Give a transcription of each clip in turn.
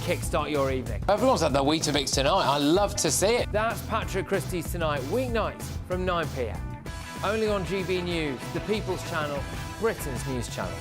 kickstart your evening. Everyone's had their Weetabix tonight. I love to see it. That's Patrick Christie's Tonight, weeknights from 9 p.m. Only on GB News, the People's Channel, Britain's news channel.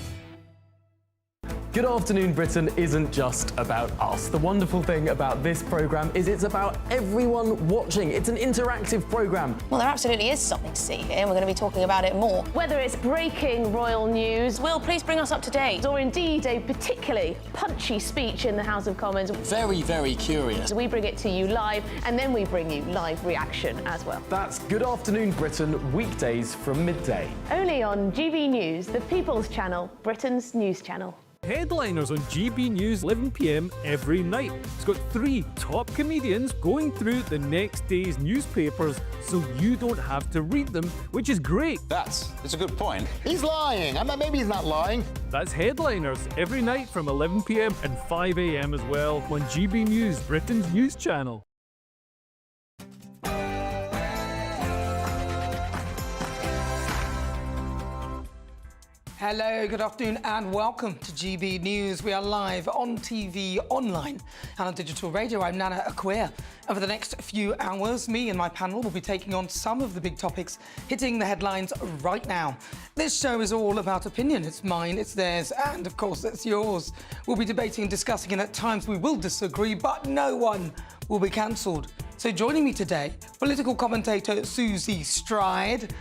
Good Afternoon Britain isn't just about us. The wonderful thing about this programme is it's about everyone watching. It's an interactive programme. Well, there absolutely is something to see here, and we're going to be talking about it more. Whether it's breaking royal news, Will, please bring us up to date. or indeed a particularly punchy speech in the House of Commons, Very, very curious. we bring it to you live, and then we bring you live reaction as well. That's Good Afternoon Britain, weekdays from midday. Only on GB News, the People's Channel, Britain's news channel. Headliners on GB News 11 p.m. every night. It's got 3 top comedians going through the next day's newspapers so you don't have to read them, which is great. That's a good point. He's lying. I mean, maybe he's not lying. That's Headliners every night from 11 p.m. and 5 a.m. as well on GB News, Britain's news channel. Hello, good afternoon and welcome to GB News. We are live on TV, online and on digital radio. I'm Nana Akua. And for the next few hours, me and my panel will be taking on some of the big topics hitting the headlines right now. This show is all about opinion. It's mine, it's theirs, and of course it's yours. We'll be debating and discussing, and at times we will disagree, but no one will be cancelled. So joining me today, political commentator Susie Stride,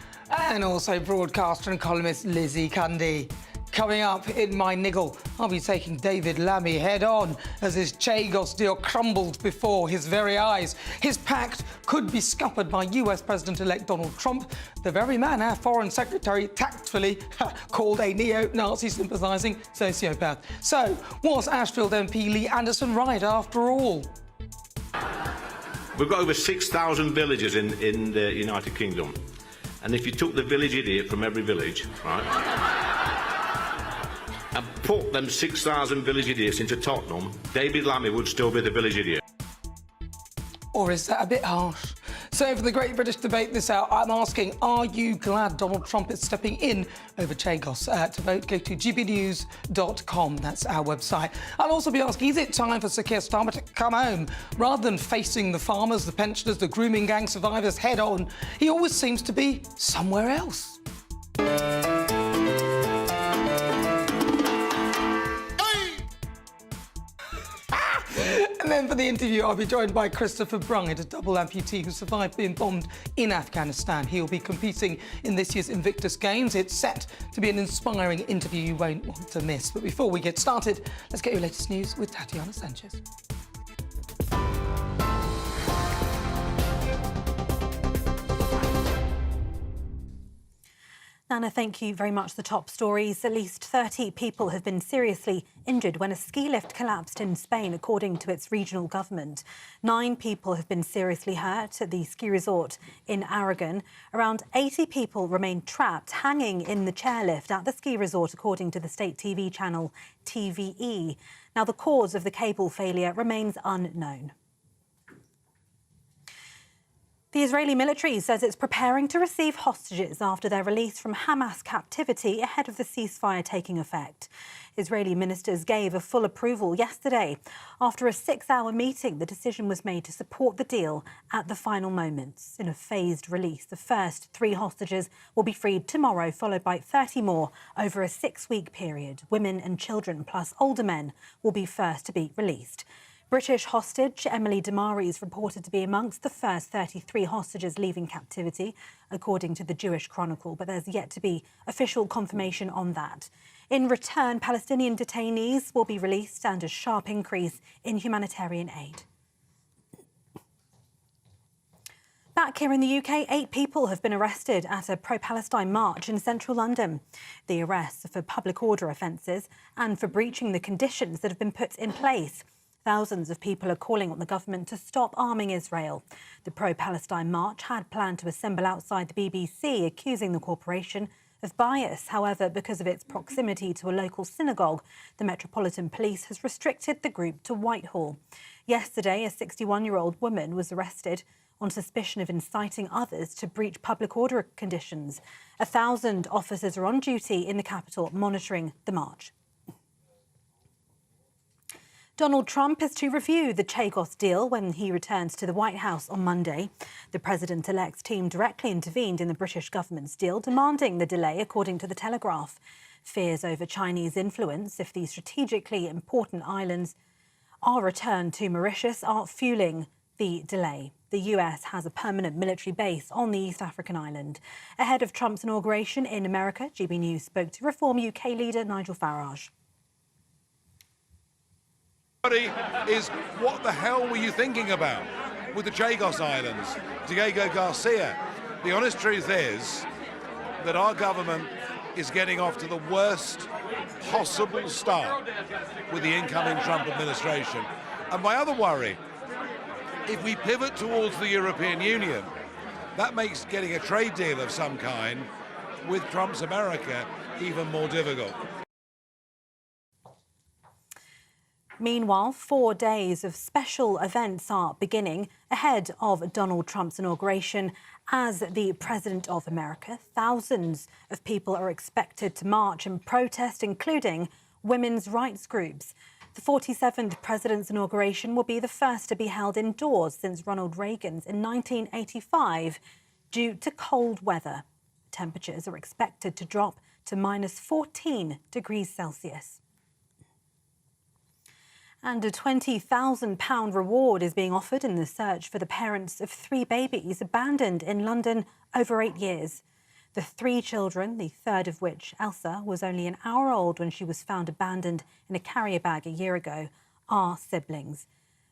and also broadcaster and columnist Lizzie Cundy. Coming up in my niggle, I'll be taking David Lammy head on as his Chagos deal crumbled before his very eyes. His pact could be scuppered by US President-elect Donald Trump, the very man our Foreign Secretary tactfully called a neo-Nazi sympathising sociopath. So, was Ashfield MP Lee Anderson right after all? We've got over 6,000 villages in the United Kingdom. And if you took the village idiot from every village, right, and put them 6,000 village idiots into Tottenham, David Lammy would still be the village idiot. Or is that a bit harsh? So for the Great British Debate this hour, I'm asking, are you glad Donald Trump is stepping in over Chagos? To vote, go to gbnews.com. That's our website. I'll also be asking, is it time for Sir Keir Starmer to come home? Rather than facing the farmers, the pensioners, the grooming gang survivors head on, he always seems to be somewhere else. And then for the interview, I'll be joined by Christopher Bride, a double amputee who survived being bombed in Afghanistan. He'll be competing in this year's Invictus Games. It's set to be an inspiring interview you won't want to miss. But before we get started, let's get your latest news with Tatiana Sanchez. Nana, thank you very much. The top stories. At least 30 people have been seriously injured when a ski lift collapsed in Spain, according to its regional government. 9 people have been seriously hurt at the ski resort in Aragon. Around 80 people remain trapped, hanging in the chairlift at the ski resort, according to the state TV channel TVE. Now, the cause of the cable failure remains unknown. The Israeli military says it's preparing to receive hostages after their release from Hamas captivity ahead of the ceasefire taking effect. Israeli ministers gave a full approval yesterday. After a 6-hour meeting, the decision was made to support the deal at the final moments. In a phased release, the first 3 hostages will be freed tomorrow, followed by 30 more over a 6-week period. Women and children, plus older men, will be first to be released. British hostage Emily Damari is reported to be amongst the first 33 hostages leaving captivity, according to the Jewish Chronicle, but there's yet to be official confirmation on that. In return, Palestinian detainees will be released and a sharp increase in humanitarian aid. Back here in the UK, 8 people have been arrested at a pro-Palestine march in central London. The arrests are for public order offences and for breaching the conditions that have been put in place. Thousands of people are calling on the government to stop arming Israel. The pro-Palestine march had planned to assemble outside the BBC, accusing the corporation of bias. However, because of its proximity to a local synagogue, the Metropolitan Police has restricted the group to Whitehall. Yesterday, a 61-year-old woman was arrested on suspicion of inciting others to breach public order conditions. 1,000 officers are on duty in the capital monitoring the march. Donald Trump is to review the Chagos deal when he returns to the White House on Monday. The president-elect's team directly intervened in the British government's deal, demanding the delay, according to The Telegraph. Fears over Chinese influence if the strategically important islands are returned to Mauritius are fueling the delay. The US has a permanent military base on the East African island. Ahead of Trump's inauguration in America, GB News spoke to Reform UK leader Nigel Farage. Is what the hell were you thinking about with the Chagos Islands, Diego Garcia? The honest truth is that our government is getting off to the worst possible start with the incoming Trump administration. And my other worry, if we pivot towards the European Union, that makes getting a trade deal of some kind with Trump's America even more difficult. Meanwhile, 4 days of special events are beginning ahead of Donald Trump's inauguration as the President of America. Thousands of people are expected to march and protest, including women's rights groups. The 47th president's inauguration will be the first to be held indoors since Ronald Reagan's in 1985 due to cold weather. Temperatures are expected to drop to minus 14 degrees Celsius. And a £20,000 reward is being offered in the search for the parents of 3 babies abandoned in London over 8 years. The 3 children, the third of which, Elsa, was only an hour old when she was found abandoned in a carrier bag a year ago, are siblings.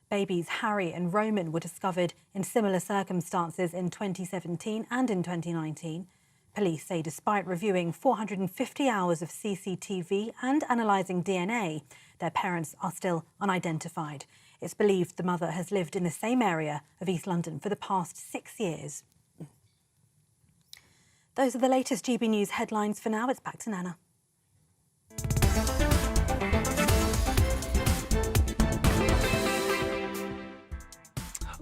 Babies Harry and Roman were discovered in similar circumstances in 2017 and in 2019. Police say despite reviewing 450 hours of CCTV and analysing DNA, their parents are still unidentified. It's believed the mother has lived in the same area of East London for the past 6 years. Those are the latest GB News headlines for now. It's back to Nana.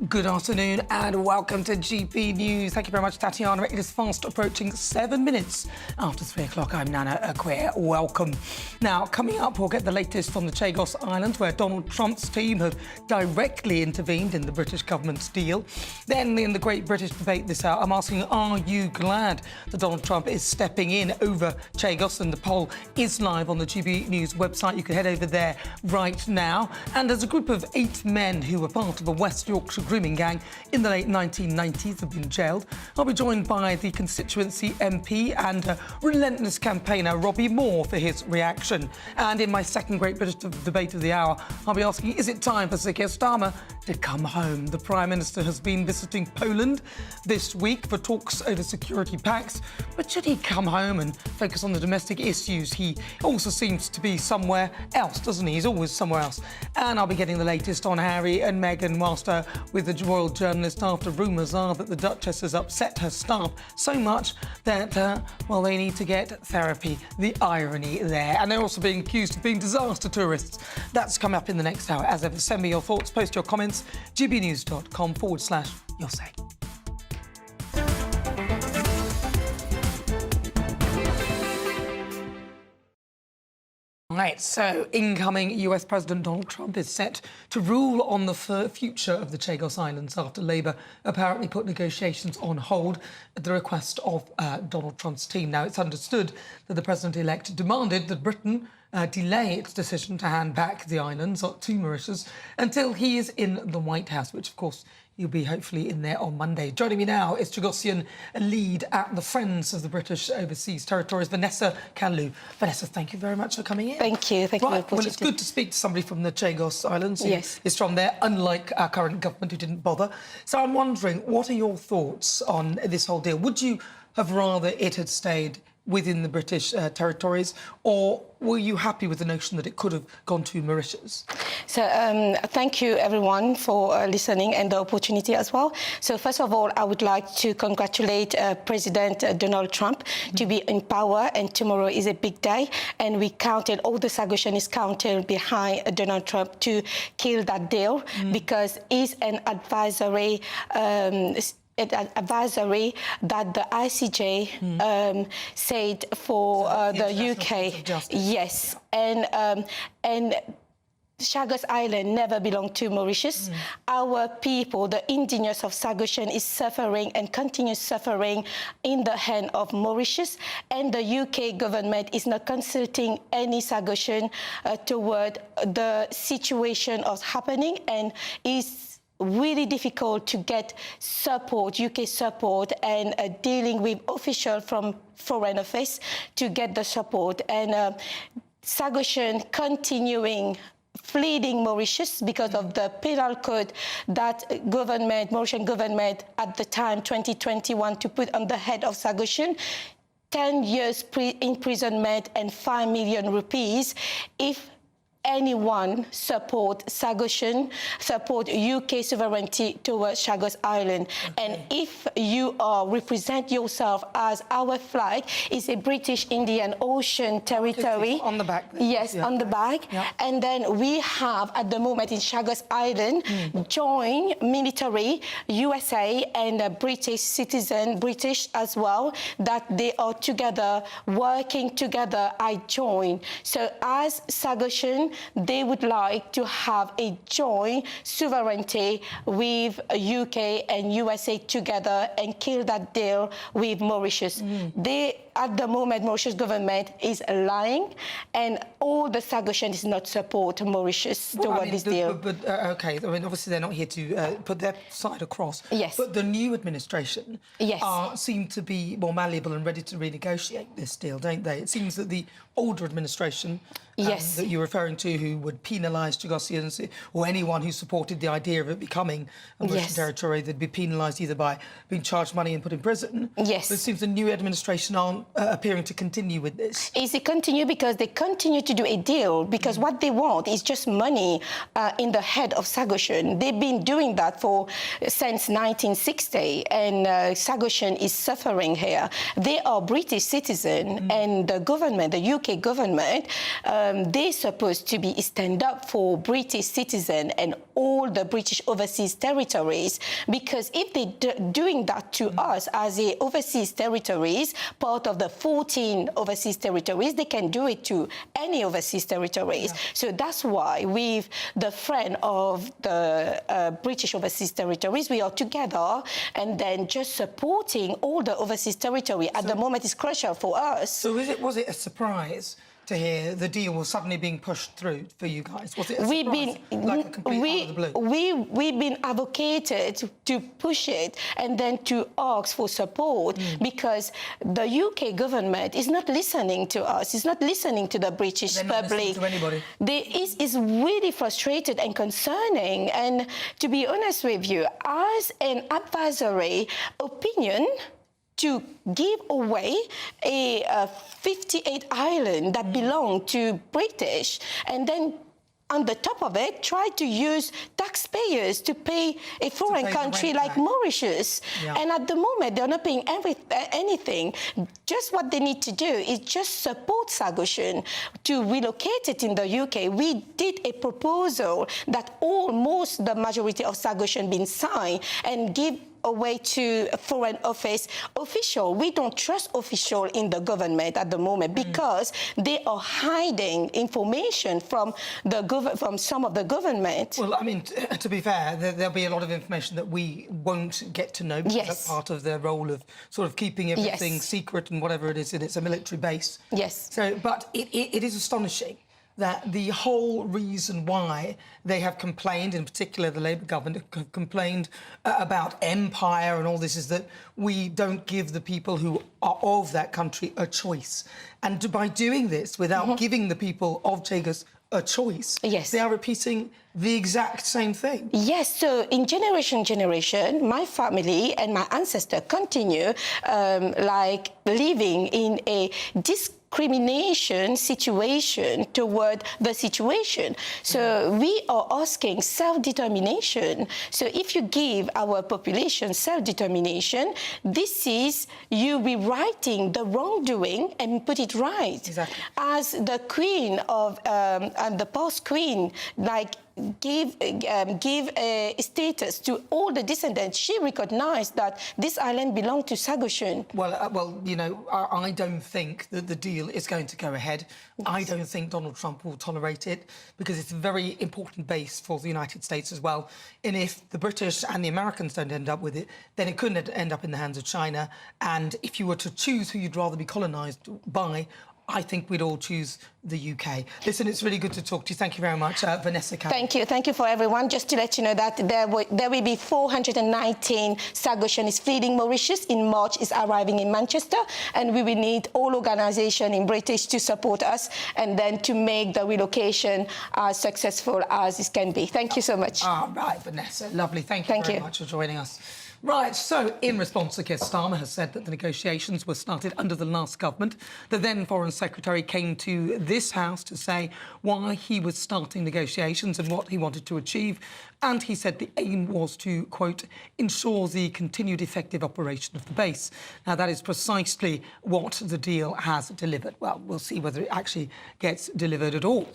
Good afternoon and welcome to GB News. Thank you very much, Tatiana. It is fast approaching 7 minutes after 3 o'clock. I'm Nana Akua. Welcome. Now, coming up, we'll get the latest from the Chagos Islands, where Donald Trump's team have directly intervened in the British government's deal. Then, in the Great British Debate this hour, I'm asking, are you glad that Donald Trump is stepping in over Chagos? And the poll is live on the GB News website. You can head over there right now. And there's a group of 8 men who were part of a West Yorkshire grooming gang in the late 1990s have been jailed. I'll be joined by the constituency MP and relentless campaigner Robbie Moore for his reaction. And in my second Great British Debate of the hour, I'll be asking, is it time for Sir Keir Starmer to come home? The Prime Minister has been visiting Poland this week for talks over security pacts, but should he come home and focus on the domestic issues? He also seems to be somewhere else, doesn't he? He's always somewhere else. And I'll be getting the latest on Harry and Meghan whilst with the royal journalist after rumours are that the Duchess has upset her staff so much that, well, they need to get therapy. The irony there. And they're also being accused of being disaster tourists. That's coming up in the next hour. As ever, send me your thoughts, post your comments, gbnews.com/your say. Right, so incoming US President Donald Trump is set to rule on the future of the Chagos Islands after Labour apparently put negotiations on hold at the request of Donald Trump's team. Now, it's understood that the president-elect demanded that Britain delay its decision to hand back the islands to Mauritius until he is in the White House, which, of course, you'll be hopefully in there on Monday. Joining me now is Chagosian lead at the Friends of the British Overseas Territories, Vanessa Kalu. Vanessa, thank you very much for coming in. Thank you. Thank you. Well, it's good to speak to somebody from the Chagos Islands who Yes. is from there, unlike our current government who didn't bother. So I'm wondering, what are your thoughts on this whole deal? Would you have rather it had stayed within the British territories, or were you happy with the notion that it could have gone to Mauritius? So thank you, everyone, for listening and the opportunity as well. So first of all, I would like to congratulate President Donald Trump to be in power, and tomorrow is a big day, and we counted, all the Chagosian is counted behind Donald Trump to kill that deal because it's an advisory that the ICJ said for the UK. Justice. Yes, and Chagos Island never belonged to Mauritius. Our people, the indigenous of Sagoshan, is suffering and continues suffering in the hand of Mauritius, and the UK government is not consulting any Sagoshan toward the situation of happening, and is really difficult to get support, UK support, and dealing with officials from Foreign Office to get the support. And Sagoshan continuing fleeing Mauritius because of the penal code that Mauritian government at the time, 2021, to put on the head of Sagoshan, 10 years imprisonment and 5 million rupees if anyone support Sagoshan, support UK sovereignty towards Chagos Island. And if you represent yourself as our flag is a British Indian Ocean territory. On the back. Yes, on the back. Yeah. And then we have, at the moment in Chagos Island, joint military, USA and British citizen, British as well, that they are together, working together. I join. So as Sagoshan, they would like to have a joint sovereignty with UK and USA together and kill that deal with Mauritius. They, at the moment, Mauritius government is lying, and all the Sagoshan is not support Mauritius toward this deal. Okay, I mean, obviously they're not here to put their side across. Yes. But the new administration yes. Seem to be more malleable and ready to renegotiate this deal, don't they? It seems that the older administration yes. that you're referring to, who would penalise Chagos Islands, or anyone who supported the idea of it becoming a Mauritian yes. territory, they'd be penalised either by being charged money and put in prison. Yes. But it seems the new administration aren't appearing to continue with this. Is it continue because they continue to do a deal, because what they want is just money in the head of Sagoshan. They've been doing that since 1960, and Sagoshan is suffering here. They are British citizen, and the government, the UK government, they're supposed to be stand up for British citizen and all the British overseas territories, because if they're doing that to us as a overseas territories, part of the 14 overseas territories, they can do it to any overseas territories. Yeah. So that's why with the friend of the British overseas territories, we are together and then just supporting all the overseas territory at the moment is crucial for us. So was it a surprise to hear the deal was suddenly being pushed through for you guys? Was it a surprise, like a complete out of the blue? We've been advocated to push it and then to ask for support because the UK government is not listening to us. It's not listening to the British They're not public. listening to anybody. It's really frustrated and concerning. And to be honest with you, as an advisory opinion, to give away a 58 island that belonged to British, and then on the top of it, try to use taxpayers to pay a foreign country like Mauritius. Yeah. And at the moment, they're not paying anything. Just what they need to do is just support Sagoshan to relocate it in the UK. We did a proposal that almost the majority of Sagoshan been signed and give away to a Foreign Office official. We don't trust official in the government at the moment because they are hiding information from some of the government. Well, I mean, to be fair, there'll be a lot of information that we won't get to know because that's part of their role of sort of keeping everything secret and whatever it is, and it's a military base. Yes. So, but it is astonishing that the whole reason why they have complained, in particular the Labour government have complained about empire and all this, is that we don't give the people who are of that country a choice. And by doing this, without giving the people of Chagos a choice, they are repeating the exact same thing. Yes, so in generation, my family and my ancestors continue like living in a discrimination situation toward the situation. So we are asking self-determination. So if you give our population self-determination, this is you rewriting the wrongdoing and put it right. Exactly. As the queen of, and the past queen, like give a status to all the descendants. She recognised that this island belonged to Sagoshan. Well, you know, I don't think that the deal is going to go ahead. Yes. I don't think Donald Trump will tolerate it because it's a very important base for the United States as well. And if the British and the Americans don't end up with it, then it couldn't end up in the hands of China. And if you were to choose who you'd rather be colonised by, I think we'd all choose the UK. Listen, it's really good to talk to you. Thank you very much, Vanessa Campbell. Thank you. Thank you for everyone. Just to let you know that there will be 419 Sagoshanis fleeing Mauritius in March, is arriving in Manchester, and we will need all organisations in British to support us and then to make the relocation as successful as it can be. Thank you so much. All right, Vanessa. Lovely. Thank you very much for joining us. Right, so in response, Keir Starmer has said that the negotiations were started under the last government. The then Foreign Secretary came to this House to say why he was starting negotiations and what he wanted to achieve. And he said the aim was to, quote, ensure the continued effective operation of the base. Now, that is precisely what the deal has delivered. Well, we'll see whether it actually gets delivered at all.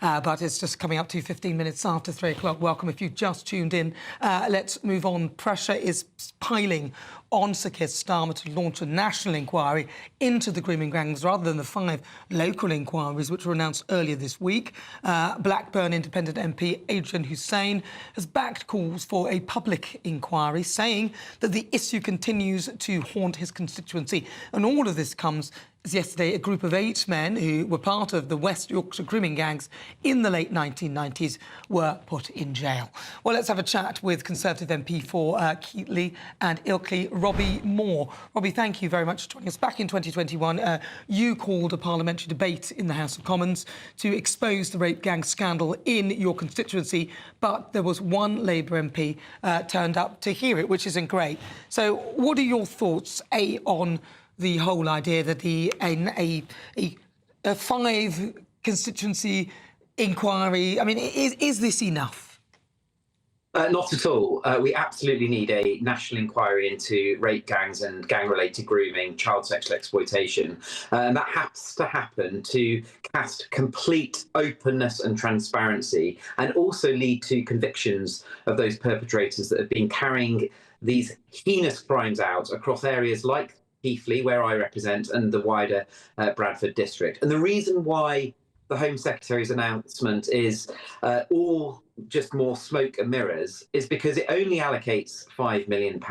But it's just coming up to 15 minutes after 3 o'clock. Welcome if you've just tuned in. Let's move on. Pressure is piling on Sir Keir Starmer to launch a national inquiry into the grooming gangs rather than the 5 local inquiries which were announced earlier this week. Blackburn Independent MP Adrian Hussein has backed calls for a public inquiry, saying that the issue continues to haunt his constituency. And all of this comes as yesterday a group of 8 men who were part of the West Yorkshire grooming gangs in the late 1990s were put in jail. Well, let's have a chat with Conservative MP for Keighley and Ilkley, Robbie Moore. Robbie, thank you very much for joining us. Back in 2021, you called a parliamentary debate in the House of Commons to expose the rape gang scandal in your constituency, but there was one Labour MP turned up to hear it, which isn't great. So what are your thoughts, A, on the whole idea that a 5 constituency inquiry, I mean, is this enough? Not at all. We absolutely need a national inquiry into rape gangs and gang-related grooming, child sexual exploitation. And that has to happen to cast complete openness and transparency and also lead to convictions of those perpetrators that have been carrying these heinous crimes out across areas like Keighley, where I represent, and the wider Bradford district. And the reason why the Home Secretary's announcement is all just more smoke and mirrors is because it only allocates £5 million.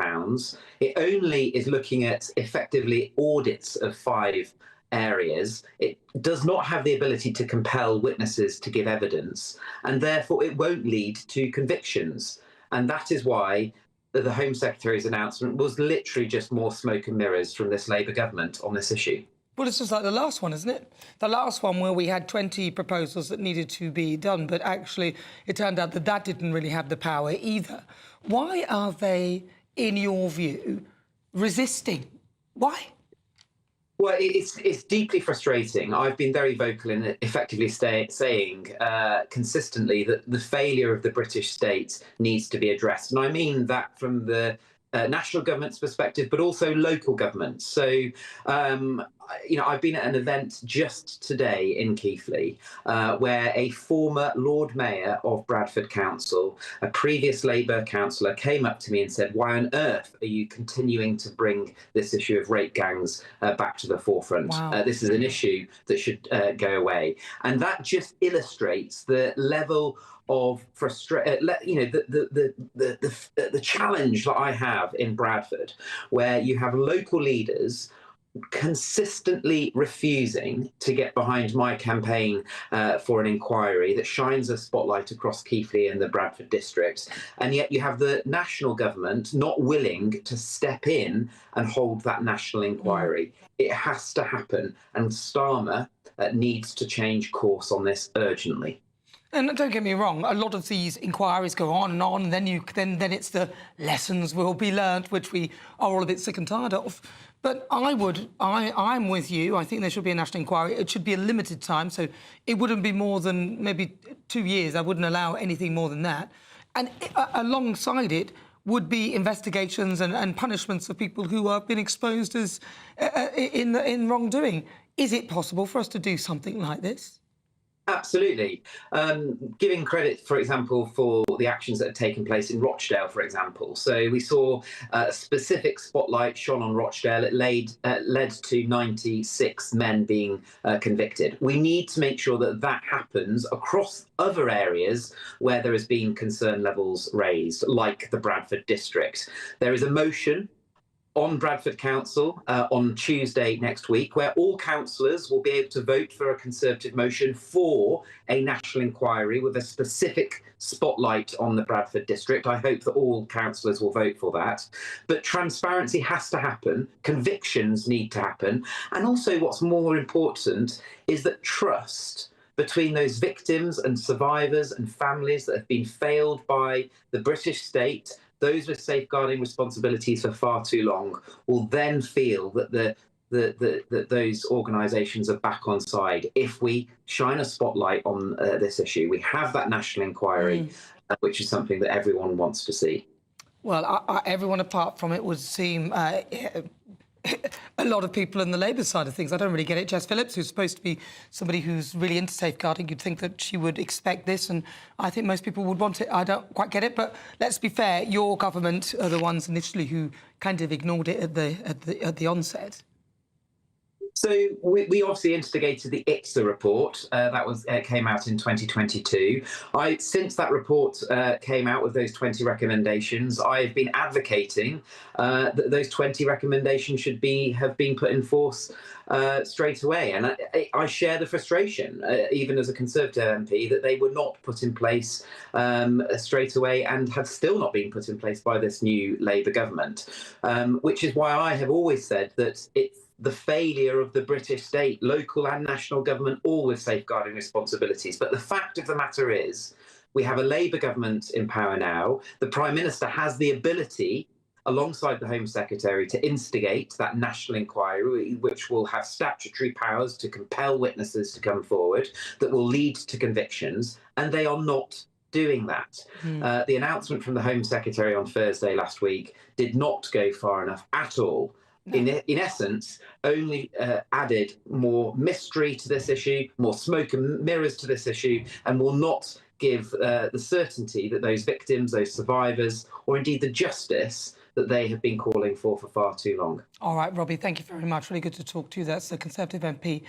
It only is looking at effectively audits of 5 areas. It does not have the ability to compel witnesses to give evidence, and therefore it won't lead to convictions. And that is why the Home Secretary's announcement was literally just more smoke and mirrors from this Labour government on this issue. Well, it's just like the last one, isn't it? The last one where we had 20 proposals that needed to be done, but actually it turned out that that didn't really have the power either. Why are they, in your view, resisting? Why? Well, it's deeply frustrating. I've been very vocal in effectively saying consistently that the failure of the British state needs to be addressed. And I mean that from the national government's perspective, but also local governments. So, I've been at an event just today in Keighley where a former Lord Mayor of Bradford Council, a previous Labour councillor, came up to me and said, why on earth are you continuing to bring this issue of rape gangs back to the forefront? Wow. This is an issue that should go away. And that just illustrates the level of frustration, the challenge that I have in Bradford, where you have local leaders consistently refusing to get behind my campaign for an inquiry that shines a spotlight across Keighley and the Bradford district, and yet you have the national government not willing to step in and hold that national inquiry. It has to happen, and Starmer needs to change course on this urgently. And don't get me wrong, a lot of these inquiries go on, and then then it's the lessons will be learnt, which we are all a bit sick and tired of. But I'm with you. I think there should be a national inquiry. It should be a limited time, so it wouldn't be more than maybe 2 years. I wouldn't allow anything more than that. And alongside it would be investigations and punishments of people who have been exposed as in wrongdoing. Is it possible for us to do something like this? Absolutely. Giving credit, for example, for the actions that have taken place in Rochdale, for example. So we saw a specific spotlight shone on Rochdale. It led to 96 men being convicted. We need to make sure that that happens across other areas where there has been concern levels raised, like the Bradford district. There is a motion on Bradford Council on Tuesday next week, where all councillors will be able to vote for a Conservative motion for a national inquiry with a specific spotlight on the Bradford district. I hope that all councillors will vote for that. But transparency has to happen, convictions need to happen, and also what's more important is that trust between those victims and survivors and families that have been failed by the British state, those with safeguarding responsibilities for far too long, will then feel that that those organisations are back on side if we shine a spotlight on this issue. We have that national inquiry, which is something that everyone wants to see. Well, everyone apart from it would seem a lot of people in the Labour side of things. I don't really get it. Jess Phillips, who's supposed to be somebody who's really into safeguarding, you'd think that she would expect this, and I think most people would want it. I don't quite get it, but let's be fair. Your government are the ones initially who kind of ignored it at the onset. So we obviously instigated the ITSA report. That came out in 2022. Since that report came out with those 20 recommendations, I've been advocating that those 20 recommendations should have been put in force straight away. And I share the frustration, even as a Conservative MP, that they were not put in place straight away and have still not been put in place by this new Labour government, which is why I have always said that it's the failure of the British state, local and national government, all with safeguarding responsibilities. But the fact of the matter is, we have a Labour government in power now. The Prime Minister has the ability, alongside the Home Secretary, to instigate that national inquiry, which will have statutory powers to compel witnesses to come forward, that will lead to convictions, and they are not doing that. The announcement from the Home Secretary on Thursday last week did not go far enough at all. In essence, only added more mystery to this issue, more smoke and mirrors to this issue, and will not give the certainty that those victims, those survivors, or indeed the justice that they have been calling for far too long. All right, Robbie, thank you very much. Really good to talk to you. That's the Conservative MP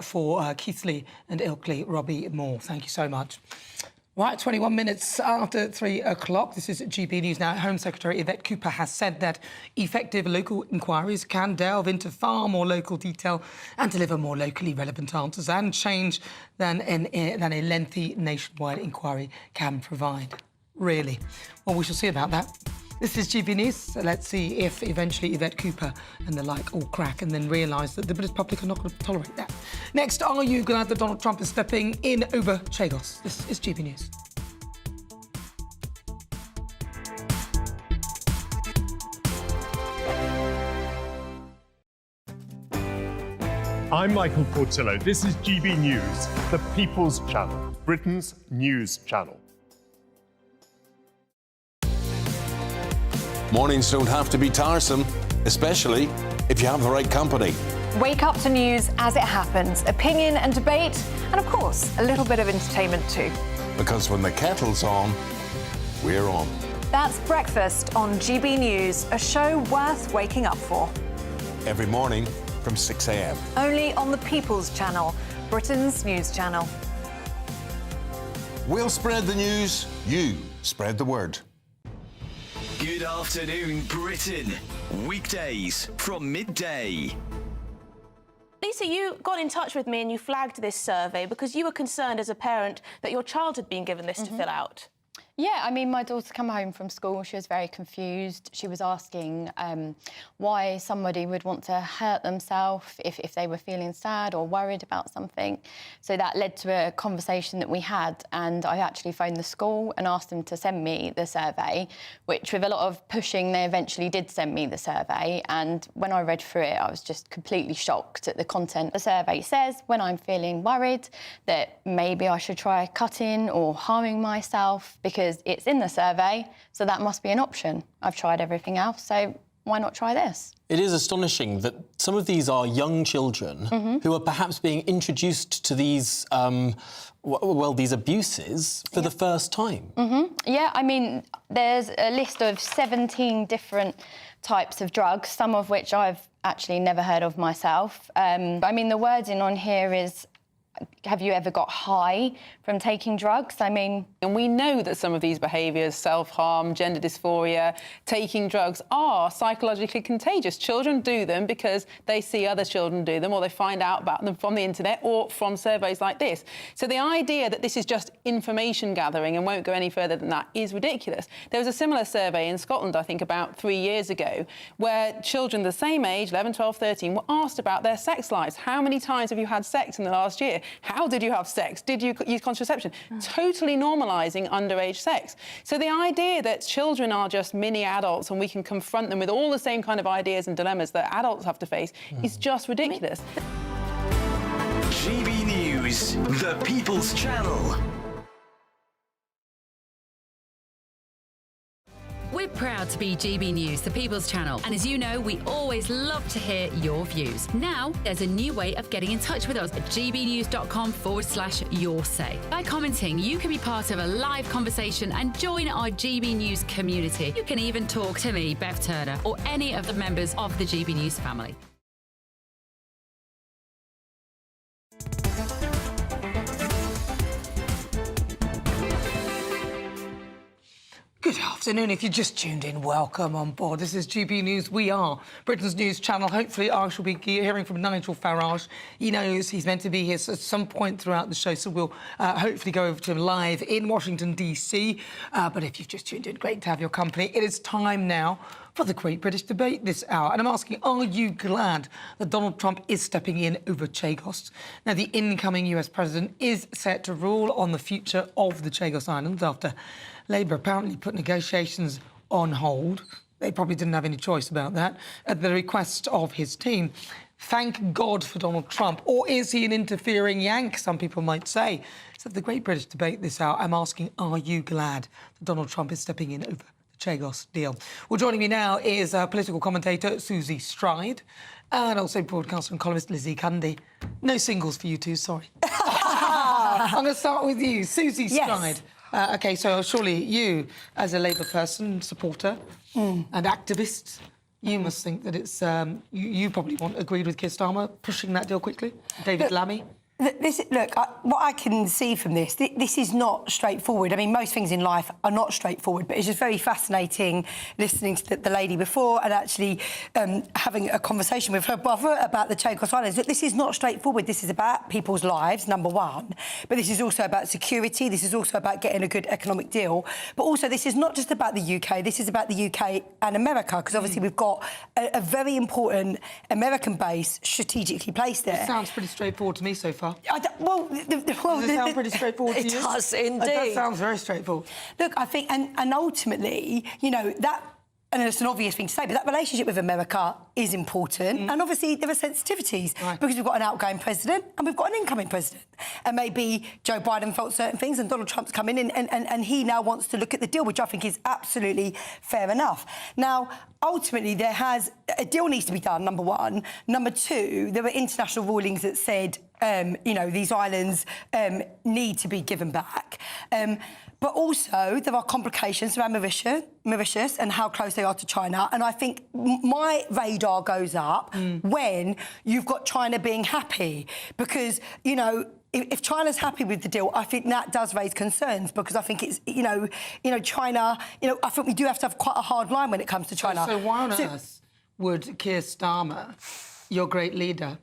for Keighley and Ilkley, Robbie Moore. Thank you so much. Right, 21 minutes after 3 o'clock. This is GB News now. Home Secretary Yvette Cooper has said that effective local inquiries can delve into far more local detail and deliver more locally relevant answers and change than a lengthy nationwide inquiry can provide. Really? Well, we shall see about that. This is GB News. So let's see if eventually Yvette Cooper and the like all crack and then realise that the British public are not going to tolerate that. Next, are you glad that Donald Trump is stepping in over Chagos? This is GB News. I'm Michael Portillo. This is GB News, the People's Channel, Britain's news channel. Mornings don't have to be tiresome, especially if you have the right company. Wake up to news as it happens, opinion and debate, and of course, a little bit of entertainment too. Because when the kettle's on, we're on. That's Breakfast on GB News, a show worth waking up for. Every morning from 6 a.m. Only on the People's Channel, Britain's news channel. We'll spread the news, you spread the word. Good afternoon, Britain. Weekdays from midday. Lisa, you got in touch with me and you flagged this survey because you were concerned as a parent that your child had been given this to fill out. Yeah, I mean, my daughter came home from school. She was very confused. She was asking why somebody would want to hurt themselves if they were feeling sad or worried about something. So that led to a conversation that we had, and I actually phoned the school and asked them to send me the survey, which with a lot of pushing, they eventually did send me the survey. And when I read through it, I was just completely shocked at the content. The survey says when I'm feeling worried that maybe I should try cutting or harming myself, because it's in the survey, so that must be an option. I've tried everything else, so why not try this? It is astonishing that some of these are young children who are perhaps being introduced to these, these abuses for the first time. Yeah, I mean, there's a list of 17 different types of drugs, some of which I've actually never heard of myself. I mean, the wording on here is, have you ever got high from taking drugs? I mean... And we know that some of these behaviours, self-harm, gender dysphoria, taking drugs, are psychologically contagious. Children do them because they see other children do them, or they find out about them from the internet or from surveys like this. So the idea that this is just information gathering and won't go any further than that is ridiculous. There was a similar survey in Scotland, I think, about 3 years ago, where children the same age, 11, 12, 13, were asked about their sex lives. How many times have you had sex in the last year? How did you have sex? Did you use contraception? Totally normalising underage sex. So the idea that children are just mini adults and we can confront them with all the same kind of ideas and dilemmas that adults have to face is just ridiculous. GB News, the People's Channel. We're proud to be GB News, the People's Channel. And as you know, we always love to hear your views. Now, there's a new way of getting in touch with us at gbnews.com/yoursay. By commenting, you can be part of a live conversation and join our GB News community. You can even talk to me, Bev Turner, or any of the members of the GB News family. Good afternoon. If you just tuned in, welcome on board. This is GB News. We are Britain's news channel. Hopefully, I shall be hearing from Nigel Farage. He knows he's meant to be here at some point throughout the show, so we'll hopefully go over to him live in Washington, D.C. But if you've just tuned in, great to have your company. It is time now for the Great British Debate this hour. And I'm asking, are you glad that Donald Trump is stepping in over Chagos? Now, the incoming US president is set to rule on the future of the Chagos Islands after Labour apparently put negotiations on hold. They probably didn't have any choice about that, at the request of his team. Thank God for Donald Trump. Or is he an interfering Yank, some people might say? So the Great British Debate this hour, I'm asking, are you glad that Donald Trump is stepping in over the Chagos deal? Well, joining me now is political commentator Susie Stride and also broadcaster and columnist Lizzie Cundy. No singles for you two, sorry. I'm going to start with you, Susie Stride. OK, so surely you, as a Labour person, supporter and activist, you must think that it's... you probably agreed with Keir Starmer pushing that deal quickly. David Lammy. What I can see from this is not straightforward. I mean, most things in life are not straightforward, but it's just very fascinating listening to the lady before and actually having a conversation with her brother about the Chagos Islands. This is not straightforward. This is about people's lives, number one, but this is also about security. This is also about getting a good economic deal. But also, this is not just about the UK. This is about the UK and America, because obviously we've got a very important American base strategically placed there. It sounds pretty straightforward to me so far. Does it sound pretty straightforward to you? It does, indeed. That sounds very straightforward. Look, I think, and ultimately, you know, that... And it's an obvious thing to say, but that relationship with America is important. And obviously there are sensitivities because we've got an outgoing president and we've got an incoming president. And maybe Joe Biden felt certain things and Donald Trump's come in and he now wants to look at the deal, which I think is absolutely fair enough. Now, ultimately, a deal needs to be done, number one. Number two, there were international rulings that said, you know, these islands need to be given back. But also, there are complications around Mauritius and how close they are to China. And I think my radar goes up when you've got China being happy. Because, you know, if China's happy with the deal, I think that does raise concerns because I think it's, you know, China, I think we do have to have quite a hard line when it comes to China. So why on earth would Keir Starmer, your great leader,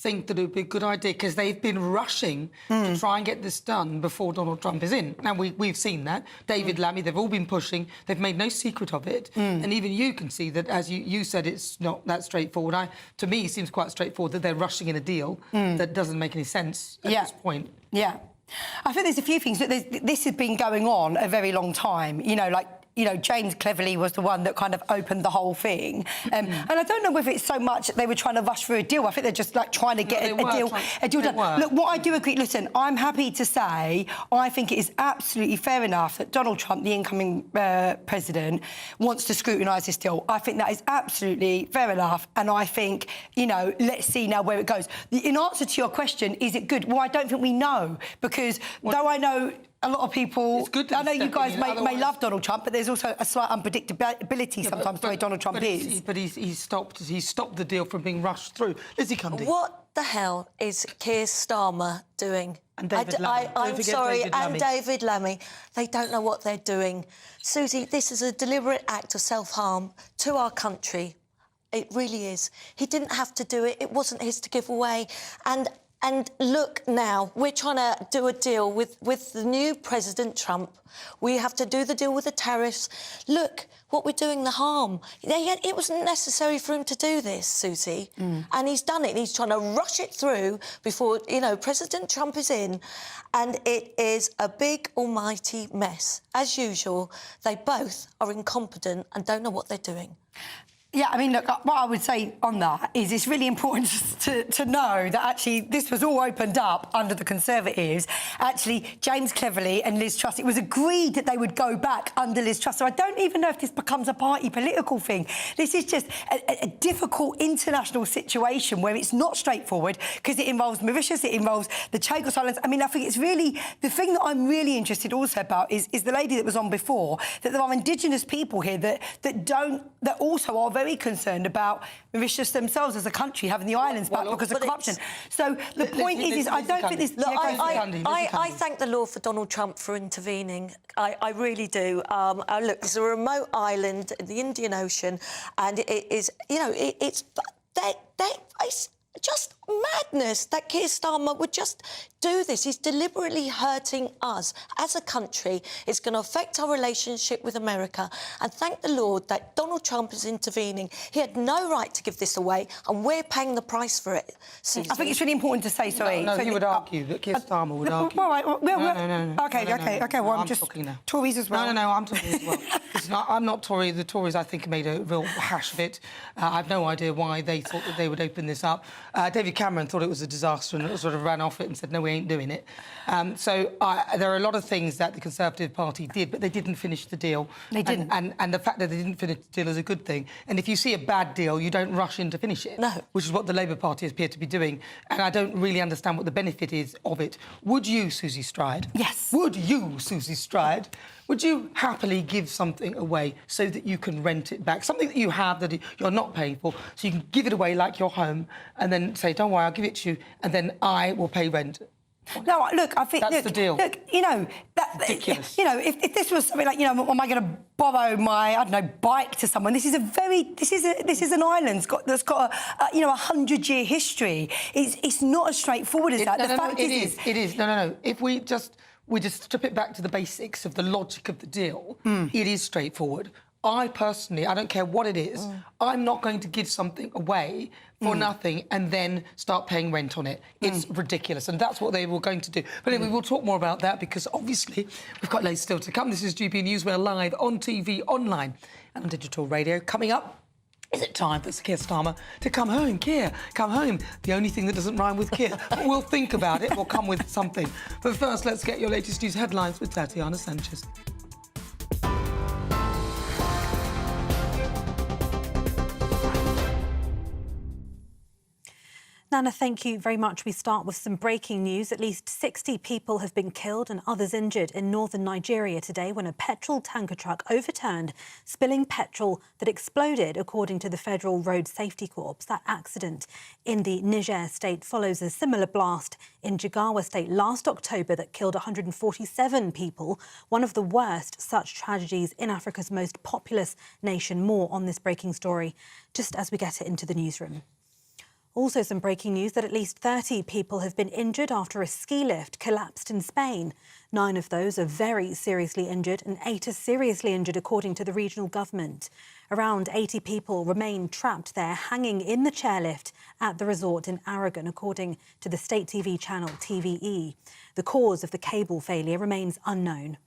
think that it would be a good idea? Because they've been rushing to try and get this done before Donald Trump is in. Now, we've seen that. David Lammy, they've all been pushing. They've made no secret of it. And even you can see that, as you said, it's not that straightforward. To me, it seems quite straightforward that they're rushing in a deal that doesn't make any sense at this point. Yeah. I think there's a few things. This has been going on a very long time. You know, like, you know, James Cleverly was the one that kind of opened the whole thing. And I don't know whether it's so much that they were trying to rush through a deal. I think they're just, like, trying to get a deal done. Look, what I do agree... Listen, I'm happy to say I think it is absolutely fair enough that Donald Trump, the incoming president, wants to scrutinise this deal. I think that is absolutely fair enough, and I think, you know, let's see now where it goes. In answer to your question, is it good? Well, I don't think we know, because though I know... A lot of people... I know you guys may love Donald Trump, but there's also a slight unpredictability sometimes the way Donald Trump is. But he's stopped the deal from being rushed through. Lizzie Cundy. What the hell is Keir Starmer doing? And David Lammy. I'm sorry, and David Lammy. They don't know what they're doing. Susie, this is a deliberate act of self-harm to our country. It really is. He didn't have to do it. It wasn't his to give away. And look now, we're trying to do a deal with the new President Trump. We have to do the deal with the tariffs. Look, what we're doing, the harm. It wasn't necessary for him to do this, Susie. And he's done it. He's trying to rush it through before, you know, President Trump is in. And it is a big, almighty mess. As usual, they both are incompetent and don't know what they're doing. Yeah, I mean, look, what I would say on that is it's really important to know that actually this was all opened up under the Conservatives. Actually, James Cleverly and Liz Truss, it was agreed that they would go back under Liz Truss. So I don't even know if this becomes a party political thing. This is just a difficult international situation where it's not straightforward because it involves Mauritius, it involves the Chagos Islands. I mean, I think it's really... The thing that I'm really interested also about is the lady that was on before, that there are Indigenous people here that also are very concerned about Mauritius themselves as a country having the islands back because of corruption. So the point is I don't think this... Look, I thank the Lord for Donald Trump for intervening. I really do. Look, it's a remote island in the Indian Ocean, and it is, you know, it's just madness that Keir Starmer would just do this. He's deliberately hurting us as a country. It's going to affect our relationship with America. And thank the Lord that Donald Trump is intervening. He had no right to give this away, and we're paying the price for it, Susie. I think it's really important to say, sorry... No, he would argue, that Keir Starmer would argue. No. OK, well, I'm just... talking now. Tories as well. No, I'm talking as well. I'm not Tory. The Tories, I think, made a real hash of it. I have no idea why they thought that they would open this up. David Cameron thought it was a disaster and sort of ran off it and said, no, we ain't doing it. So there are a lot of things that the Conservative Party did, but they didn't finish the deal. They didn't. And the fact that they didn't finish the deal is a good thing. And if you see a bad deal, you don't rush in to finish it. No. Which is what the Labour Party appear to be doing. And I don't really understand what the benefit is of it. Would you, Susie Stride? Yes. Would you, Susie Stride? Would you happily give something away so that you can rent it back? Something that you have that you're not paying for, so you can give it away like your home and then say, don't worry, I'll give it to you, and then I will pay rent. No, look, I think... That's the deal. Look, you know... Ridiculous. You know, if this was something like, you know, am I going to borrow my, I don't know, bike to someone? This is an island that's got a 100-year history. It's not as straightforward as that. It is. No. If we just strip it back to the basics of the logic of the deal, it is straightforward. I personally, I don't care what it is, I'm not going to give something away for nothing and then start paying rent on it. It's ridiculous, and that's what they were going to do. But anyway, we'll talk more about that because obviously we've got loads still to come. This is GB News. We're live on TV, online and on digital radio. Coming up, is it time for Keir Starmer to come home? Keir, come home. The only thing that doesn't rhyme with Keir. But we'll think about it. We'll come with something. But first, let's get your latest news headlines with Tatiana Sanchez. Nana, thank you very much. We start with some breaking news. At least 60 people have been killed and others injured in northern Nigeria today when a petrol tanker truck overturned, spilling petrol that exploded, according to the Federal Road Safety Corps. That accident in the Niger state follows a similar blast in Jigawa state last October that killed 147 people, one of the worst such tragedies in Africa's most populous nation. More on this breaking story just as we get it into the newsroom. Also some breaking news that at least 30 people have been injured after a ski lift collapsed in Spain. 9 of those are very seriously injured and 8 are seriously injured, according to the regional government. Around 80 people remain trapped there, hanging in the chairlift at the resort in Aragon, according to the state TV channel TVE. The cause of the cable failure remains unknown.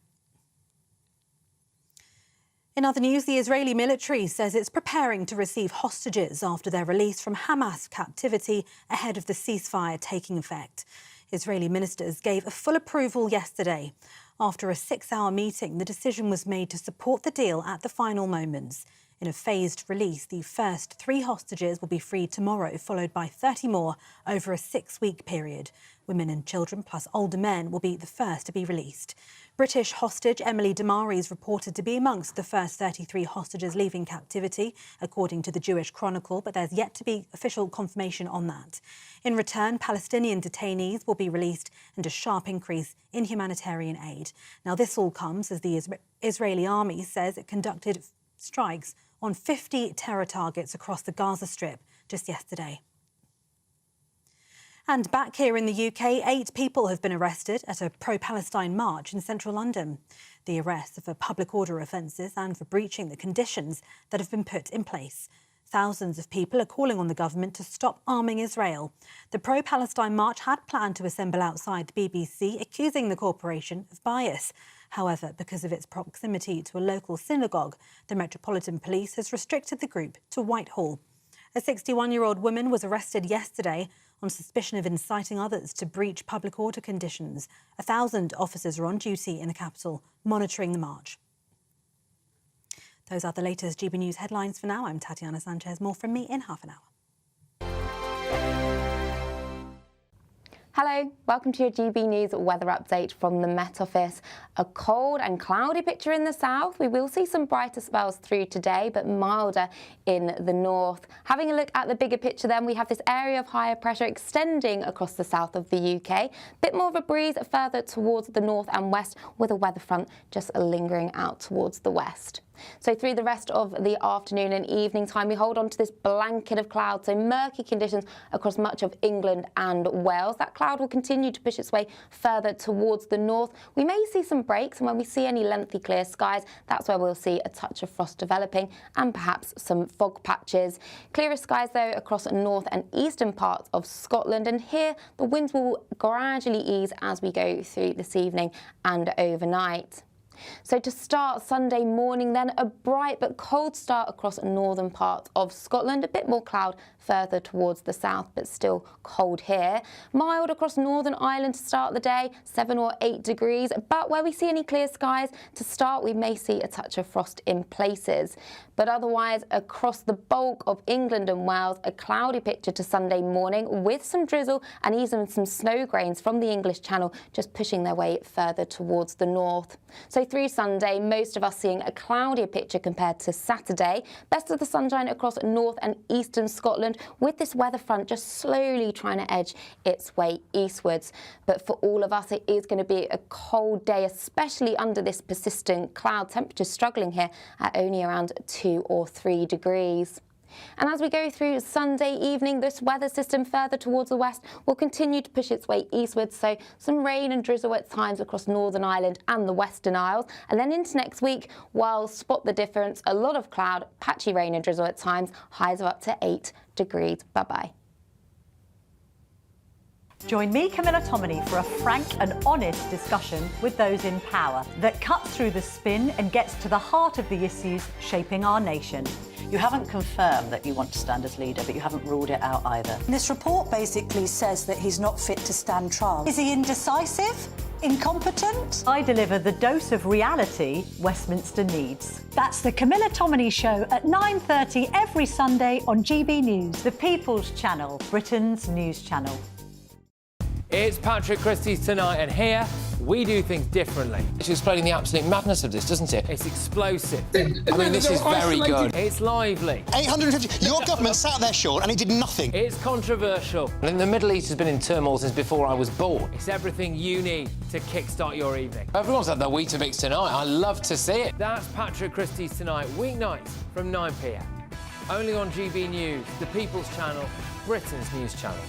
In other news, the Israeli military says it's preparing to receive hostages after their release from Hamas captivity ahead of the ceasefire taking effect. Israeli ministers gave a full approval yesterday. After a 6-hour meeting, the decision was made to support the deal at the final moments. In a phased release, the first 3 hostages will be freed tomorrow, followed by 30 more over a 6-week period. Women and children, plus older men, will be the first to be released. British hostage Emily Damari is reported to be amongst the first 33 hostages leaving captivity, according to the Jewish Chronicle, but there's yet to be official confirmation on that. In return, Palestinian detainees will be released and a sharp increase in humanitarian aid. Now, this all comes as the Israeli army says it conducted strikes on 50 terror targets across the Gaza Strip just yesterday. And back here in the UK, 8 people have been arrested at a pro-Palestine march in central London. The arrests are for public order offences and for breaching the conditions that have been put in place. Thousands of people are calling on the government to stop arming Israel. The pro-Palestine march had planned to assemble outside the BBC, accusing the corporation of bias. However, because of its proximity to a local synagogue, the Metropolitan Police has restricted the group to Whitehall. A 61-year-old woman was arrested yesterday on suspicion of inciting others to breach public order conditions. 1,000 officers are on duty in the capital, monitoring the march. Those are the latest GB News headlines for now. I'm Tatiana Sanchez. More from me in half an hour. Hello, welcome to your GB News weather update from the Met Office. A cold and cloudy picture in the south. We will see some brighter spells through today, but milder in the north. Having a look at the bigger picture then, we have this area of higher pressure extending across the south of the UK. Bit more of a breeze further towards the north and west, with a weather front just lingering out towards the west. So through the rest of the afternoon and evening time, we hold on to this blanket of clouds, so murky conditions across much of England and Wales. That cloud will continue to push its way further towards the north. We may see some breaks, and when we see any lengthy clear skies, that's where we'll see a touch of frost developing and perhaps some fog patches. Clearer skies, though, across north and eastern parts of Scotland, and here the winds will gradually ease as we go through this evening and overnight. So to start Sunday morning then, a bright but cold start across northern parts of Scotland. A bit more cloud further towards the south, but still cold here. Mild across Northern Ireland to start the day, 7 or 8 degrees. But where we see any clear skies to start, we may see a touch of frost in places. But otherwise, across the bulk of England and Wales, a cloudy picture to Sunday morning with some drizzle and even some snow grains from the English Channel just pushing their way further towards the north. So through Sunday, most of us seeing a cloudier picture compared to Saturday. Best of the sunshine across north and eastern Scotland, with this weather front just slowly trying to edge its way eastwards. But for all of us, it is going to be a cold day, especially under this persistent cloud. Temperatures struggling here at only around 2 or 3 degrees. And as we go through Sunday evening, this weather system further towards the west will continue to push its way eastwards, so some rain and drizzle at times across Northern Ireland and the Western Isles. And then into next week, while spot the difference, a lot of cloud, patchy rain and drizzle at times, highs of up to 8 degrees. Bye-bye. Join me, Camilla Tominey, for a frank and honest discussion with those in power that cuts through the spin and gets to the heart of the issues shaping our nation. You haven't confirmed that you want to stand as leader, but you haven't ruled it out either. This report basically says that he's not fit to stand trial. Is he indecisive? Incompetent? I deliver the dose of reality Westminster needs. That's the Camilla Tominey Show at 9:30 every Sunday on GB News, the People's Channel, Britain's news channel. It's Patrick Christie's Tonight, and here we do things differently. It's explaining the absolute madness of this, doesn't it? It's explosive. I mean, this is very good. It's lively. 850. Your government sat there short and it did nothing. It's controversial. I think the Middle East has been in turmoil since before I was born. It's everything you need to kickstart your evening. Everyone's had their Weetabix tonight. I love to see it. That's Patrick Christie's Tonight, weeknights from 9 p.m. Only on GB News, the People's Channel, Britain's news channel.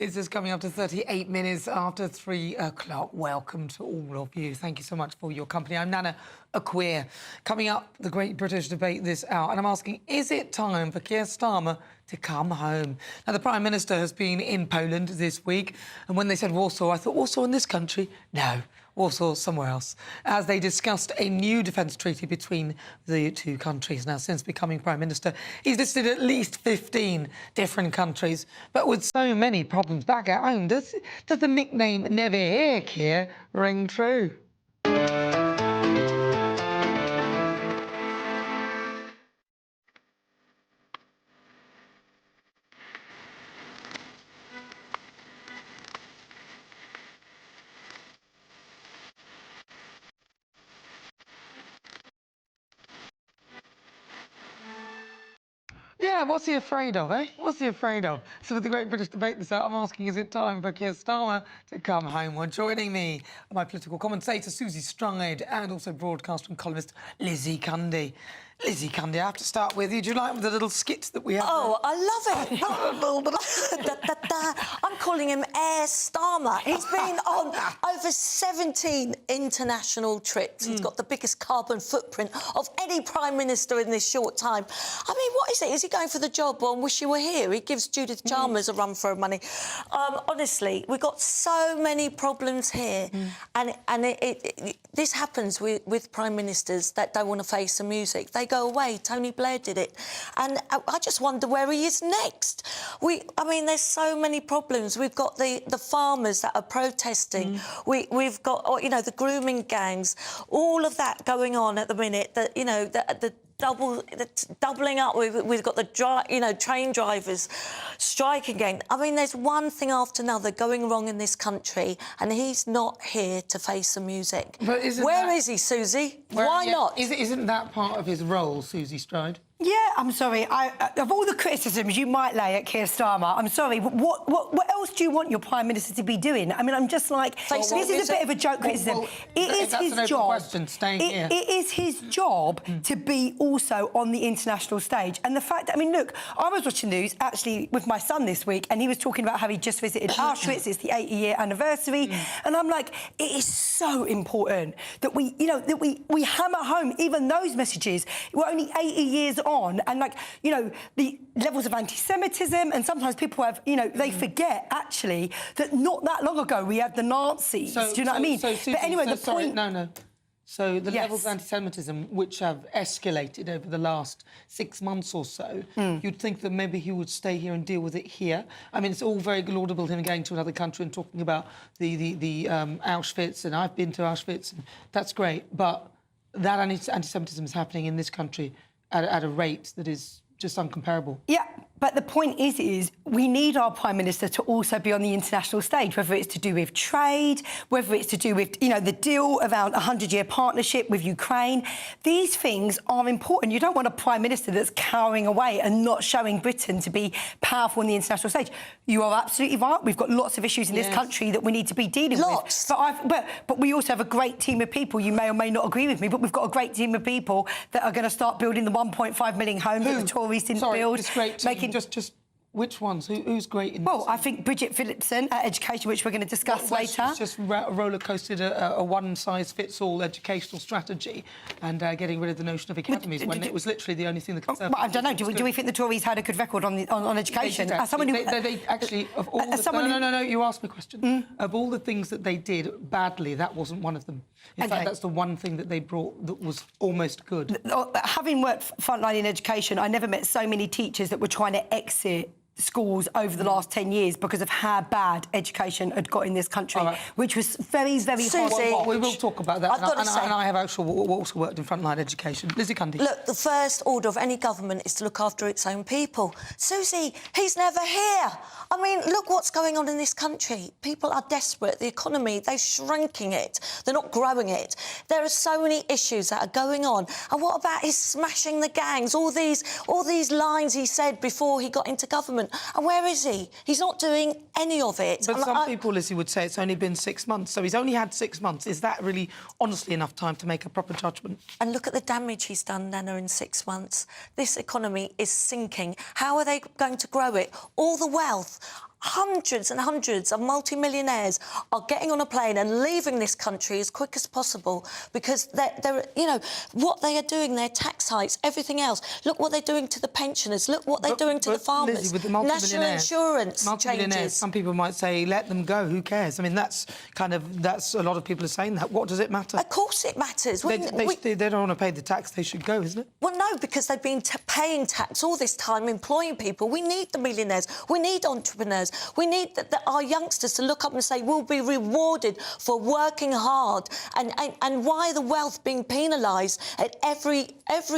It's just coming up to 38 minutes after 3 o'clock. Welcome to all of you. Thank you so much for your company. I'm Nana Akua. Coming up, the Great British Debate this hour. And I'm asking, is it time for Keir Starmer to come home? Now, the Prime Minister has been in Poland this week. And when they said Warsaw, I thought, Warsaw in this country? No. Warsaw somewhere else, as they discussed a new defence treaty between the two countries. Now, since becoming Prime Minister, he's listed at least 15 different countries. But with so many problems back at home, does the nickname Never Here, Keir, ring true? Yeah, what's he afraid of, eh? What's he afraid of? So for the Great British Debate this hour, I'm asking, is it time for Keir Starmer to come home? Well, joining me, my political commentator, Susie Stride, and also broadcaster and columnist, Lizzie Cundy. Lizzie Cundy, I have to start with you. Do you like the little skits that we have? Oh, I love it. I'm calling him Air Starmer. He's been on over 17 international trips. He's got the biggest carbon footprint of any Prime Minister in this short time. I mean, what is it? Is he going for the job on Wish You Were Here? He gives Judith Chalmers a run for her money. Honestly, we've got so many problems here. And this happens with Prime Ministers that don't want to face the music. They go away. Tony Blair did it. And I just wonder where he is next. I mean, there's so many problems. We've got the farmers that are protesting. We've got, you know, the grooming gangs, all of that going on at the minute, that, you know, the doubling up. We've got the train drivers striking again. I mean, there's one thing after another going wrong in this country, and he's not here to face the music. But where is he, Susie? Why not? Isn't that part of his role, Susie Stride? Yeah, I'm sorry. Of all the criticisms you might lay at Keir Starmer, I'm sorry, but what else do you want your Prime Minister to be doing? I mean, I'm just like, this is a bit of a joke criticism. It is his job. It is his job to be also on the international stage. And the fact that, I mean, look, I was watching news, actually, with my son this week, and he was talking about how he just visited Auschwitz. It's the 80-year anniversary. And I'm like, it is so important that we, you know, that we hammer home even those messages. We're only 80 years on, and, like, you know, the levels of anti-Semitism, and sometimes people have, you know, they forget, actually, that not that long ago we had the Nazis. Do you know what I mean? Susie, but anyway, point... No. So the levels of anti-Semitism, which have escalated over the last 6 months or so, you'd think that maybe he would stay here and deal with it here. I mean, it's all very laudable him going to another country and talking about the Auschwitz, and I've been to Auschwitz, and that's great, but that anti-Semitism is happening in this country at a rate that is just uncomparable. Yeah, but the point is we need our Prime Minister to also be on the international stage, whether it's to do with trade, whether it's to do with, you know, the deal around a 100-year partnership with Ukraine. These things are important. You don't want a Prime Minister that's cowering away and not showing Britain to be powerful on the international stage. You are absolutely right. We've got lots of issues in this country that we need to be dealing with. But we also have a great team of people. You may or may not agree with me, but we've got a great team of people that are going to start building the 1.5 million homes that the Tories didn't build. This great team, just which ones? Who's great in this? Well, I think Bridget Phillipson at Education, which we're going to discuss later. She's just roller-coasted a one-size-fits-all educational strategy and getting rid of the notion of academies when it was literally the only thing the Conservatives... I don't know. Do we think the Tories had a good record on education? They actually, of all No, you asked me a question. Of all the things that they did badly, that wasn't one of them. In fact, that's the one thing that they brought that was almost good. Having worked frontline in education, I never met so many teachers that were trying to exit schools over the last 10 years because of how bad education had got in this country, which was very, very hard to watch. We will talk about that. And I have also worked in frontline education. Lizzie Cundy. Look, the first order of any government is to look after its own people. Susie, he's never here. I mean, look what's going on in this country. People are desperate. The economy, they're shrinking it. They're not growing it. There are so many issues that are going on. And what about his smashing the gangs? All these lines he said before he got into government. And where is he? He's not doing any of it. But some people, Lizzie, would say it's only been 6 months. So he's only had 6 months. Is that really, honestly, enough time to make a proper judgment? And look at the damage he's done, Nana, in 6 months. This economy is sinking. How are they going to grow it? All the wealth. hundreds and hundreds of multimillionaires are getting on a plane and leaving this country as quick as possible because they're you know, what they are doing, their tax hikes, everything else. Look what they're doing to the pensioners. Look what they're doing to the farmers. Lizzie, with the National insurance changes. Some people might say, let them go, who cares? I mean, that's a lot of people are saying that. What does it matter? Of course it matters. They don't want to pay the tax, they should go, isn't it? Well, no, because they've been paying tax all this time, employing people. We need the millionaires. We need entrepreneurs. We need our youngsters to look up and say, we'll be rewarded for working hard. And why the wealth being penalised at every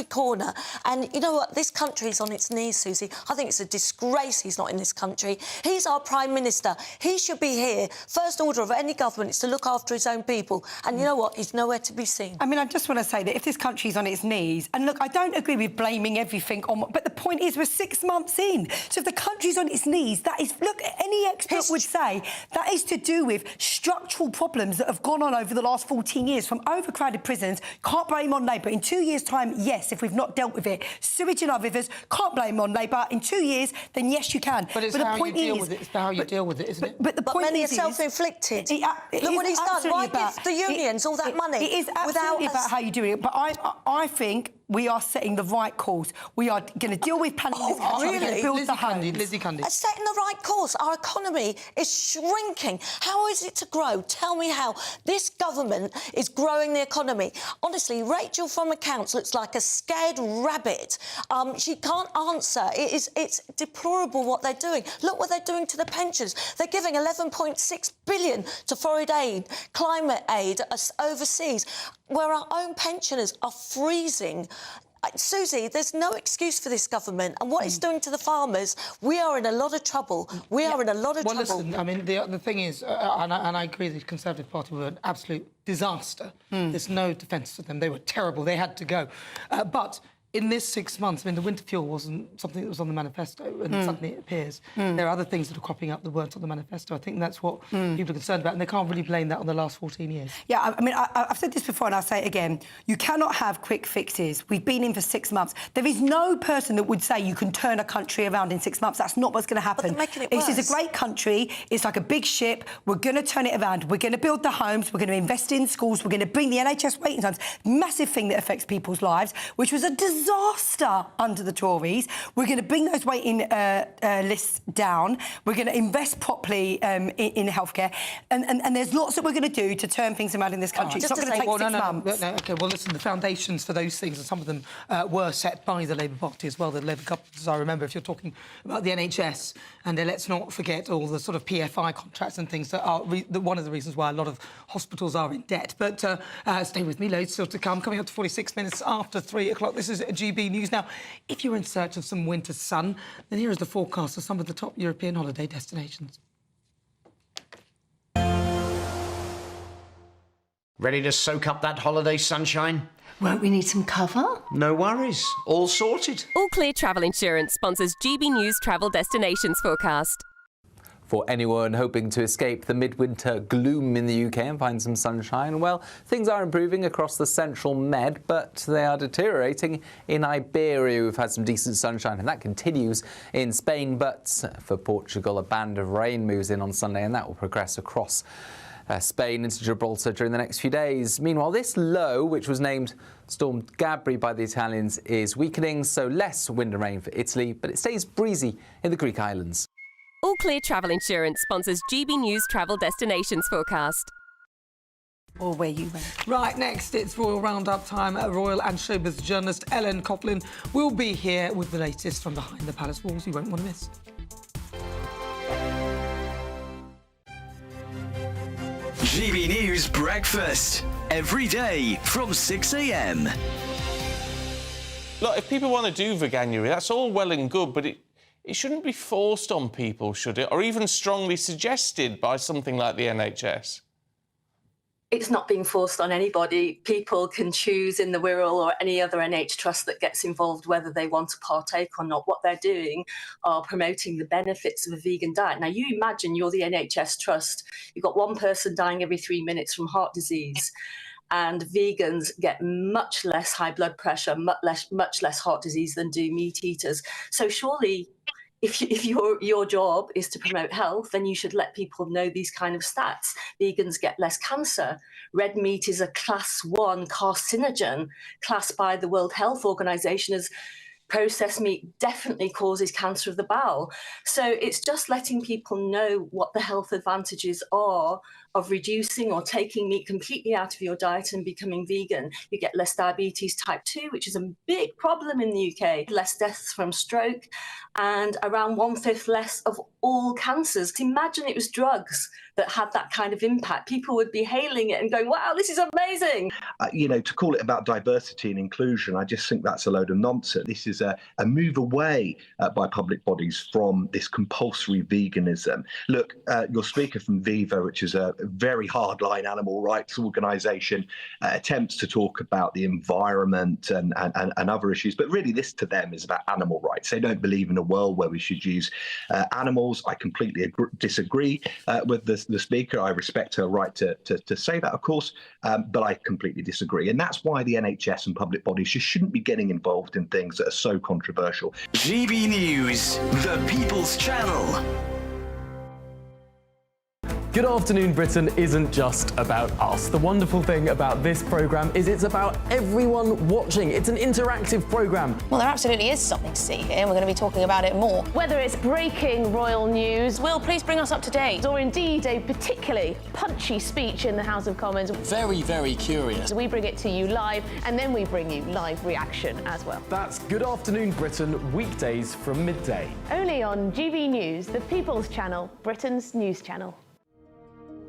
corner? And you know what? This country is on its knees, Susie. I think it's a disgrace he's not in this country. He's our Prime Minister. He should be here. First order of any government is to look after his own people. And you know what? He's nowhere to be seen. I mean, I just want to say that if this country's on its knees, and look, I don't agree with blaming everything on... But the point is, we're 6 months in. So if the country's on its knees, that is... Look, any expert would say that is to do with structural problems that have gone on over the last 14 years, from overcrowded prisons. Can't blame on Labour. In 2 years' time, yes, if we've not dealt with it. Sewage in our rivers, can't blame on Labour. In 2 years, then yes, you can. But it's how you deal with it. It's how you deal with it, isn't it? But the point many is... are self-inflicted. Look what he's done. Why give the unions all that money? It is absolutely about how you do it. But I think we are setting the right course. We are going to deal with planning this country. We're going to build the homes. Lizzie Cundy. Setting the right course. Our economy is shrinking. How is it to grow? Tell me how. This government is growing the economy. Honestly, Rachel from accounts looks like a scared rabbit. She can't answer. It's deplorable what they're doing. Look what they're doing to the pensions. They're giving 11.6 billion to foreign aid, climate aid overseas, where our own pensioners are freezing. Susie, there's no excuse for this government, and what it's doing to the farmers, we are in a lot of trouble. We are in a lot of trouble. Well, listen, I mean, the thing is, and I agree the Conservative Party were an absolute disaster. There's no defence for them. They were terrible. They had to go. But in this 6 months, I mean, the winter fuel wasn't something that was on the manifesto, and suddenly it appears. There are other things that are cropping up that weren't on the manifesto. I think that's what people are concerned about, and they can't really blame that on the last 14 years. Yeah, I mean, I've said this before, and I'll say it again. You cannot have quick fixes. We've been in for 6 months. There is no person that would say you can turn a country around in 6 months. That's not what's going to happen. But they're making it worse. This is a great country. It's like a big ship. We're going to turn it around. We're going to build the homes. We're going to invest in schools. We're going to bring the NHS waiting times. Massive thing that affects people's lives, which was a disaster under the Tories. We're going to bring those waiting lists down. We're going to invest properly in healthcare, and there's lots that we're going to do to turn things around in this country. It's not going to take 6 months. No, OK, well, listen, the foundations for those things, and some of them were set by the Labour Party as well, the Labour government, as I remember, if you're talking about the NHS, and let's not forget all the sort of PFI contracts and things that are one of the reasons why a lot of hospitals are in debt. But stay with me, loads still to come. Coming up to 46 minutes after 3 o'clock, this is GB News. Now, if you're in search of some winter sun, then here is the forecast of some of the top European holiday destinations. Ready to soak up that holiday sunshine? Won't we need some cover? No worries. All sorted. All Clear Travel Insurance sponsors GB News Travel Destinations Forecast. For anyone hoping to escape the midwinter gloom in the UK and find some sunshine, well, things are improving across the central Med, but they are deteriorating in Iberia. We've had some decent sunshine, and that continues in Spain. But for Portugal, a band of rain moves in on Sunday, and that will progress across Spain into Gibraltar during the next few days. Meanwhile, this low, which was named Storm Gabri by the Italians, is weakening, so less wind and rain for Italy, but it stays breezy in the Greek islands. All Clear Travel Insurance sponsors GB News Travel Destinations Forecast. Or where you went. Right, next, it's Royal Roundup time. Royal and showbiz journalist Ellen Coughlin will be here with the latest from behind the palace walls you won't want to miss. GB News Breakfast. Every day from 6 a.m. Look, if people want to do veganuary, that's all well and good, but it shouldn't be forced on people, should it? Or even strongly suggested by something like the NHS? It's not being forced on anybody. People can choose in the Wirral or any other NH trust that gets involved whether they want to partake or not. What they're doing are promoting the benefits of a vegan diet. Now, you imagine you're the NHS trust. You've got one person dying every 3 minutes from heart disease, and vegans get much less high blood pressure, much less heart disease than do meat eaters. So surely if your job is to promote health, then you should let people know these kind of stats. Vegans get less cancer. Red meat is a class 1 carcinogen, classed by the World Health Organization as processed meat definitely causes cancer of the bowel. So it's just letting people know what the health advantages are of reducing or taking meat completely out of your diet and becoming vegan. You get less diabetes type 2, which is a big problem in the UK, less deaths from stroke, and around 1/5 less of all cancers. Imagine it was drugs that had that kind of impact. People would be hailing it and going, wow, this is amazing. You know, to call it about diversity and inclusion, I just think that's a load of nonsense. This is a move away by public bodies from this compulsory veganism. Look, your speaker from Viva, which is a very hardline animal rights organisation, attempts to talk about the environment and other issues, but really this to them is about animal rights. They don't believe in a world where we should use animals. I completely disagree with the speaker. I respect her right to say that, of course, but I completely disagree. And that's why the NHS and public bodies just shouldn't be getting involved in things that are so controversial. GB News, the People's Channel. Good Afternoon Britain isn't just about us. The wonderful thing about this programme is it's about everyone watching. It's an interactive programme. Well, there absolutely is something to see here, and we're going to be talking about it more. Whether it's breaking royal news, Will, please bring us up to date, or indeed a particularly punchy speech in the House of Commons. Very, very curious. We bring it to you live, and then we bring you live reaction as well. That's Good Afternoon Britain, weekdays from midday. Only on GB News, the People's Channel, Britain's news channel.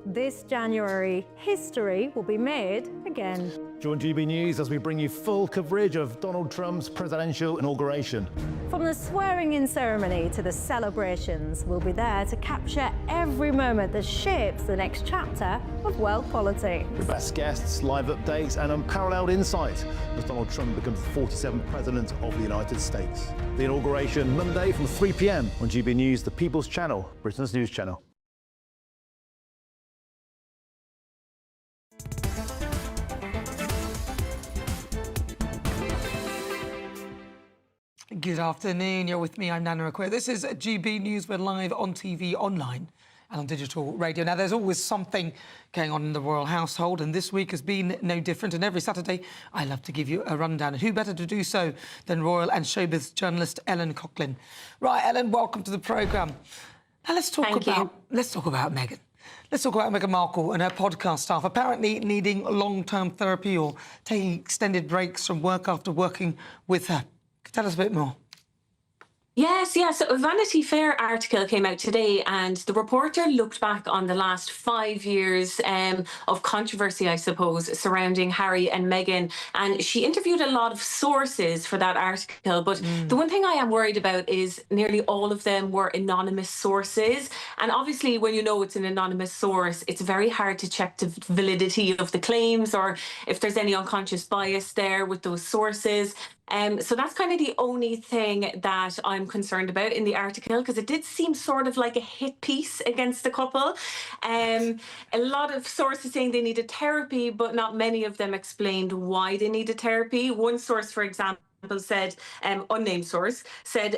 This January, history will be made again. Join GB News as we bring you full coverage of Donald Trump's presidential inauguration. From the swearing-in ceremony to the celebrations, we'll be there to capture every moment that shapes the next chapter of world politics. With best guests, live updates and unparalleled insight as Donald Trump becomes the 47th President of the United States. The inauguration Monday from 3 p.m. on GB News, the People's Channel, Britain's news channel. Good afternoon, you're with me, I'm Nana Akua. This is GB News, we're live on TV, online and on digital radio. Now, there's always something going on in the royal household, and this week has been no different. And every Saturday, I love to give you a rundown. And who better to do so than royal and showbiz journalist Ellen Coughlin. Right, Ellen, welcome to the programme. Now, let's talk about Meghan. Let's talk about Meghan Markle and her podcast staff apparently needing long-term therapy or taking extended breaks from work after working with her. Tell us a bit more. Yes. So a Vanity Fair article came out today, and the reporter looked back on the last 5 years of controversy, I suppose, surrounding Harry and Meghan. And she interviewed a lot of sources for that article. But the one thing I am worried about is nearly all of them were anonymous sources. And obviously, when you know it's an anonymous source, it's very hard to check the validity of the claims or if there's any unconscious bias there with those sources. So that's kind of the only thing that I'm concerned about in the article, because it did seem sort of like a hit piece against the couple. A lot of sources saying they needed therapy, but not many of them explained why they needed therapy. One source, for example, said, unnamed source, said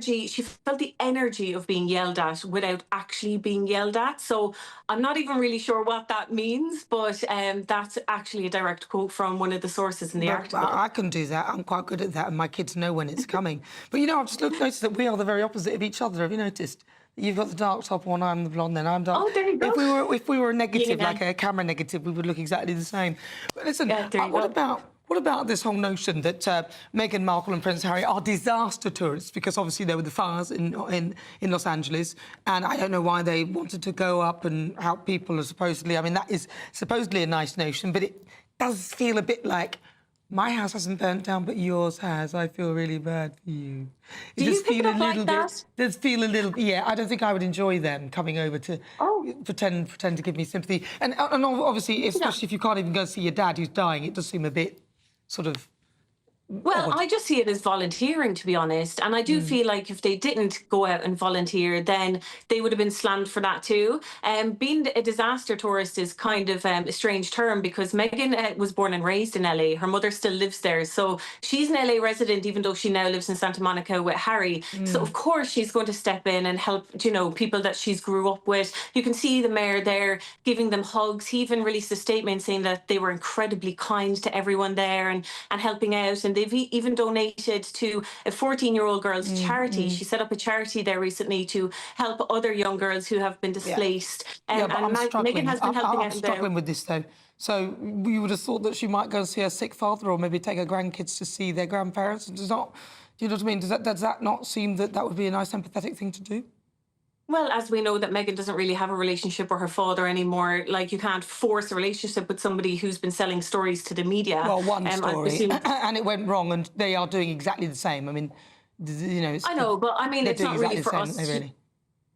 she felt the energy of being yelled at without actually being yelled at. So I'm not even really sure what that means, but that's actually a direct quote from one of the sources in the article. I can do that. I'm quite good at that, and my kids know when it's coming. But, you know, I've just noticed that we are the very opposite of each other. Have you noticed? You've got the dark top on, I'm the blonde, then I'm dark. Oh, there you go. If we were a negative, like a camera negative, we would look exactly the same. But listen, what about this whole notion that Meghan Markle and Prince Harry are disaster tourists? Because obviously there were the fires in Los Angeles, and I don't know why they wanted to go up and help people. Supposedly, I mean, that is supposedly a nice notion, but it does feel a bit like my house hasn't burnt down, but yours has. I feel really bad for you. Do you think of like that? Does feel a little. Yeah, I don't think I would enjoy them coming over to pretend to give me sympathy. And obviously, especially if you can't even go see your dad who's dying, it does seem a bit sort of Well, I just see it as volunteering, to be honest. And I do feel like if they didn't go out and volunteer, then they would have been slammed for that too. Being a disaster tourist is kind of a strange term because Meghan was born and raised in LA. Her mother still lives there. So she's an LA resident, even though she now lives in Santa Monica with Harry. So of course she's going to step in and help, you know, people that she's grew up with. You can see the mayor there giving them hugs. He even released a statement saying that they were incredibly kind to everyone there and helping out. And they've even donated to a 14-year-old girl's charity. She set up a charity there recently to help other young girls who have been displaced. But Meghan has been helping out. I'm struggling with this though. So you would have thought that she might go and see her sick father, or maybe take her grandkids to see their grandparents. Does not, do you know what I mean? Does that not seem that would be a nice, empathetic thing to do? Well, as we know that Meghan doesn't really have a relationship with her father anymore. Like, you can't force a relationship with somebody who's been selling stories to the media. Well, one story, and it went wrong, and they are doing exactly the same. I mean, you know... I know, but I mean, it's not really for us...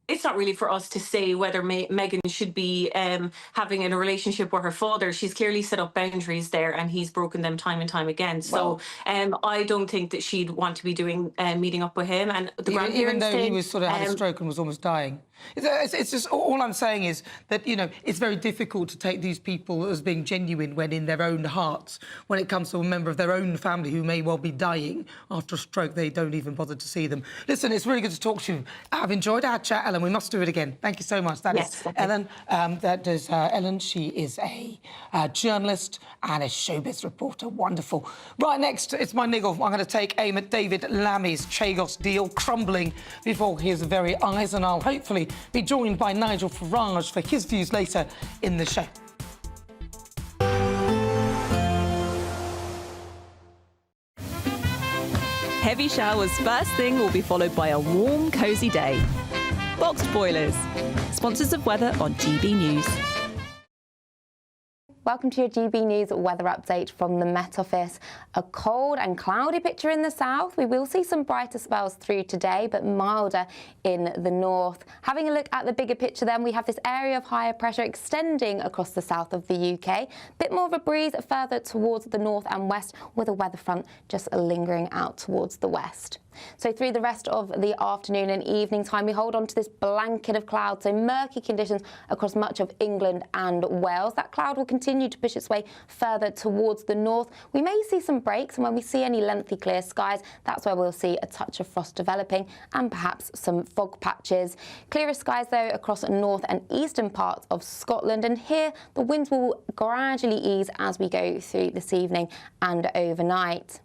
It's not really for us to say whether Meghan should be having a relationship with her father. She's clearly set up boundaries there, and he's broken them time and time again. So I don't think that she'd want to be doing meeting up with him. And the grandparents, even though he was sort of had a stroke and was almost dying. It's just all I'm saying is that, you know, it's very difficult to take these people as being genuine when in their own hearts, when it comes to a member of their own family who may well be dying after a stroke, they don't even bother to see them. Listen, it's really good to talk to you. I've enjoyed our chat, Ellen. We must do it again. Thank you so much. That is Ellen. That is Ellen. She is a journalist and a showbiz reporter. Wonderful. Right, next, it's my niggle. I'm going to take aim at David Lammy's Chagos deal crumbling before his very eyes, and I'll hopefully be joined by Nigel Farage for his views later in the show. Heavy showers first thing will be followed by a warm, cosy day. Boxed boilers, sponsors of weather on GB News. Welcome to your GB News weather update from the Met Office. A cold and cloudy picture in the south. We will see some brighter spells through today, but milder in the north. Having a look at the bigger picture then, we have this area of higher pressure extending across the south of the UK. Bit more of a breeze further towards the north and west, with a weather front just lingering out towards the west. So through the rest of the afternoon and evening time, we hold on to this blanket of clouds, so murky conditions across much of England and Wales. That cloud will continue to push its way further towards the north. We may see some breaks, and when we see any lengthy clear skies, that's where we'll see a touch of frost developing and perhaps some fog patches. Clearer skies, though, across north and eastern parts of Scotland, and here the winds will gradually ease as we go through this evening and overnight.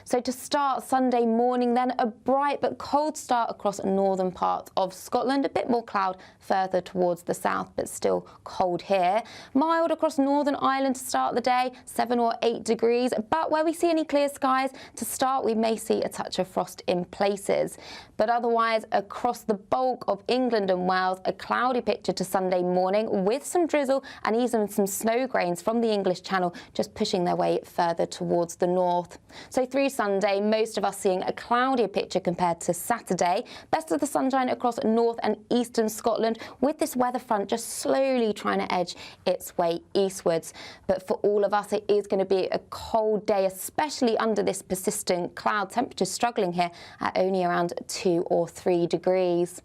So to start Sunday morning then, a bright but cold start across northern parts of Scotland. A bit more cloud further towards the south, but still cold here. Mild across Northern Ireland to start the day, 7 or 8 degrees. But where we see any clear skies to start, we may see a touch of frost in places. But otherwise, across the bulk of England and Wales, a cloudy picture to Sunday morning with some drizzle and even some snow grains from the English Channel just pushing their way further towards the north. So through Sunday, most of us seeing a cloudier picture compared to Saturday. Best of the sunshine across north and eastern Scotland, with this weather front just slowly trying to edge its way eastwards. But for all of us, it is going to be a cold day, especially under this persistent cloud. Temperatures struggling here at only around 2 or 3 degrees.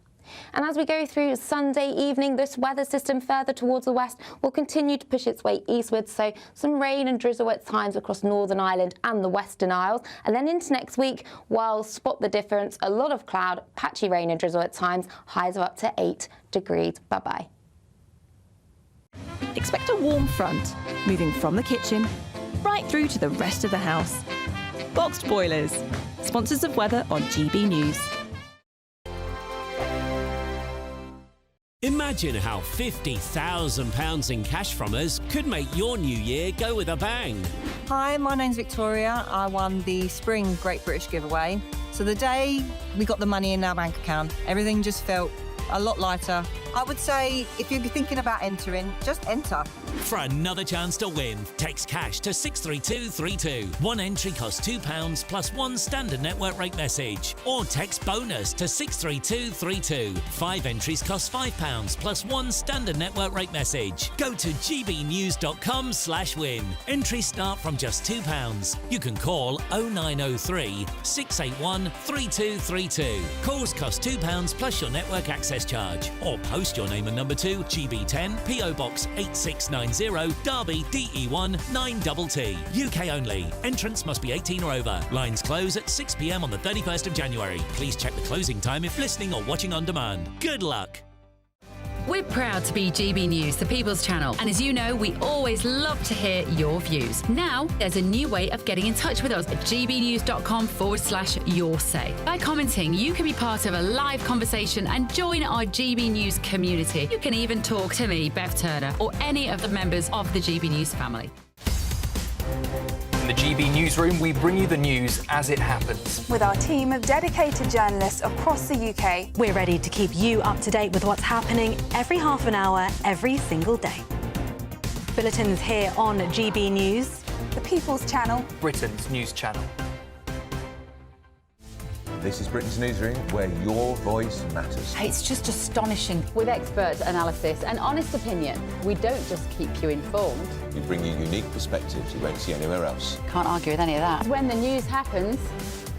And as we go through Sunday evening, this weather system further towards the west will continue to push its way eastwards, so some rain and drizzle at times across Northern Ireland and the Western Isles. And then into next week, while spot the difference, a lot of cloud, patchy rain and drizzle at times, highs of up to 8 degrees. Bye-bye. Expect a warm front, moving from the kitchen right through to the rest of the house. Boxed boilers, sponsors of weather on GB News. Imagine how £50,000 in cash from us could make your new year go with a bang. Hi, my name's Victoria. I won the Spring Great British giveaway. So the day we got the money in our bank account, everything just felt a lot lighter. I would say if you're thinking about entering, just enter. For another chance to win, text cash to 63232. One entry costs £2 plus one standard network rate message. Or text bonus to 63232. 5 entries cost £5 plus one standard network rate message. Go to gbnews.com/win. Entries start from just £2. You can call 0903 681 3232. Calls cost £2 plus your network access charge. Or post your name and number to GB10 PO Box 8690 Derby DE1 9TT. UK only. Entrance must be 18 or over. Lines close at 6 p.m. on the 31st of January. Please check the closing time if listening or watching on demand. Good luck. We're proud to be GB News, the People's Channel. And as you know, we always love to hear your views. Now, there's a new way of getting in touch with us at gbnews.com/your say. By commenting, you can be part of a live conversation and join our GB News community. You can even talk to me, Bev Turner, or any of the members of the GB News family. In the GB Newsroom, we bring you the news as it happens. With our team of dedicated journalists across the UK, we're ready to keep you up to date with what's happening every half an hour, every single day. Bulletins here on GB News, the People's Channel, Britain's news channel. This is Britain's Newsroom, where your voice matters. It's just astonishing. With expert analysis and honest opinion, we don't just keep you informed. We bring you unique perspectives you won't see anywhere else. Can't argue with any of that. When the news happens,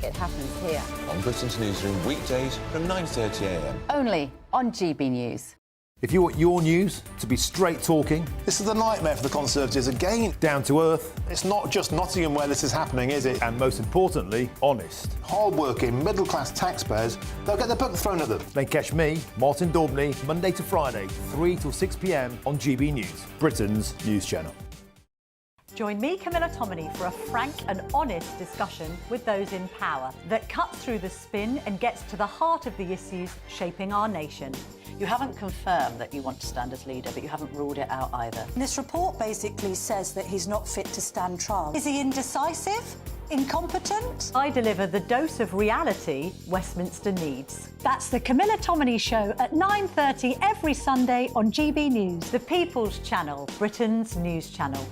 it happens here. On Britain's Newsroom, weekdays from 9:30 a.m. Only on GB News. If you want your news to be straight talking... This is a nightmare for the Conservatives again. Down to earth. It's not just Nottingham where this is happening, is it? And most importantly, honest. Hard-working, middle-class taxpayers, they'll get their book thrown at them. Then catch me, Martin Daubney, Monday to Friday, 3 till 6 p.m. on GB News, Britain's news channel. Join me, Camilla Tominey, for a frank and honest discussion with those in power that cuts through the spin and gets to the heart of the issues shaping our nation. You haven't confirmed that you want to stand as leader, but you haven't ruled it out either. This report basically says that he's not fit to stand trial. Is he indecisive? Incompetent? I deliver the dose of reality Westminster needs. That's the Camilla Tominey Show at 9:30 every Sunday on GB News, the People's Channel, Britain's news channel.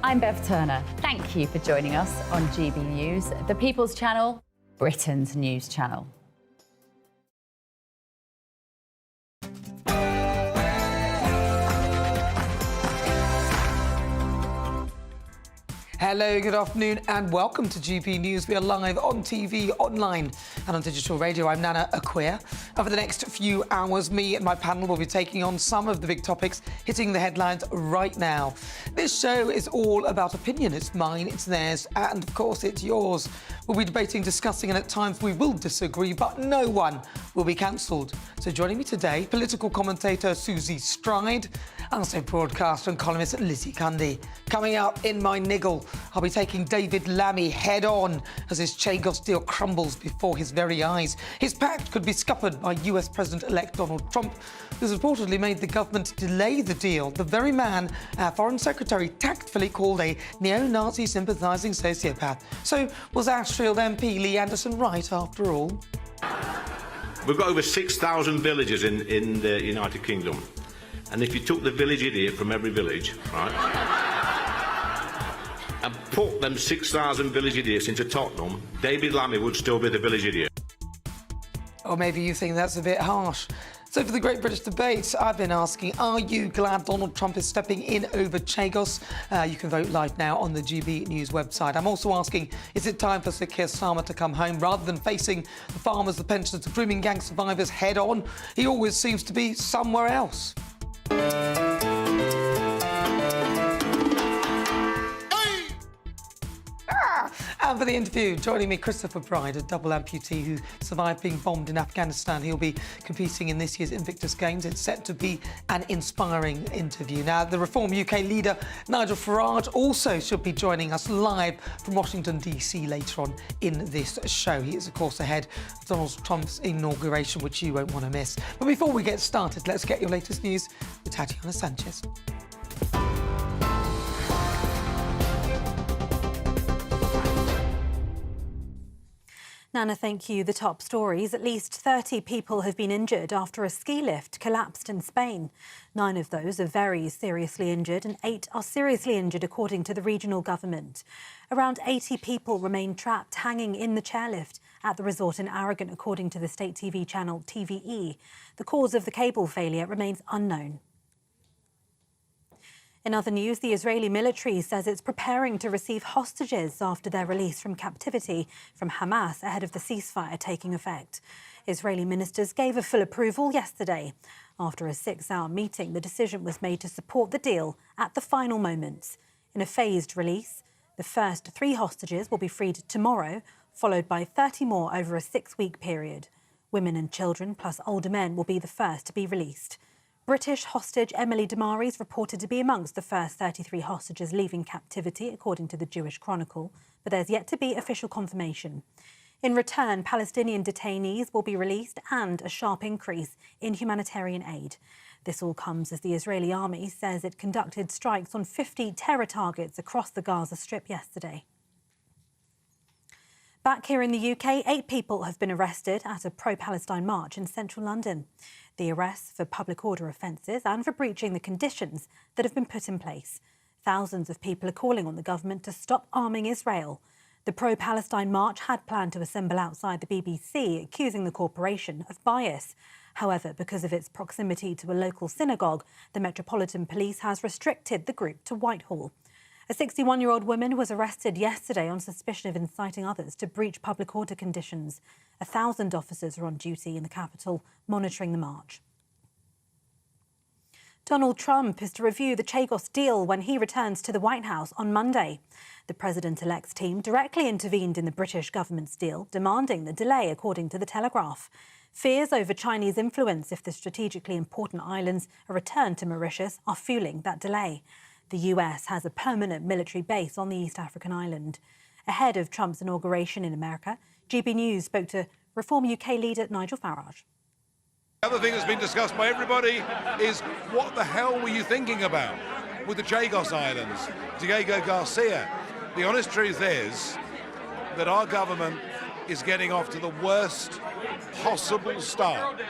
I'm Bev Turner. Thank you for joining us on GB News, the People's Channel, Britain's news channel. Hello, good afternoon and welcome to GB News. We are live on TV, online and on digital radio. I'm Nana Akua. Over the next few hours, me and my panel will be taking on some of the big topics hitting the headlines right now. This show is all about opinion. It's mine, it's theirs, and of course it's yours. We'll be debating, discussing, and at times we will disagree, but no one will be cancelled. So joining me today, political commentator Susie Stride, and also broadcaster and columnist Lizzie Cundy. Coming up in my niggle, I'll be taking David Lammy head-on as his Chagos deal crumbles before his very eyes. His pact could be scuppered by US President-elect Donald Trump, who's reportedly made the government delay the deal. The very man our Foreign Secretary tactfully called a neo-Nazi sympathising sociopath. So was Ashfield MP Lee Anderson right after all? We've got over 6,000 villages in the United Kingdom. And if you took the village idiot from every village, right, and put them 6,000 village idiots into Tottenham, David Lammy would still be the village idiot. Or maybe you think that's a bit harsh. So for the Great British Debate, I've been asking, are you glad Donald Trump is stepping in over Chagos? You can vote live now on the GB News website. I'm also asking, is it time for Sir Keir Starmer to come home rather than facing the farmers, the pensioners, the grooming gang survivors head on? He always seems to be somewhere else. And for the interview, joining me, Christopher Pride, a double amputee who survived being bombed in Afghanistan. He'll be competing in this year's Invictus Games. It's set to be an inspiring interview. Now, the Reform UK leader, Nigel Farage, also should be joining us live from Washington, DC later on in this show. He is, of course, ahead of Donald Trump's inauguration, which you won't want to miss. But before we get started, let's get your latest news with Tatiana Sanchez. Nana, thank you. The top stories. At least 30 people have been injured after a ski lift collapsed in Spain. 9 of those are very seriously injured and 8 are seriously injured, according to the regional government. Around 80 people remain trapped hanging in the chairlift at the resort in Aragon, according to the state TV channel TVE. The cause of the cable failure remains unknown. In other news, the Israeli military says it's preparing to receive hostages after their release from captivity from Hamas ahead of the ceasefire taking effect. Israeli ministers gave a full approval yesterday. After a 6-hour meeting, the decision was made to support the deal at the final moments. In a phased release, the first 3 hostages will be freed tomorrow, followed by 30 more over a 6-week period. Women and children, plus older men, will be the first to be released. British hostage Emily Damari is reported to be amongst the first 33 hostages leaving captivity, according to the Jewish Chronicle, but there's yet to be official confirmation. In return, Palestinian detainees will be released and a sharp increase in humanitarian aid. This all comes as the Israeli army says it conducted strikes on 50 terror targets across the Gaza Strip yesterday. Back here in the UK, 8 people have been arrested at a pro-Palestine march in central London. The arrests for public order offences and for breaching the conditions that have been put in place. Thousands of people are calling on the government to stop arming Israel. The pro-Palestine march had planned to assemble outside the BBC, accusing the corporation of bias. However, because of its proximity to a local synagogue, the Metropolitan Police has restricted the group to Whitehall. A 61-year-old woman was arrested yesterday on suspicion of inciting others to breach public order conditions. 1,000 officers are on duty in the capital, monitoring the march. Donald Trump is to review the Chagos deal when he returns to the White House on Monday. The president-elect's team directly intervened in the British government's deal, demanding the delay, according to The Telegraph. Fears over Chinese influence if the strategically important islands are returned to Mauritius are fueling that delay. The US has a permanent military base on the East African island. Ahead of Trump's inauguration in America, GB News spoke to Reform UK leader Nigel Farage. The other thing that's been discussed by everybody is what the hell were you thinking about with the Chagos Islands, Diego Garcia? The honest truth is that our government is getting off to the worst possible start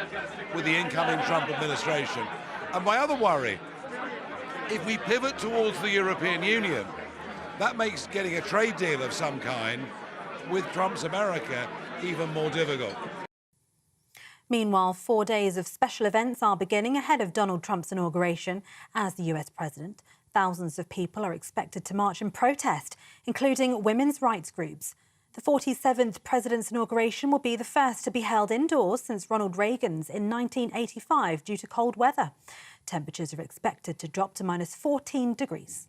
with the incoming Trump administration. And my other worry, if we pivot towards the European Union, that makes getting a trade deal of some kind with Trump's America even more difficult. Meanwhile, 4 days of special events are beginning ahead of Donald Trump's inauguration as the US president. Thousands of people are expected to march in protest, including women's rights groups. The 47th president's inauguration will be the first to be held indoors since Ronald Reagan's in 1985 due to cold weather. Temperatures are expected to drop to -14 degrees.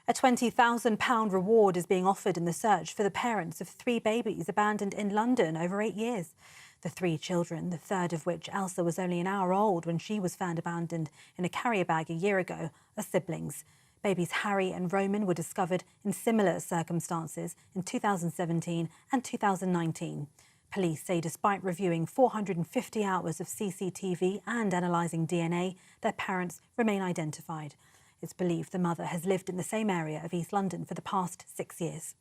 A £20,000 reward is being offered in the search for the parents of 3 babies abandoned in London over 8 years. The 3 children, the third of which, Elsa, was only an hour old when she was found abandoned in a carrier bag a year ago, are siblings. Babies Harry and Roman were discovered in similar circumstances in 2017 and 2019. Police say despite reviewing 450 hours of CCTV and analysing DNA, their parents remain identified. It's believed the mother has lived in the same area of East London for the past 6 years.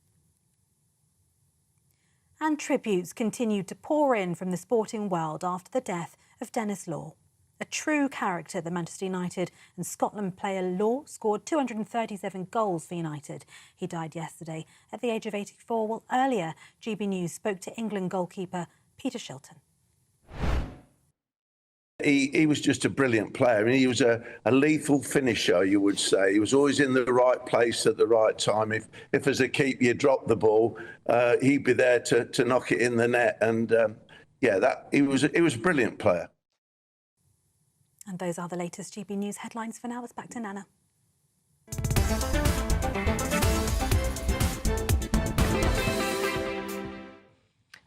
And tributes continue to pour in from the sporting world after the death of Denis Law. A true character, the Manchester United and Scotland player Law scored 237 goals for United. He died yesterday at the age of 84, while earlier GB News spoke to England goalkeeper Peter Shilton. He was just a brilliant player. I mean, he was a lethal finisher, you would say. He was always in the right place at the right time. If as a keeper you drop the ball, he'd be there to knock it in the net. And he was a brilliant player. And those are the latest GB News headlines for now. It's back to Nana.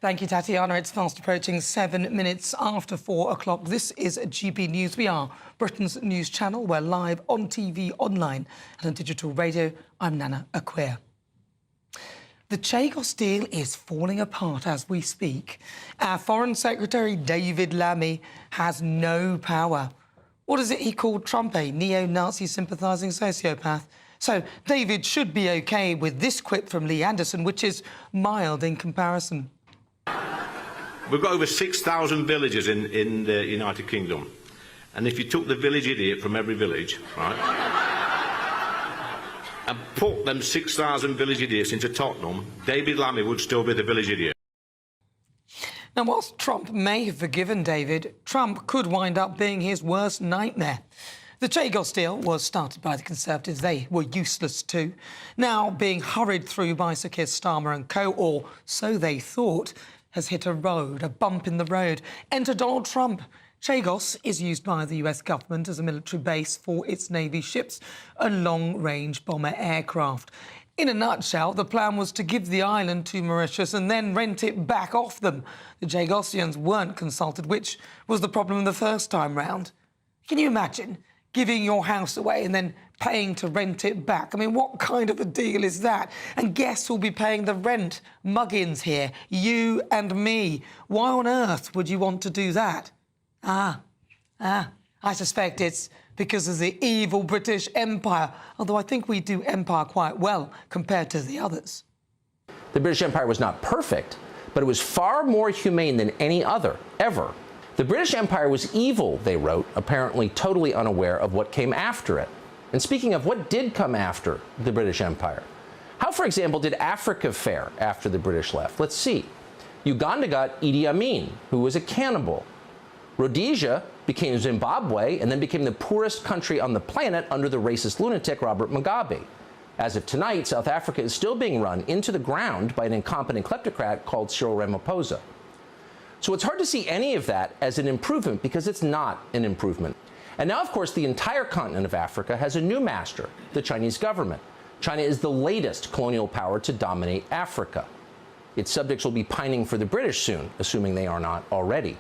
Thank you, Tatiana. It's fast approaching 7 minutes after 4 o'clock. This is GB News. We are Britain's news channel. We're live on TV, online and on digital radio. I'm Nana Akua. The Chagos deal is falling apart as we speak. Our Foreign Secretary, David Lammy, has no power. What is it he called Trump, a neo-Nazi sympathising sociopath? So David should be OK with this quip from Lee Anderson, which is mild in comparison. We've got over 6,000 villages in the United Kingdom. And if you took the village idiot from every village, right, and put them 6,000 village idiots into Tottenham, David Lammy would still be the village idiot. Now, whilst Trump may have forgiven David, Trump could wind up being his worst nightmare. The Chagos deal was started by the Conservatives. They were useless too. Now being hurried through by Sir Keir Starmer and co, or so they thought, has hit a bump in the road. Enter Donald Trump. Chagos is used by the US government as a military base for its Navy ships, a long-range bomber aircraft. In a nutshell, the plan was to give the island to Mauritius and then rent it back off them. The Chagosians weren't consulted, which was the problem the first time round. Can you imagine giving your house away and then paying to rent it back? I mean, what kind of a deal is that? And guess who'll be paying the rent? Muggins here, you and me. Why on earth would you want to do that? I suspect it's because of the evil British Empire, although I think we do empire quite well compared to the others. The British Empire was not perfect, but it was far more humane than any other, ever. The British Empire was evil, they wrote, apparently totally unaware of what came after it. And speaking of what did come after the British Empire, how, for example, did Africa fare after the British left? Let's see. Uganda got Idi Amin, who was a cannibal. Rhodesia became Zimbabwe and then became the poorest country on the planet under the racist lunatic Robert Mugabe. As of tonight, South Africa is still being run into the ground by an incompetent kleptocrat called Cyril Ramaphosa. So it's hard to see any of that as an improvement because it's not an improvement. And now, of course, the entire continent of Africa has a new master, the Chinese government. China is the latest colonial power to dominate Africa. Its subjects will be pining for the British soon, assuming they are not already.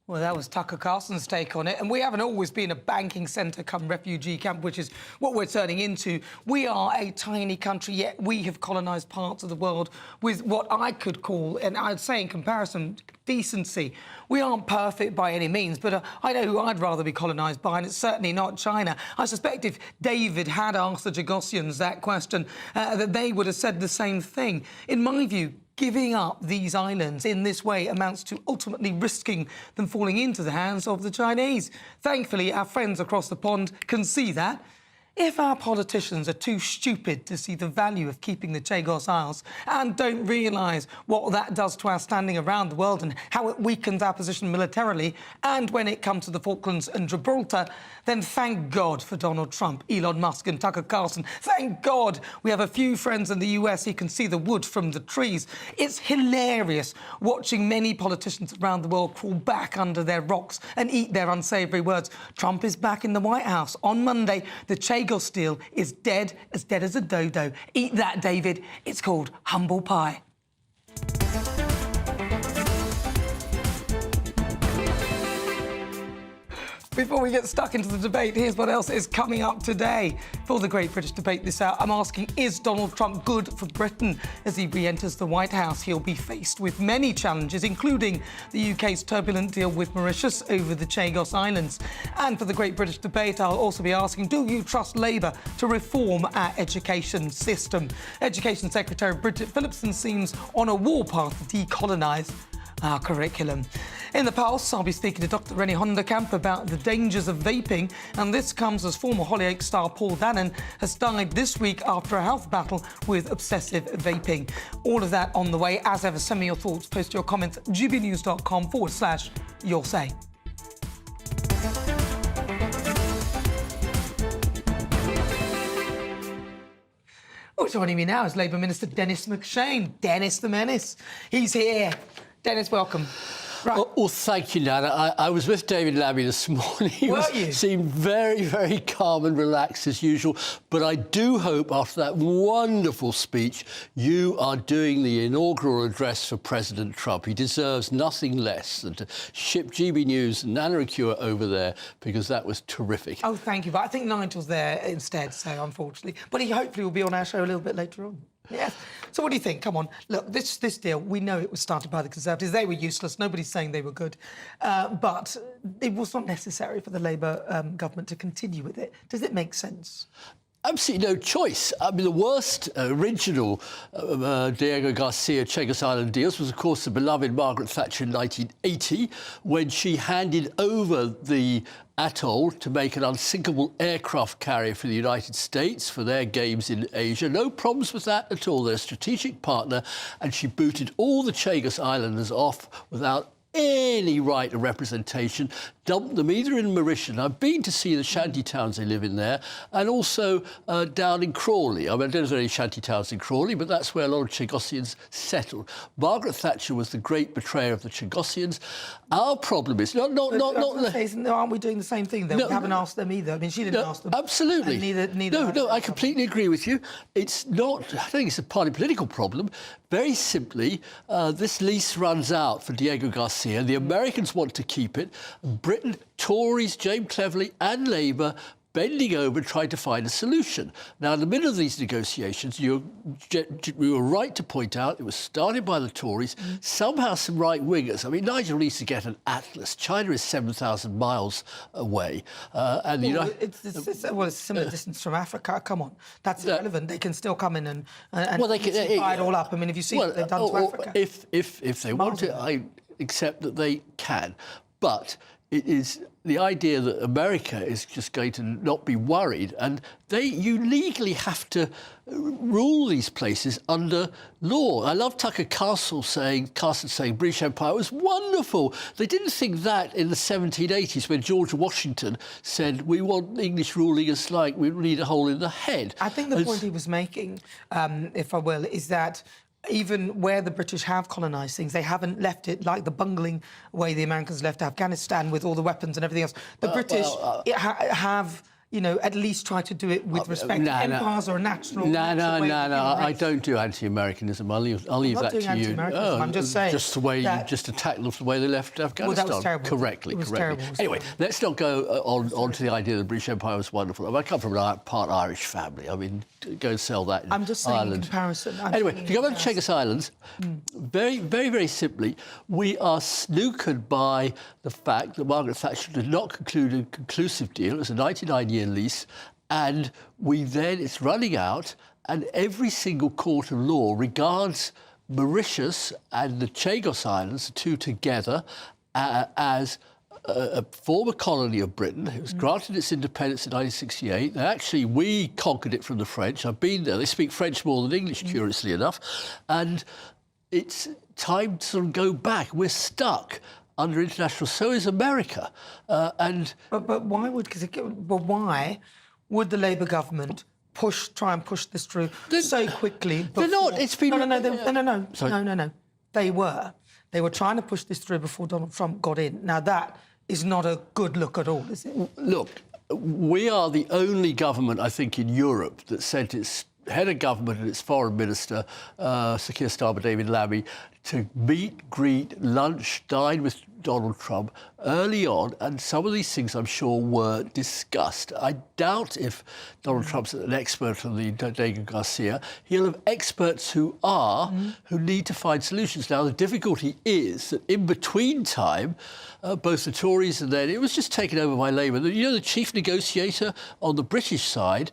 Well, that was Tucker Carlson's take on it. And we haven't always been a banking centre come refugee camp, which is what we're turning into. We are a tiny country, yet we have colonised parts of the world with what I could call, and I'd say in comparison, decency. We aren't perfect by any means, but I know who I'd rather be colonised by, and it's certainly not China. I suspect if David had asked the Chagosians that question, that they would have said the same thing. In my view, giving up these islands in this way amounts to ultimately risking them falling into the hands of the Chinese. Thankfully, our friends across the pond can see that. If our politicians are too stupid to see the value of keeping the Chagos Isles and don't realise what that does to our standing around the world and how it weakens our position militarily, and when it comes to the Falklands and Gibraltar, then thank God for Donald Trump, Elon Musk and Tucker Carlson. Thank God we have a few friends in the US who can see the wood from the trees. It's hilarious watching many politicians around the world crawl back under their rocks and eat their unsavoury words. Trump is back in the White House. On Monday, the Chagos deal is dead as a dodo. Eat that, David. It's called humble pie. Before we get stuck into the debate, here's what else is coming up today. For the Great British Debate this hour, I'm asking, is Donald Trump good for Britain? As he re-enters the White House, he'll be faced with many challenges, including the UK's turbulent deal with Mauritius over the Chagos Islands. And for the Great British Debate, I'll also be asking, do you trust Labour to reform our education system? Education Secretary Bridget Phillipson seems on a warpath to decolonise our curriculum. In the Pulse, I'll be speaking to Dr. Rennie Honderkamp about the dangers of vaping, and this comes as former Hollyoaks star Paul Dannon has died this week after a health battle with obsessive vaping. All of that on the way. As ever, send me your thoughts, post your comments at gbnews.com/your say. Oh, joining me now is Labour Minister Dennis McShane. Dennis the Menace. He's here. Dennis, welcome. Right. Well, thank you, Nana. I was with David Lammy this morning. He seemed very, very calm and relaxed as usual. But I do hope after that wonderful speech, you are doing the inaugural address for President Trump. He deserves nothing less than to ship GB News Nana Akua over there, because that was terrific. Oh, thank you. But I think Nigel's there instead, so unfortunately. But he hopefully will be on our show a little bit later on. Yeah. So what do you think? Come on. Look, this deal, we know it was started by the Conservatives. They were useless. Nobody's saying they were good. But it was not necessary for the Labour government to continue with it. Does it make sense? absolutely no choice. I mean, the worst original Diego Garcia Chagos Island deals was, of course, the beloved Margaret Thatcher in 1980, when she handed over the atoll to make an unsinkable aircraft carrier for the United States for their games in Asia. No problems with that at all. They're a strategic partner, and she booted all the Chagos Islanders off without any right of representation, dumped them either in Mauritius. I've been to see the shanty towns they live in there, and also down in Crawley. I mean, I don't know if there are any shanty towns in Crawley, but that's where a lot of Chagosians settled. Margaret Thatcher was the great betrayer of the Chagosians. Our problem is aren't we doing the same thing, though? We haven't asked them either. I mean, she didn't ask them. Absolutely. And neither No, I completely agree with you. It's not... I think it's a partly political problem. Very simply, this lease runs out for Diego Garcia. The Americans want to keep it. Britain, Tories, James Cleverly and Labour bending over trying to find a solution. Now, in the middle of these negotiations, we were right to point out it was started by the Tories, somehow some right-wingers. I mean, Nigel needs to get an atlas. China is 7,000 miles away. And it's a similar distance from Africa. Come on. That's irrelevant. They can still come in and they can fire it all up. I mean, if you see what they've done to Africa. If they want to, I accept that they can. But it is the idea that America is just going to not be worried, and you legally have to rule these places under law. I love Tucker Carlson saying British Empire was wonderful. They didn't think that in the 1780s when George Washington said, we want English ruling us like we need a hole in the head. I think the point he was making, if I will, is that even where the British have colonised things, they haven't left it like the bungling way the Americans left Afghanistan with all the weapons and everything else. The British have, at least tried to do it with respect. Empires are a natural... No, I don't do anti-Americanism. I'll leave that to you. I'm just saying... Just the way you just attacked them the way they left Afghanistan. Well, that was terrible. Correctly. Anyway, let's not go on to the idea that the British Empire was wonderful. I come from a part Irish family. I mean, go and sell that in Ireland. I'm just saying in comparison. Anyway, to go back to Chagos Islands, very, very, very simply, we are snookered by the fact that Margaret Thatcher did not conclude a conclusive deal. It was a 99-year lease, and it's running out, and every single court of law regards Mauritius and the Chagos Islands, the two together, as a former colony of Britain. It was granted its independence in 1968. We conquered it from the French. I've been there. They speak French more than English, curiously enough. And it's time to sort of go back. We're stuck under international... So is America. But why would the Labour government try and push this through so quickly? They're not. It's been... No. They were trying to push this through before Donald Trump got in. Now, that is not a good look at all, is it? Look, we are the only government, I think, in Europe that sent its head of government and its foreign minister, Sir Keir Starmer, David Lammy, to meet, greet, lunch, dine with Donald Trump early on, and some of these things, I'm sure, were discussed. I doubt if Donald Trump's an expert on the Diego Garcia. He'll have experts who need to find solutions. Now, the difficulty is that in between time, both the Tories and then it was just taken over by Labour. The chief negotiator on the British side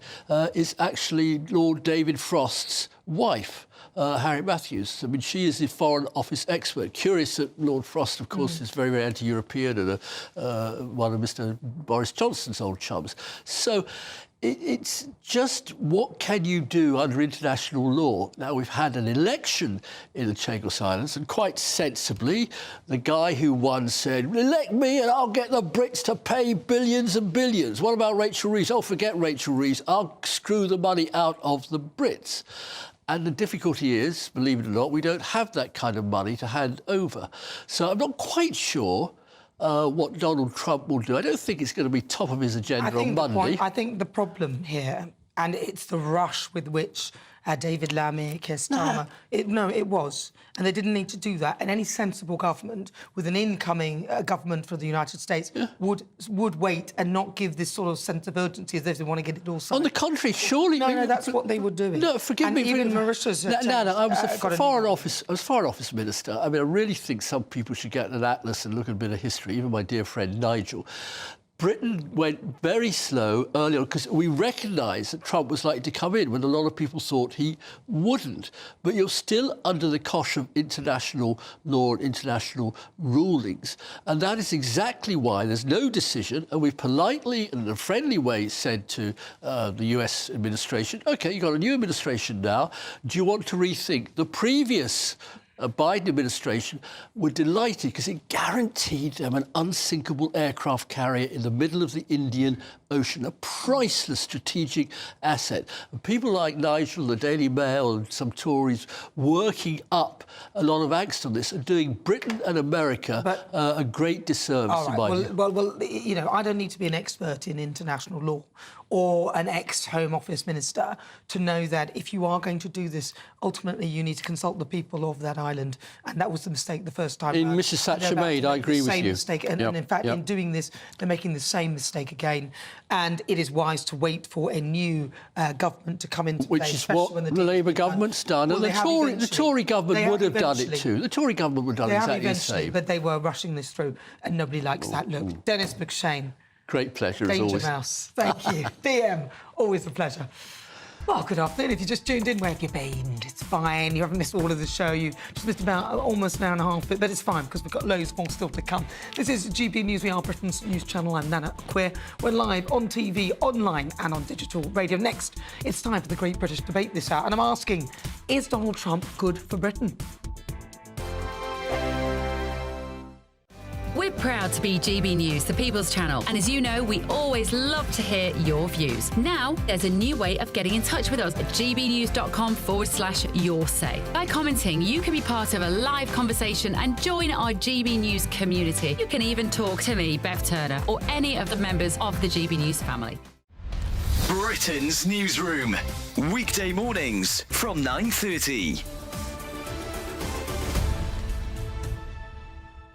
is actually Lord David Frost's wife. Harry Matthews. I mean, she is the Foreign Office expert. Curious that Lord Frost, of course, is very, very anti-European and one of Mr. Boris Johnson's old chums. So it's just what can you do under international law? Now, we've had an election in the Chagos Islands, and quite sensibly, the guy who won said, elect me and I'll get the Brits to pay billions and billions. What about Rachel Reeves? Oh, forget Rachel Reeves. I'll screw the money out of the Brits. And the difficulty is, believe it or not, we don't have that kind of money to hand over. So I'm not quite sure what Donald Trump will do. I don't think it's going to be top of his agenda on Monday. I think the problem here, and it's the rush with which David Lammy, Keir Starmer... It was. And they didn't need to do that. And any sensible government with an incoming government for the United States would wait and not give this sort of sense of urgency as if they want to get it all signed. On the contrary, surely... No, that's what they were doing. No, forgive me. Even Mauritius... I was Foreign Office Minister. I mean, I really think some people should get an atlas and look at a bit of history, even my dear friend Nigel. Britain went very slow early on because we recognised that Trump was likely to come in when a lot of people thought he wouldn't. But you're still under the cosh of international law and international rulings. And that is exactly why there's no decision. And we've politely and in a friendly way said to the US administration, OK, you've got a new administration now. Do you want to rethink? The previous Biden administration were delighted because it guaranteed them an unsinkable aircraft carrier in the middle of the Indian Ocean, a priceless strategic asset. And people like Nigel, the Daily Mail and some Tories working up a lot of angst on this and doing Britain and America a great disservice. All right. Well, you know, I don't need to be an expert in international law or an ex-Home Office minister to know that if you are going to do this, ultimately you need to consult the people of that island. And that was the mistake the first time. Mrs Thatcher made, I agree with you. Mistake. And in fact, in doing this, they're making the same mistake again. And it is wise to wait for a new government to come into place. Which is what the Labour government's done. Well, and the Tory government would have done it too. The Tory government would have done exactly the same. But they were rushing this through, and nobody likes that look. Dennis McShane. Great pleasure, as always. Danger Mouse. Thank you. DM, always a pleasure. Well, good afternoon. If you just tuned in, where have you been? It's fine. You haven't missed all of the show. You just missed about almost an hour and a half, but it's fine because we've got loads more still to come. This is GB News. We are Britain's news channel. I'm Nana Akua. We're live on TV, online and on digital radio. Next, it's time for the Great British Debate this hour. And I'm asking, is Donald Trump good for Britain? We're proud to be GB News, the People's Channel. And as you know, we always love to hear your views. Now, there's a new way of getting in touch with us at gbnews.com/yoursay. By commenting, you can be part of a live conversation and join our GB News community. You can even talk to me, Bev Turner, or any of the members of the GB News family. Britain's Newsroom. Weekday mornings from 9:30.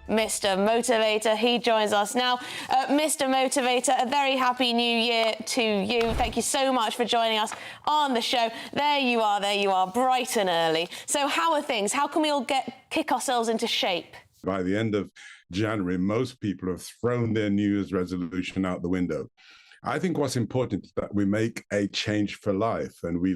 Mr. Motivator, he joins us now. Mr. Motivator, a very happy new year to you. Thank you so much for joining us on the show. There you are, bright and early. So how are things? How can we all kick ourselves into shape? By the end of January, most people have thrown their New Year's resolution out the window. I think what's important is that we make a change for life and we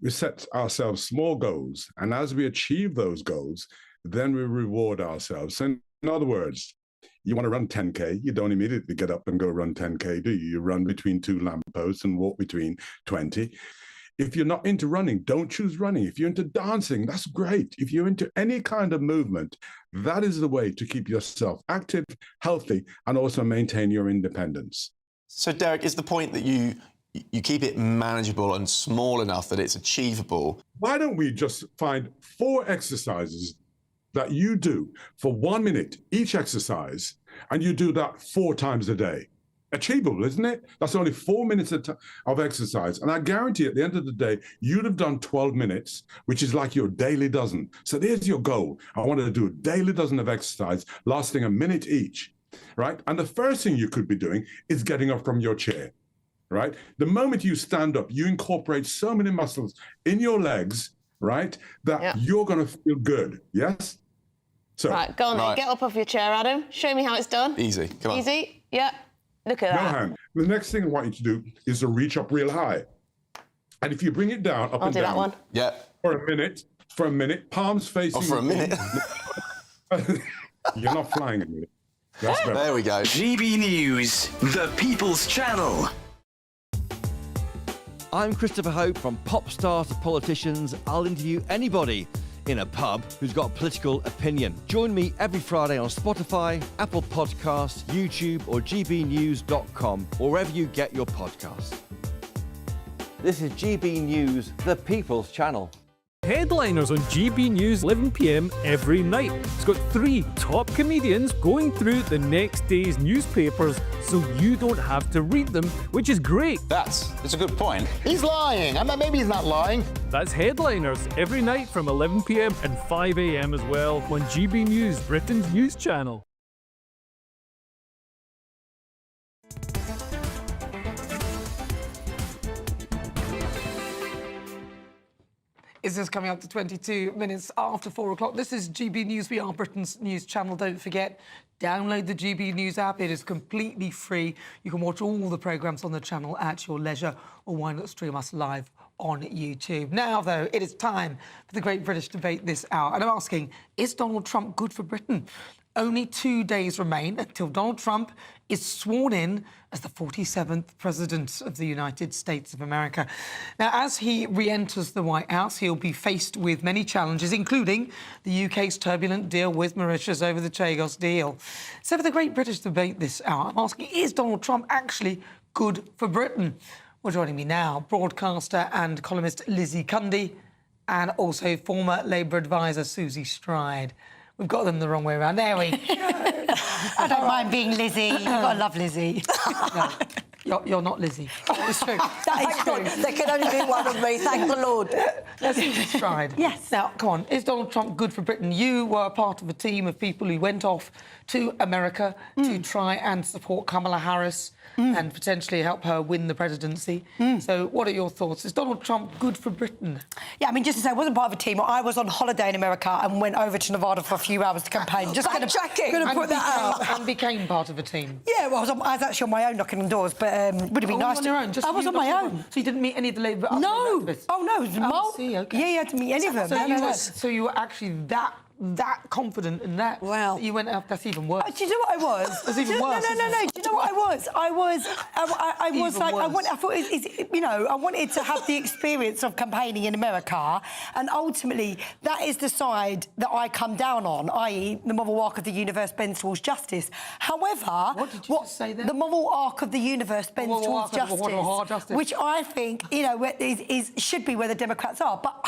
we set ourselves small goals. And as we achieve those goals, then we reward ourselves. And in other words, you want to run 10K, you don't immediately get up and go run 10K, do you? You run between 2 lampposts and walk between 20. If you're not into running, don't choose running. If you're into dancing, that's great. If you're into any kind of movement, that is the way to keep yourself active, healthy, and also maintain your independence. So, Derek, is the point that you keep it manageable and small enough that it's achievable? Why don't we just find 4 exercises that you do for 1 minute each exercise, and you do that 4 times a day? Achievable, isn't it? That's only 4 minutes of exercise. And I guarantee at the end of the day, you'd have done 12 minutes, which is like your daily dozen. So there's your goal. I wanted to do a daily dozen of exercise lasting a minute each, right? And the first thing you could be doing is getting up from your chair, right? The moment you stand up, you incorporate so many muscles in your legs, right, that you're going to feel good, yes? So, right, go on then. Get up off your chair, Adam. Show me how it's done. Easy, come on. Easy, yeah. Look at that. No hand. The next thing I want you to do is to reach up real high. And if you bring it down, up I'll and do down. that one. Yeah. For a minute, palms facing. Oh, for a minute? You're not flying a minute. That's better. There we go. GB News, the People's Channel. I'm Christopher Hope. From pop stars to politicians, I'll interview anybody in a pub who's got a political opinion. Join me every Friday on Spotify, Apple Podcasts, YouTube or gbnews.com, or wherever you get your podcasts. This is GB News, the People's Channel. Headliners on GB News 11 p.m. every night. It's got 3 top comedians going through the next day's newspapers so you don't have to read them, which is great. It's a good point. He's lying. Maybe he's not lying. That's Headliners every night from 11 p.m. and 5 a.m. as well on GB News, Britain's news channel. is just coming up to 22 minutes after 4 o'clock. This is GB News. We are Britain's news channel. Don't forget, download the GB News app. It is completely free. You can watch all the programmes on the channel at your leisure, or why not stream us live on YouTube. Now, though, it is time for the Great British Debate this hour. And I'm asking, is Donald Trump good for Britain? Only 2 days remain until Donald Trump is sworn in as the 47th President of the United States of America. Now, as he re-enters the White House, he'll be faced with many challenges, including the UK's turbulent deal with Mauritius over the Chagos deal. So for the Great British Debate this hour, I'm asking, is Donald Trump actually good for Britain? Well, joining me now, broadcaster and columnist Lizzie Cundy, and also former Labour advisor Susie Stride. We've got them the wrong way around. There we go. I don't mind being Lizzie. You've got to love Lizzie. No, you're not Lizzie. It's true. That is true. There can only be one of me, thank the Lord. Let's Susie Stride. Yes. Now, come on, is Donald Trump good for Britain? You were part of a team of people who went off to America to try and support Kamala Harris and potentially help her win the presidency. So what are your thoughts? Is Donald Trump good for Britain? Yeah, I mean, just to say, I wasn't part of a team. I was on holiday in America and went over to Nevada for a few hours to campaign. Just going to put that out. And became part of a team? Yeah, well, I was actually on my own knocking on doors, but would have been nice on your own? Just I was on my own. So you didn't meet any of the Labour activists? Oh, no, it was Mo. Okay. Yeah, you had to meet any of them. So you were actually that confident in that? Wow. You went up, that's even worse. Do you know what I was? That's even worse. No. Do you know what I was? I was like, I wanted to have the experience of campaigning in America, and ultimately that is the side that I come down on, i.e. the moral arc of the universe bends towards justice. However... What did you just say there? The moral arc of the universe bends towards justice, which I think, should be where the Democrats are. But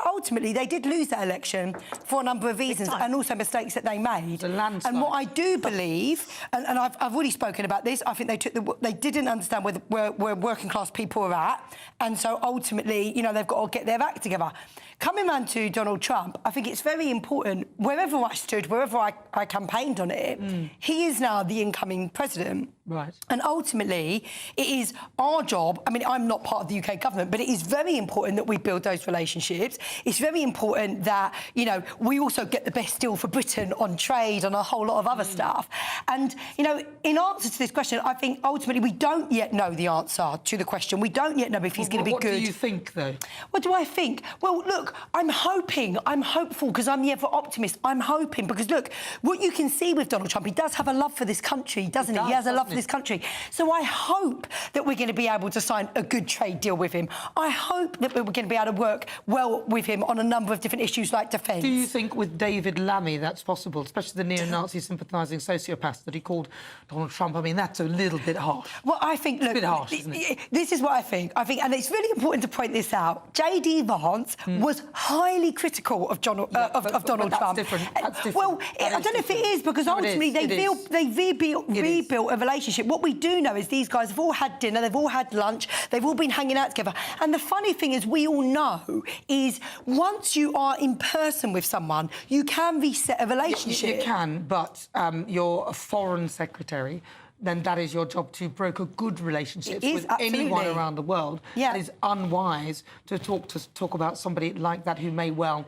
ultimately, they did lose that election for a number of reasons, and also mistakes that they made. And what I do believe, and I've already spoken about this, I think they didn't understand where working class people are at, and so ultimately, they've got to get their act together. Coming round to Donald Trump, I think it's very important, wherever I stood, wherever I campaigned on it, he is now the incoming president. Right. And ultimately, it is our job. I mean, I'm not part of the UK government, but it is very important that we build those relationships. It's very important that, we also get the best deal for Britain on trade and a whole lot of other stuff. And, in answer to this question, I think ultimately we don't yet know the answer to the question. We don't yet know if he's going to be good. What do you think, though? What do I think? Well, look, I'm hopeful because I'm the ever optimist. I'm hoping because, look, what you can see with Donald Trump, he does have a love for this country, doesn't he? He has a love for this country. So I hope that we're going to be able to sign a good trade deal with him. I hope that we're going to be able to work well with him on a number of different issues like defence. Do you think with David Lammy that's possible, especially the neo-Nazi sympathising sociopath that he called Donald Trump? I mean, that's a little bit harsh. Well, I think, look... It's a bit harsh, isn't it? This is what I think, and it's really important to point this out. J.D. Vance was highly critical of Donald Trump. Different. That's different. Well, I don't know if it is, because ultimately they rebuilt a relationship. What we do know is these guys have all had dinner, they've all had lunch, they've all been hanging out together. And the funny thing is, we all know, is once you are in person with someone, you can reset a relationship. You can, but you're a foreign secretary. Then that is your job to broker good relationships with anyone around the world. Yeah. It is unwise to talk about somebody like that who may well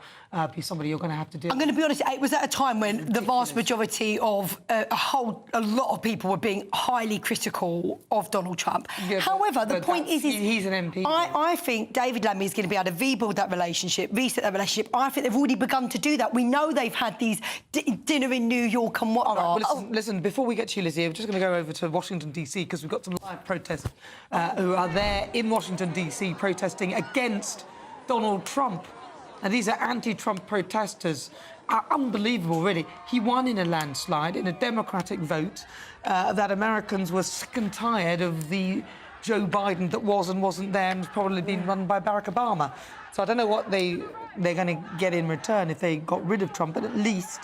be somebody you're going to have to deal with. I'm going to be honest, it was at a time when the vast majority of a lot of people were being highly critical of Donald Trump. Yeah, However, the point is he's an MP. I think David Lammy is going to be able to rebuild that relationship, reset that relationship. I think they've already begun to do that. We know they've had these dinner in New York and whatnot. All right, well, listen, before we get to you, Lizzie, I'm just going to go over to Washington, D.C, because we've got some live protesters who are there in Washington, D.C, protesting against Donald Trump. And these are anti-Trump protesters. Unbelievable, really. He won in a landslide, in a democratic vote, that Americans were sick and tired of the Joe Biden that was and wasn't there and was probably being run by Barack Obama. So I don't know what they're going to get in return if they got rid of Trump, but at least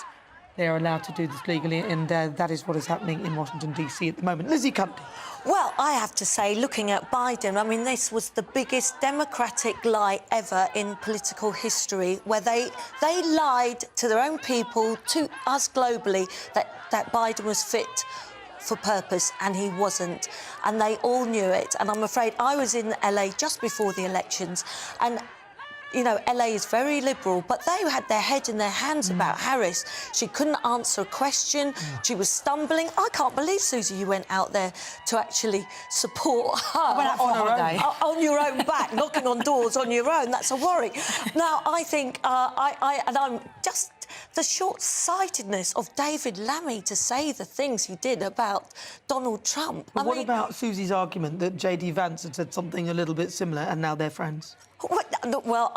they are allowed to do this legally, and that is what is happening in Washington, D.C. at the moment. Lizzie Cundy. Well, I have to say, looking at Biden, I mean, this was the biggest Democratic lie ever in political history, where they lied to their own people, to us globally, that Biden was fit for purpose, and he wasn't. And they all knew it. And I'm afraid I was in LA just before the elections, and you know, LA is very liberal, but they had their head in their hands about Harris. She couldn't answer a question. She was stumbling. I can't believe, Susie, you went out there to actually support her on your own back, knocking on doors on your own. That's a worry. Now, I think, I'm just the short-sightedness of David Lammy to say the things he did about Donald Trump. But what about Susie's argument that J.D. Vance had said something a little bit similar and now they're friends? Well,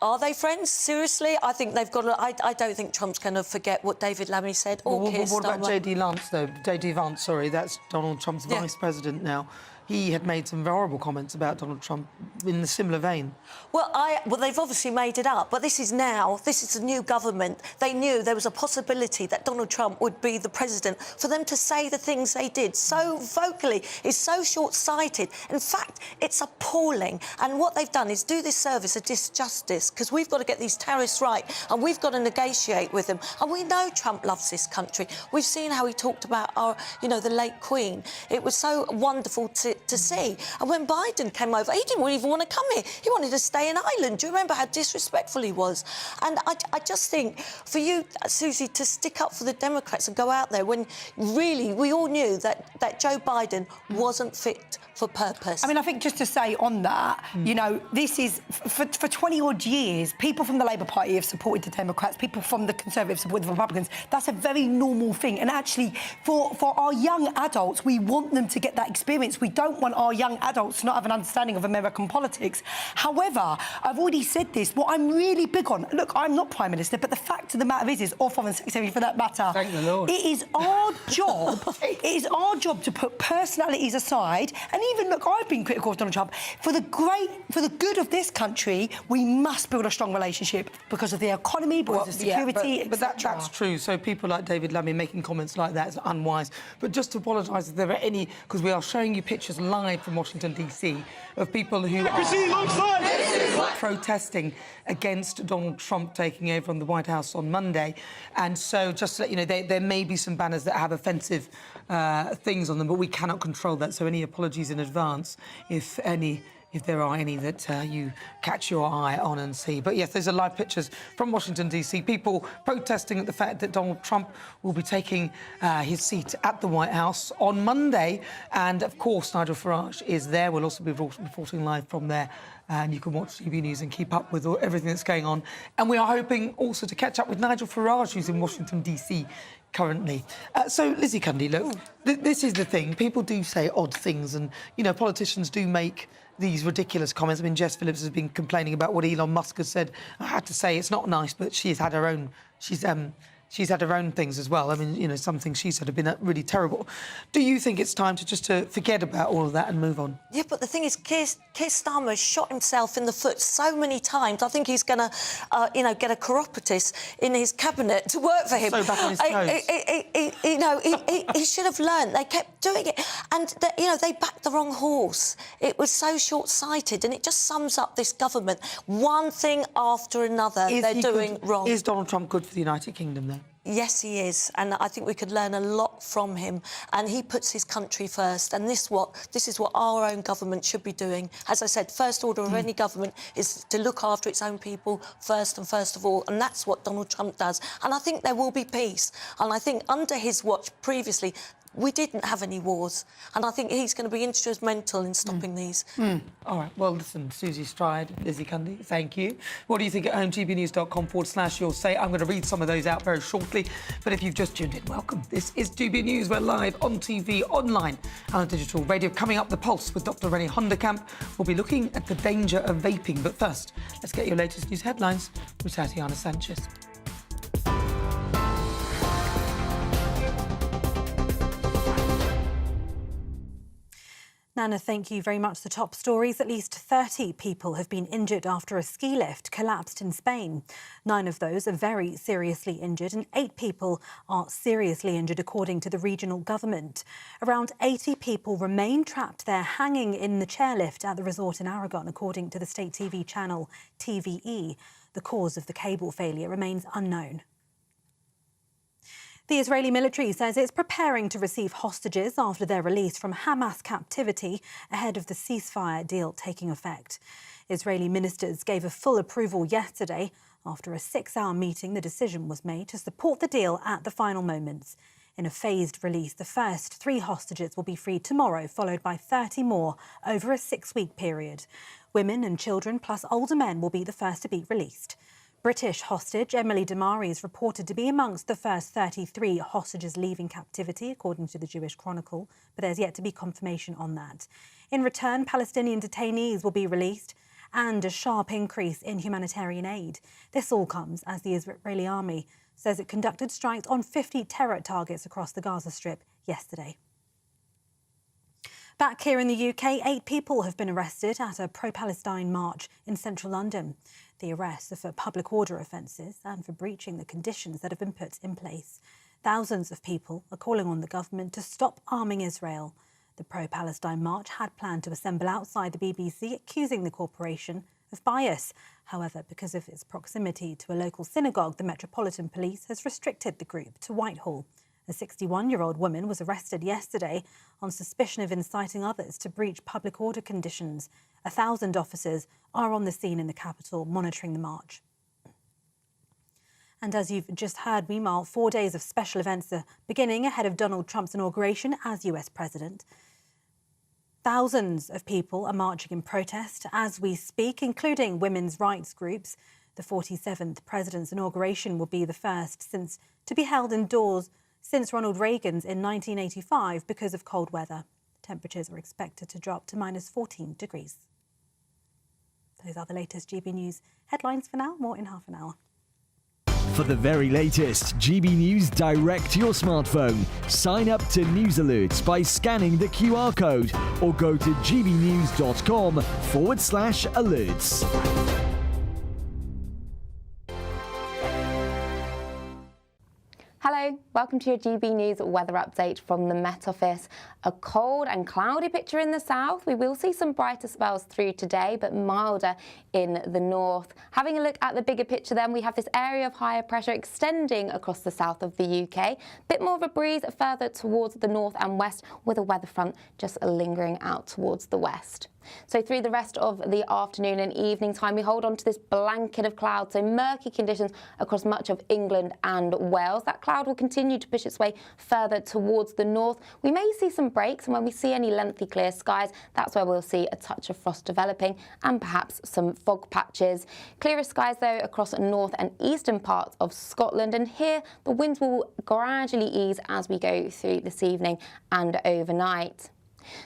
are they friends? Seriously? I think they've got to... I don't think Trump's going to forget what David Lammy said. What about J.D. Vance, though? J.D. Vance, sorry, that's Donald Trump's vice president now. He had made some horrible comments about Donald Trump in a similar vein. Well, they've obviously made it up, but this is a new government. They knew there was a possibility that Donald Trump would be the president. For them to say the things they did so vocally is so short-sighted. In fact, it's appalling. And what they've done is do this service a disjustice, because we've got to get these tariffs right, and we've got to negotiate with them. And we know Trump loves this country. We've seen how he talked about our, the late Queen. It was so wonderful to see. And when Biden came over, he didn't even want to come here. He wanted to stay in Ireland. Do you remember how disrespectful he was? And I just think for you, Susie, to stick up for the Democrats and go out there when really we all knew that Joe Biden wasn't fit for purpose. I mean, I think just to say on that, this is, for 20-odd years, people from the Labour Party have supported the Democrats, people from the Conservatives supported the Republicans. That's a very normal thing. And actually, for our young adults, we want them to get that experience. We don't want our young adults to not have an understanding of American politics. However, I've already said this, what I'm really big on, look, I'm not Prime Minister, but the fact of the matter is or Foreign Secretary for that matter, thank the Lord. It is our job to put personalities aside, and even, look, I've been critical of Donald Trump. For the good of this country, we must build a strong relationship because of the economy, because of security, but that's true. So people like David Lammy making comments like that is unwise. But just to apologise if there are any, because we are showing you pictures live from Washington, D.C. of people who are protesting against Donald Trump taking over on the White House on Monday. And so just to let you know, there may be some banners that have offensive things on them, but we cannot control that. So any apologies in advance if there are any that you catch your eye on and see. But yes, those are live pictures from Washington, D.C. People protesting at the fact that Donald Trump will be taking his seat at the White House on Monday. And, of course, Nigel Farage is there. We'll also be reporting live from there. And you can watch GB News and keep up with everything that's going on. And we are hoping also to catch up with Nigel Farage, who's in Washington, D.C. currently. So, Lizzie Cundy, look, this is the thing. People do say odd things and, politicians do make these ridiculous comments. I mean, Jess Phillips has been complaining about what Elon Musk has said. I have to say, it's not nice, but she's had her own... She's had her own things as well. I mean, some things she said have been really terrible. Do you think it's time to forget about all of that and move on? Yeah, but the thing is, Keir Starmer has shot himself in the foot so many times. I think he's going to, get a chiropodist in his cabinet to work for him. So back on his toes. He should have learned. They kept doing it. And, they backed the wrong horse. It was so short-sighted, and it just sums up this government. One thing after another they're doing wrong. Is Donald Trump good for the United Kingdom, then? Yes, he is, and I think we could learn a lot from him. And he puts his country first, and this is what our own government should be doing. As I said, first order of any government is to look after its own people first of all, and that's what Donald Trump does. And I think there will be peace. And I think under his watch previously, we didn't have any wars, and I think he's going to be instrumental in stopping these. All right, well, listen, Susie Stride, Lizzie Cundy, thank you. What do you think at home? gbnews.com/you'll say. I'm going to read some of those out very shortly, but if you've just tuned in, welcome. This is GB News. We're live on TV, online, and on digital radio. Coming up, The Pulse with Dr. Rennie Honderkamp. We'll be looking at the danger of vaping, but first, let's get your latest news headlines with Tatiana Sanchez. Nana, thank you very much. The top stories. At least 30 people have been injured after a ski lift collapsed in Spain. 9 of those are very seriously injured and 8 people are seriously injured, according to the regional government. Around 80 people remain trapped there, hanging in the chairlift at the resort in Aragon, according to the state TV channel TVE. The cause of the cable failure remains unknown. The Israeli military says it's preparing to receive hostages after their release from Hamas captivity ahead of the ceasefire deal taking effect. Israeli ministers gave a full approval yesterday. After a 6-hour meeting, the decision was made to support the deal at the final moments. In a phased release, the first 3 hostages will be freed tomorrow, followed by 30 more over a 6-week period. Women and children plus older men will be the first to be released. British hostage Emily Damari is reported to be amongst the first 33 hostages leaving captivity, according to the Jewish Chronicle, but there's yet to be confirmation on that. In return, Palestinian detainees will be released and a sharp increase in humanitarian aid. This all comes as the Israeli army says it conducted strikes on 50 terror targets across the Gaza Strip yesterday. Back here in the UK, 8 people have been arrested at a pro-Palestine march in central London. The arrests are for public order offences and for breaching the conditions that have been put in place. Thousands of people are calling on the government to stop arming Israel. The pro-Palestine march had planned to assemble outside the BBC, accusing the corporation of bias. However, because of its proximity to a local synagogue, the Metropolitan Police has restricted the group to Whitehall. A 61-year-old woman was arrested yesterday on suspicion of inciting others to breach public order conditions. 1,000 officers are on the scene in the capital monitoring the march. And as you've just heard, meanwhile, 4 days of special events are beginning ahead of Donald Trump's inauguration as US president. Thousands of people are marching in protest as we speak, including women's rights groups. The 47th president's inauguration will be the first to be held indoors since Ronald Reagan's in 1985 because of cold weather. Temperatures are expected to drop to minus 14 degrees. Those are the latest GB News headlines for now. More in half an hour. For the very latest GB News direct to your smartphone, sign up to News Alerts by scanning the QR code or go to gbnews.com/alerts. Hello, welcome to your GB News weather update from the Met Office. A cold and cloudy picture in the south. We will see some brighter spells through today, but milder in the north. Having a look at the bigger picture then, we have this area of higher pressure extending across the south of the UK. Bit more of a breeze further towards the north and west, with a weather front just lingering out towards the west. So through the rest of the afternoon and evening time, we hold on to this blanket of clouds, so murky conditions across much of England and Wales. That cloud will continue to push its way further towards the north. We may see some breaks, and when we see any lengthy clear skies, that's where we'll see a touch of frost developing and perhaps some fog patches. Clearer skies, though, across north and eastern parts of Scotland, and here the winds will gradually ease as we go through this evening and overnight.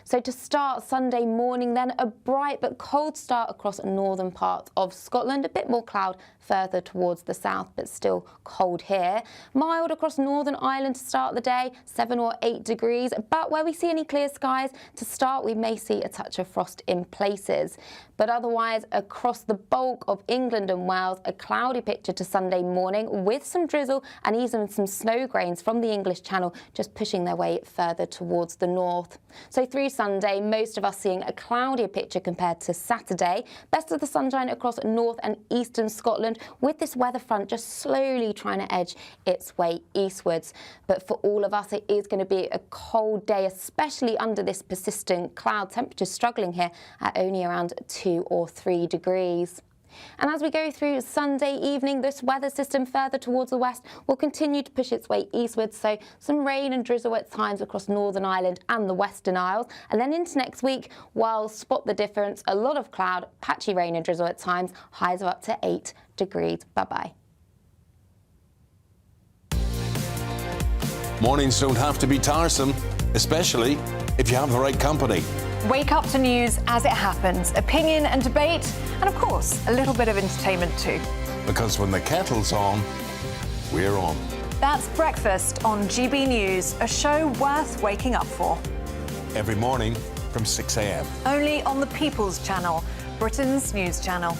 So to start Sunday morning then, a bright but cold start across northern parts of Scotland. A bit more cloud further towards the south, but still cold here. Mild across Northern Ireland to start the day, 7 or 8 degrees. But where we see any clear skies to start, we may see a touch of frost in places. But otherwise, across the bulk of England and Wales, a cloudy picture to Sunday morning with some drizzle and even some snow grains from the English Channel just pushing their way further towards the north. So through Sunday, most of us seeing a cloudier picture compared to Saturday. Best of the sunshine across north and eastern Scotland, with this weather front just slowly trying to edge its way eastwards. But for all of us, it is going to be a cold day, especially under this persistent cloud. Temperatures struggling here at only around 2 or 3 degrees. And as we go through Sunday evening, this weather system further towards the west will continue to push its way eastwards, so some rain and drizzle at times across Northern Ireland and the Western Isles. And then into next week, while spot the difference, a lot of cloud, patchy rain and drizzle at times, highs of up to 8 degrees. Bye-bye. Mornings don't have to be tiresome, especially if you have the right company. Wake up to news as it happens, opinion and debate, and of course, a little bit of entertainment too. Because when the kettle's on, we're on. That's Breakfast on GB News, a show worth waking up for. Every morning from 6 a.m. Only on the People's Channel, Britain's news channel.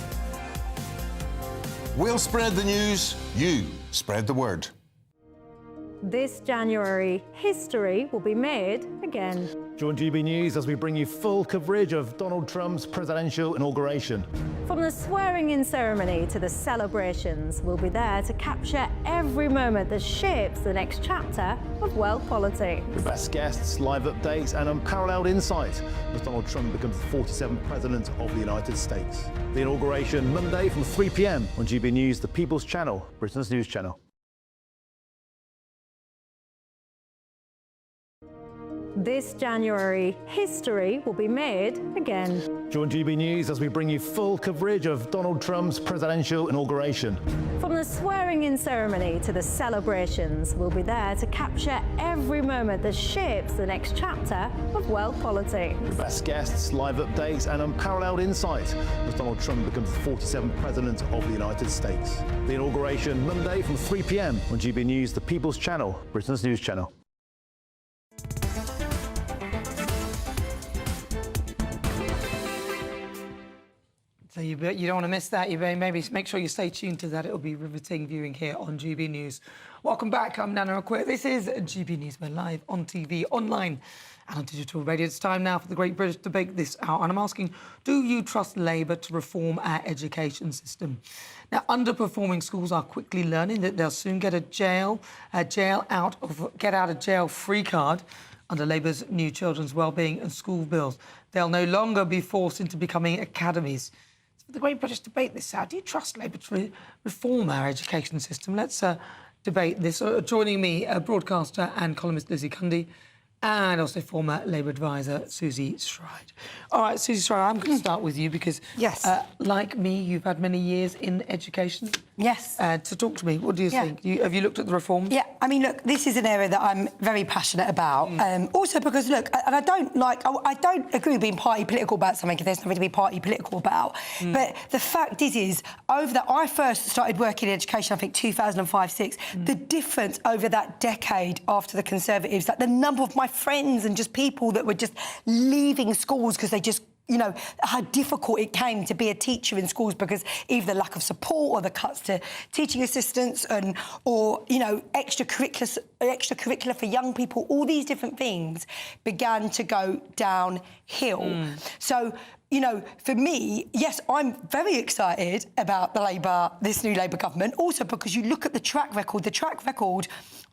We'll spread the news, you spread the word. This January, history will be made again. Join GB News as we bring you full coverage of Donald Trump's presidential inauguration. From the swearing-in ceremony to the celebrations, we'll be there to capture every moment that shapes the next chapter of world politics. The best guests, live updates and unparalleled insight as Donald Trump becomes the 47th President of the United States. The inauguration Monday from 3 p.m. on GB News, the People's Channel, Britain's news channel. This January, history will be made again. Join GB News as we bring you full coverage of Donald Trump's presidential inauguration. From the swearing-in ceremony to the celebrations, we'll be there to capture every moment that shapes the next chapter of world politics. The best guests, live updates and unparalleled insight as Donald Trump becomes the 47th President of the United States. The inauguration Monday from 3 p.m. on GB News, the People's Channel, Britain's news channel. So you don't want to miss that. You maybe make sure you stay tuned to that. It'll be riveting viewing here on GB News. Welcome back. I'm Nana Akua. This is GB News. We're live on TV, online and on digital radio. It's time now for the Great British Debate this hour. And I'm asking, do you trust Labour to reform our education system? Now, underperforming schools are quickly learning that they'll soon get a get out of jail free card under Labour's new children's wellbeing and school bills. They'll no longer be forced into becoming academies. The Great British Debate this hour. Do you trust Labour to reform our education system? Let's debate this. Joining me, broadcaster and columnist Lizzie Cundy, and also former Labour advisor Susie Stride. All right, Susie Stride, I'm going to start with you because, yes, like me, you've had many years in education. Yes. So talk to me. What do you think? Have you looked at the reforms? Yeah, I mean, look, this is an area that I'm very passionate about. Also because, look, and I don't agree with being party political about something if there's nothing to be party political about. But the fact is over that, I first started working in education, I think, 2005-06. The difference over that decade after the Conservatives, like the number of my friends and just people that were just leaving schools because they just, you know, how difficult it came to be a teacher in schools because either the lack of support or the cuts to teaching assistants or, you know, extracurricular for young people, all these different things began to go downhill. So, you know, for me, yes, I'm very excited about this new Labour government, also because you look at the track record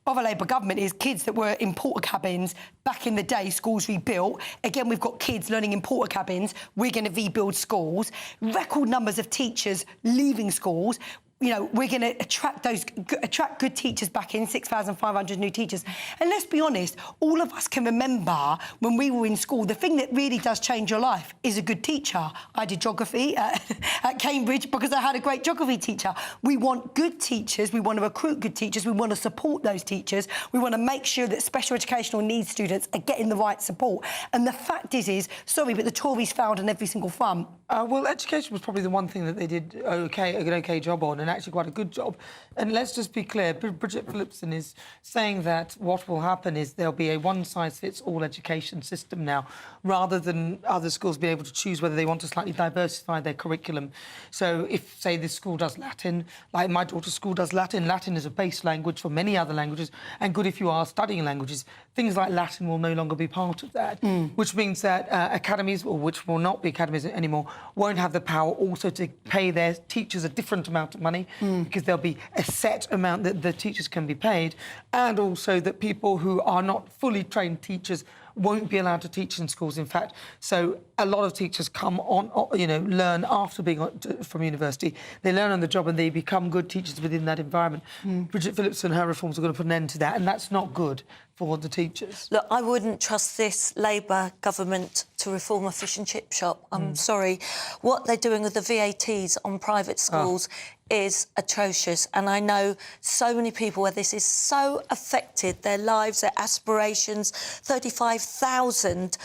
of a Labour government is kids that were in porta cabins back in the day, schools rebuilt. Again, we've got kids learning in porta cabins. We're going to rebuild schools. Record numbers of teachers leaving schools. You know, we're going to attract good teachers back in, 6,500 new teachers. And let's be honest, all of us can remember when we were in school, the thing that really does change your life is a good teacher. I did geography at Cambridge because I had a great geography teacher. We want good teachers. We want to recruit good teachers. We want to support those teachers. We want to make sure that special educational needs students are getting the right support. And the fact is, sorry, but the Tories failed on every single front. Well, education was probably the one thing that they did an okay job on, and actually quite a good job. And let's just be clear, Bridget Phillipson is saying that what will happen is there'll be a one-size-fits-all education system now, rather than other schools being able to choose whether they want to slightly diversify their curriculum. So if, say, this school does Latin, like my daughter's school does Latin, Latin is a base language for many other languages, and good if you are studying languages. Things like Latin will no longer be part of that, which means that academies, or which will not be academies anymore, won't have the power also to pay their teachers a different amount of money because there'll be a set amount that the teachers can be paid, and also that people who are not fully trained teachers won't be allowed to teach in schools, in fact. So a lot of teachers come on, you know, learn after being from university. They learn on the job and they become good teachers within that environment. Bridget Phillipson, her reforms are going to put an end to that, and that's not good for the teachers. Look, I wouldn't trust this Labour government to reform a fish and chip shop. I'm sorry. What they're doing with the VATs on private schools is atrocious, and I know so many people where this is so affected their lives, their aspirations. 35,000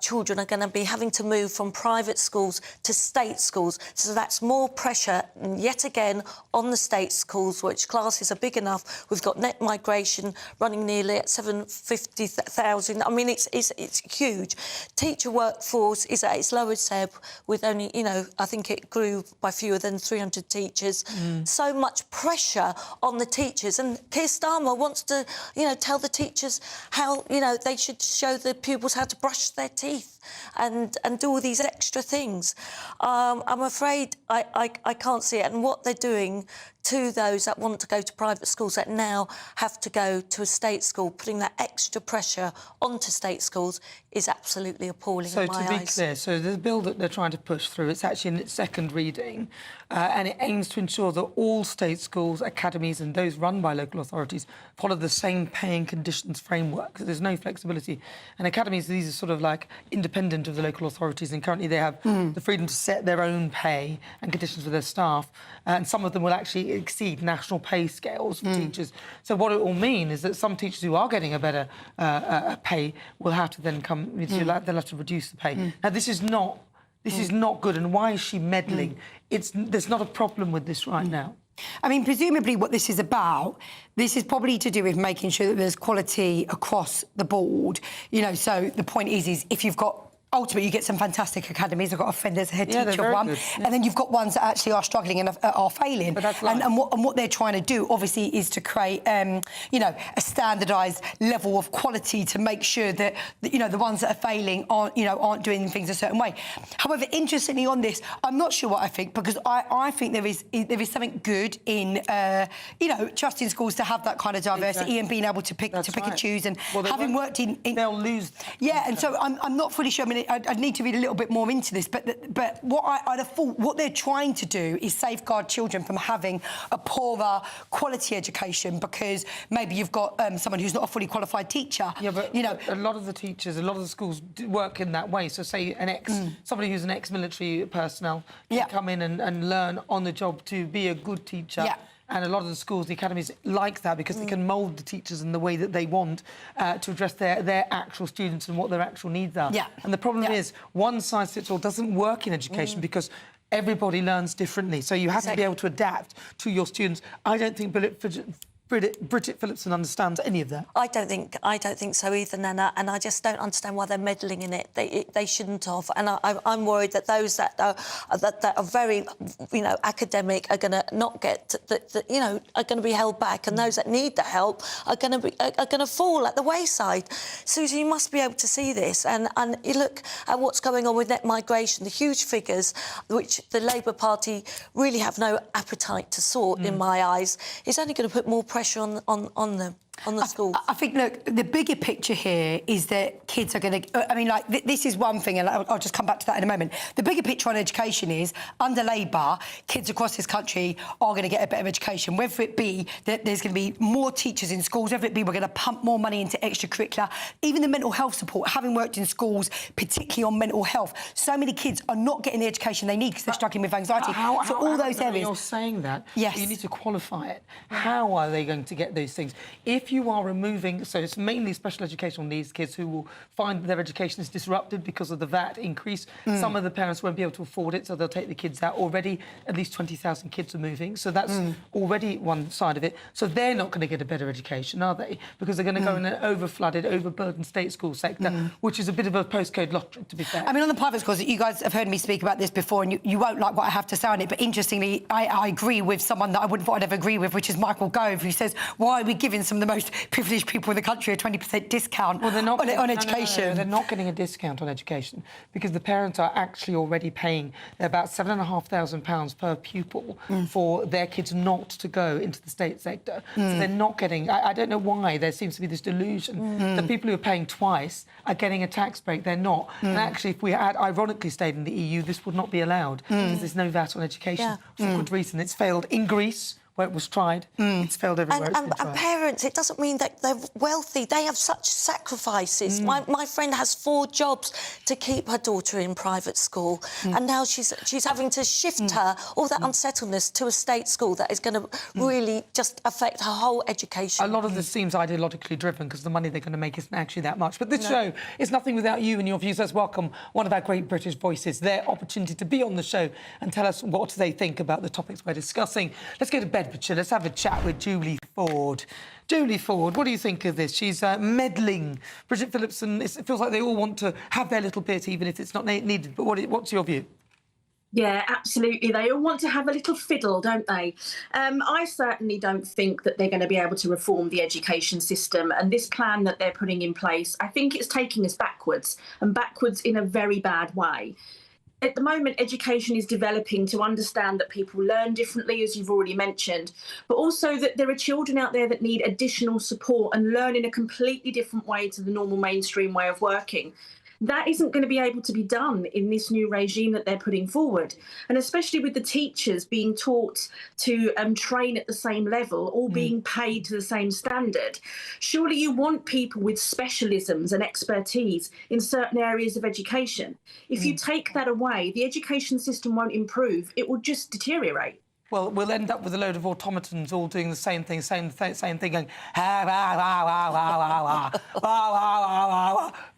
children are going to be having to move from private schools to state schools, so that's more pressure yet again on the state schools, which classes are big enough. We've got net migration running nearly at 750,000. I mean, it's huge. Teacher workforce is at its lowest ebb, with only, you know, I think it grew by fewer than 300 teachers. teachers, so much pressure on the teachers. And Keir Starmer wants to, tell the teachers how, they should show the pupils how to brush their teeth and do all these extra things. I'm afraid I can't see it. And what they're doing to those that want to go to private schools that now have to go to a state school, putting that extra pressure onto state schools is absolutely appalling in my eyes. So to be clear, so the bill that they're trying to push through, it's actually in its second reading, and it aims to ensure that all state schools, academies and those run by local authorities follow the same pay and conditions framework. There's no flexibility. And academies, these are sort of like independent of the local authorities, and currently they have the freedom to set their own pay and conditions for their staff, and some of them will actually exceed national pay scales for teachers. So what it will mean is that some teachers who are getting a better pay will have to then come, they'll have to reduce the pay. Now, this is not good, and why is she meddling? There's not a problem with this right now. I mean, presumably what this is about, this is probably to do with making sure that there's quality across the board. So the point is if you've got... Ultimately, you get some fantastic academies. I've got a friend there's a head teacher of one. And then you've got ones that actually are struggling and are failing. But that's and what they're trying to do, obviously, is to create, a standardised level of quality to make sure that, the ones that are failing aren't doing things a certain way. However, interestingly on this, I'm not sure what I think, because I think there is something good in, trusting schools to have that kind of diversity and being able to pick and choose. And having worked in... They'll lose... Yeah, and so I'm not fully sure. I mean, I'd need to read a little bit more into this, but what I'd have thought, what they're trying to do is safeguard children from having a poorer quality education, because maybe you've got someone who's not a fully qualified teacher. Yeah, but a lot of the teachers, a lot of the schools work in that way. So say somebody who's an ex-military personnel can come in and learn on the job to be a good teacher. Yeah. And a lot of the schools, the academies, like that because they can mould the teachers in the way that they want to address their actual students and what their actual needs are. Yeah. And the problem is one size fits all doesn't work in education because everybody learns differently. So you have to be able to adapt to your students. I don't think Bridget Phillipson understands any of that. I don't think so either, Nana, and I just don't understand why they're meddling in it. They shouldn't have, and I'm worried that those that are very, academic are going to not get, are going to be held back, and those that need the help are going to fall at the wayside. Susie, you must be able to see this, and you look at what's going on with net migration, the huge figures which the Labour Party really have no appetite to sort, in my eyes, is only going to put more pressure on the schools. I think, look, the bigger picture here is that kids are going to... I mean, this is one thing, and I'll just come back to that in a moment. The bigger picture on education is, under Labour, kids across this country are going to get a better education, whether it be that there's going to be more teachers in schools, whether it be we're going to pump more money into extracurricular, even the mental health support. Having worked in schools, particularly on mental health, so many kids are not getting the education they need because they're struggling with anxiety. All those areas... You're saying that, yes. You need to qualify it. How are they going to get those things? If you are removing... So it's mainly special educational needs kids who will find that their education is disrupted because of the VAT increase. Some of the parents won't be able to afford it, so they'll take the kids out. Already, at least 20,000 kids are moving, so that's already one side of it. So they're not going to get a better education, are they? Because they're going to go in an over-flooded, overburdened state school sector, which is a bit of a postcode lottery, to be fair. I mean, on the private schools, you guys have heard me speak about this before, and you won't like what I have to say on it, but interestingly, I agree with someone that I wouldn't thought I'd ever agree with, which is Michael Gove, who says, why are we giving some of the most privileged people in the country a 20% discount on education? No, they're not getting a discount on education because the parents are actually already paying about £7,500 per pupil for their kids not to go into the state sector. So they're not getting... I don't know why there seems to be this delusion that people who are paying twice are getting a tax break. They're not. And actually, if we had ironically stayed in the EU, this would not be allowed because there's no VAT on education for good reason. It's failed in Greece, where it was tried. It's failed everywhere. And parents, it doesn't mean that they're wealthy. They have such sacrifices. My friend has 4 jobs to keep her daughter in private school, and now she's having to shift her, all that unsettledness, to a state school that is going to really just affect her whole education. A lot of this seems ideologically driven because the money they're going to make isn't actually that much. But this show is nothing without you and your views. Let's welcome one of our great British voices, their opportunity to be on the show and tell us what they think about the topics we're discussing. Let's go to bed. Let's have a chat with Julie Ford. Julie Ford, what do you think of this? She's meddling. Bridget Phillipson, it feels like they all want to have their little bit, even if it's not needed. But what's your view? Yeah, absolutely. They all want to have a little fiddle, don't they? I certainly don't think that they're going to be able to reform the education system. And this plan that they're putting in place, I think it's taking us backwards, and backwards in a very bad way. At the moment, education is developing to understand that people learn differently, as you've already mentioned, but also that there are children out there that need additional support and learn in a completely different way to the normal mainstream way of working. That isn't going to be able to be done in this new regime that they're putting forward. And especially with the teachers being taught to train at the same level, all being paid to the same standard. Surely you want people with specialisms and expertise in certain areas of education. If you take that away, the education system won't improve, it will just deteriorate. Well, we'll end up with a load of automatons all doing the same thing, same thing, going...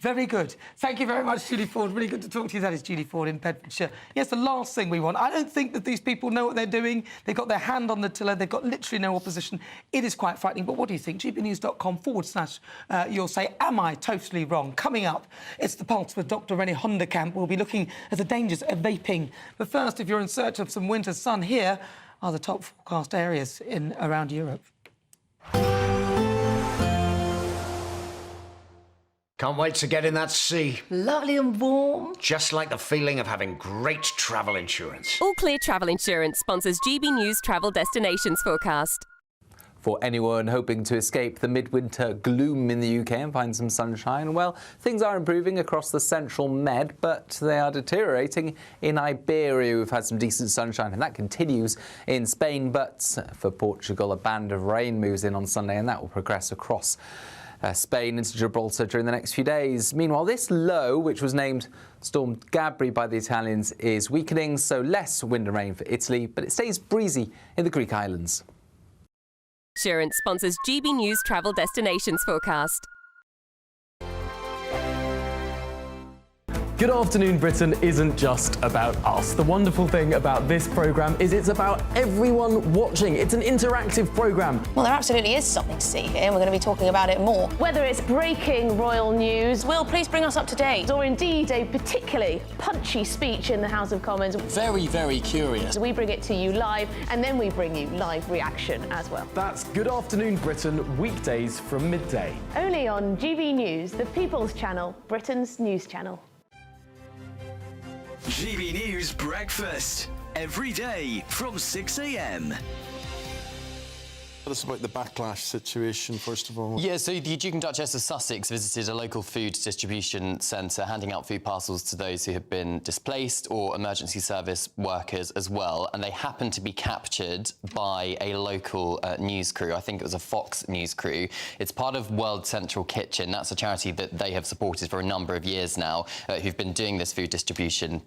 Very good. Thank you very much, Julie Ford. Really good to talk to you. That is Julie Ford in Bedfordshire. Yes, the last thing we want. I don't think that these people know what they're doing. They've got their hand on the tiller. They've got literally no opposition. It is quite frightening. But what do you think? gbnews.com/ you'll say, am I totally wrong? Coming up, it's The Pulse with Dr. Rennie Honderkamp. We'll be looking at the dangers of vaping. But first, if you're in search of some winter sun, here are the top forecast areas in around Europe. Can't wait to get in that sea. Lovely and warm. Just like the feeling of having great travel insurance. All Clear Travel Insurance sponsors GB News travel destinations forecast. For anyone hoping to escape the midwinter gloom in the UK and find some sunshine, well, things are improving across the central Med, but they are deteriorating in Iberia. We've had some decent sunshine, and that continues in Spain. But for Portugal, a band of rain moves in on Sunday, and that will progress across Spain into Gibraltar during the next few days. Meanwhile, this low, which was named Storm Gabri by the Italians, is weakening, so less wind and rain for Italy, but it stays breezy in the Greek islands. Insurance sponsors GB News travel destinations forecast. Good Afternoon Britain isn't just about us. The wonderful thing about this programme is it's about everyone watching. It's an interactive programme. Well, there absolutely is something to see here, and we're going to be talking about it more. Whether it's breaking royal news, Will, please bring us up to date, or indeed a particularly punchy speech in the House of Commons. Very, very curious. We bring it to you live, and then we bring you live reaction as well. That's Good Afternoon Britain, weekdays from midday. Only on GB News, the People's Channel, Britain's news channel. GB News Breakfast, every day from 6 a.m. Tell us about the backlash situation, first of all. Yeah, so the Duke and Duchess of Sussex visited a local food distribution centre, handing out food parcels to those who have been displaced or emergency service workers as well. And they happened to be captured by a local news crew. I think it was a Fox news crew. It's part of World Central Kitchen. That's a charity that they have supported for a number of years now, who've been doing this food distribution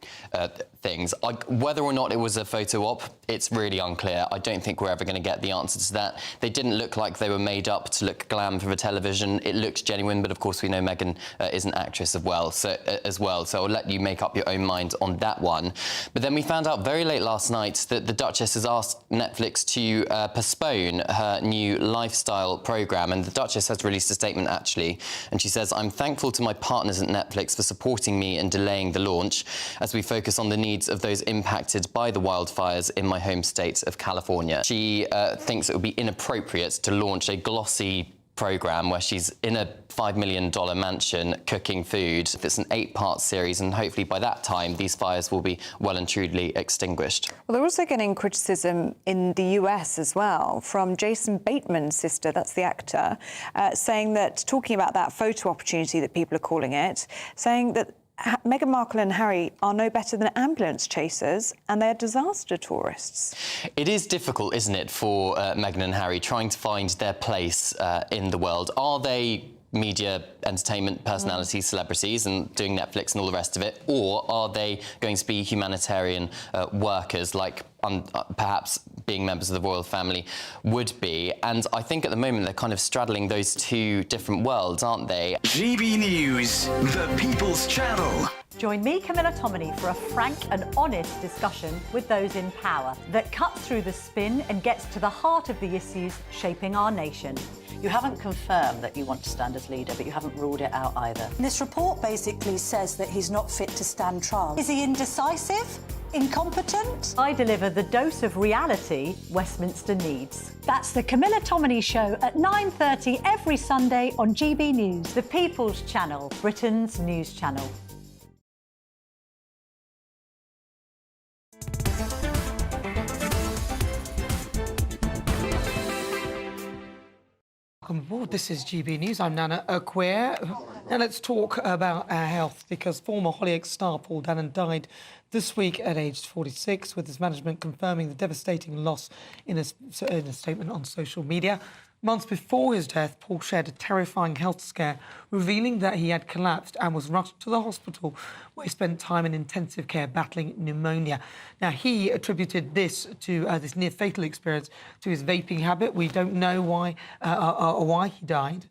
things. Whether or not it was a photo op, it's really unclear. I don't think we're ever going to get the answer to that. They didn't look like they were made up to look glam for the television. It looked genuine, but of course we know Meghan is an actress as well. So I'll let you make up your own mind on that one. But then we found out very late last night that the Duchess has asked Netflix to postpone her new lifestyle programme, and the Duchess has released a statement actually, and she says, "I'm thankful to my partners at Netflix for supporting me and delaying the launch as we focus on the needs of those impacted by the wildfires in my home state of California." She thinks it would be inappropriate to launch a glossy programme where she's in a $5 million mansion cooking food. It's an 8-part series, and hopefully by that time these fires will be well and truly extinguished. Well, they're also getting criticism in the US as well from Jason Bateman's sister, that's the actor, talking about that photo opportunity that people are calling it, saying that Meghan Markle and Harry are no better than ambulance chasers, and they're disaster tourists. It is difficult, isn't it, for Meghan and Harry trying to find their place in the world. Are they media, entertainment personalities, celebrities, and doing Netflix and all the rest of it? Or are they going to be humanitarian workers like perhaps being members of the royal family would be? And I think at the moment they're kind of straddling those two different worlds, aren't they? GB News, the People's Channel. Join me, Camilla Tominey, for a frank and honest discussion with those in power that cuts through the spin and gets to the heart of the issues shaping our nation. You haven't confirmed that you want to stand as leader, but you haven't ruled it out either. This report basically says that he's not fit to stand trial. Is he indecisive? Incompetent? I deliver the dose of reality Westminster needs. That's the Camilla Tominey Show at 9:30 every Sunday on GB News, the People's Channel, Britain's news channel. Welcome aboard. This is GB News. I'm Nana Akua. Now let's talk about our health, because former Hollyoaks star Paul Dannon died this week at aged 46, with his management confirming the devastating loss in a statement on social media. Months before his death, Paul shared a terrifying health scare, revealing that he had collapsed and was rushed to the hospital, where he spent time in intensive care battling pneumonia. Now, he attributed this to this near-fatal experience to his vaping habit. We don't know why he died,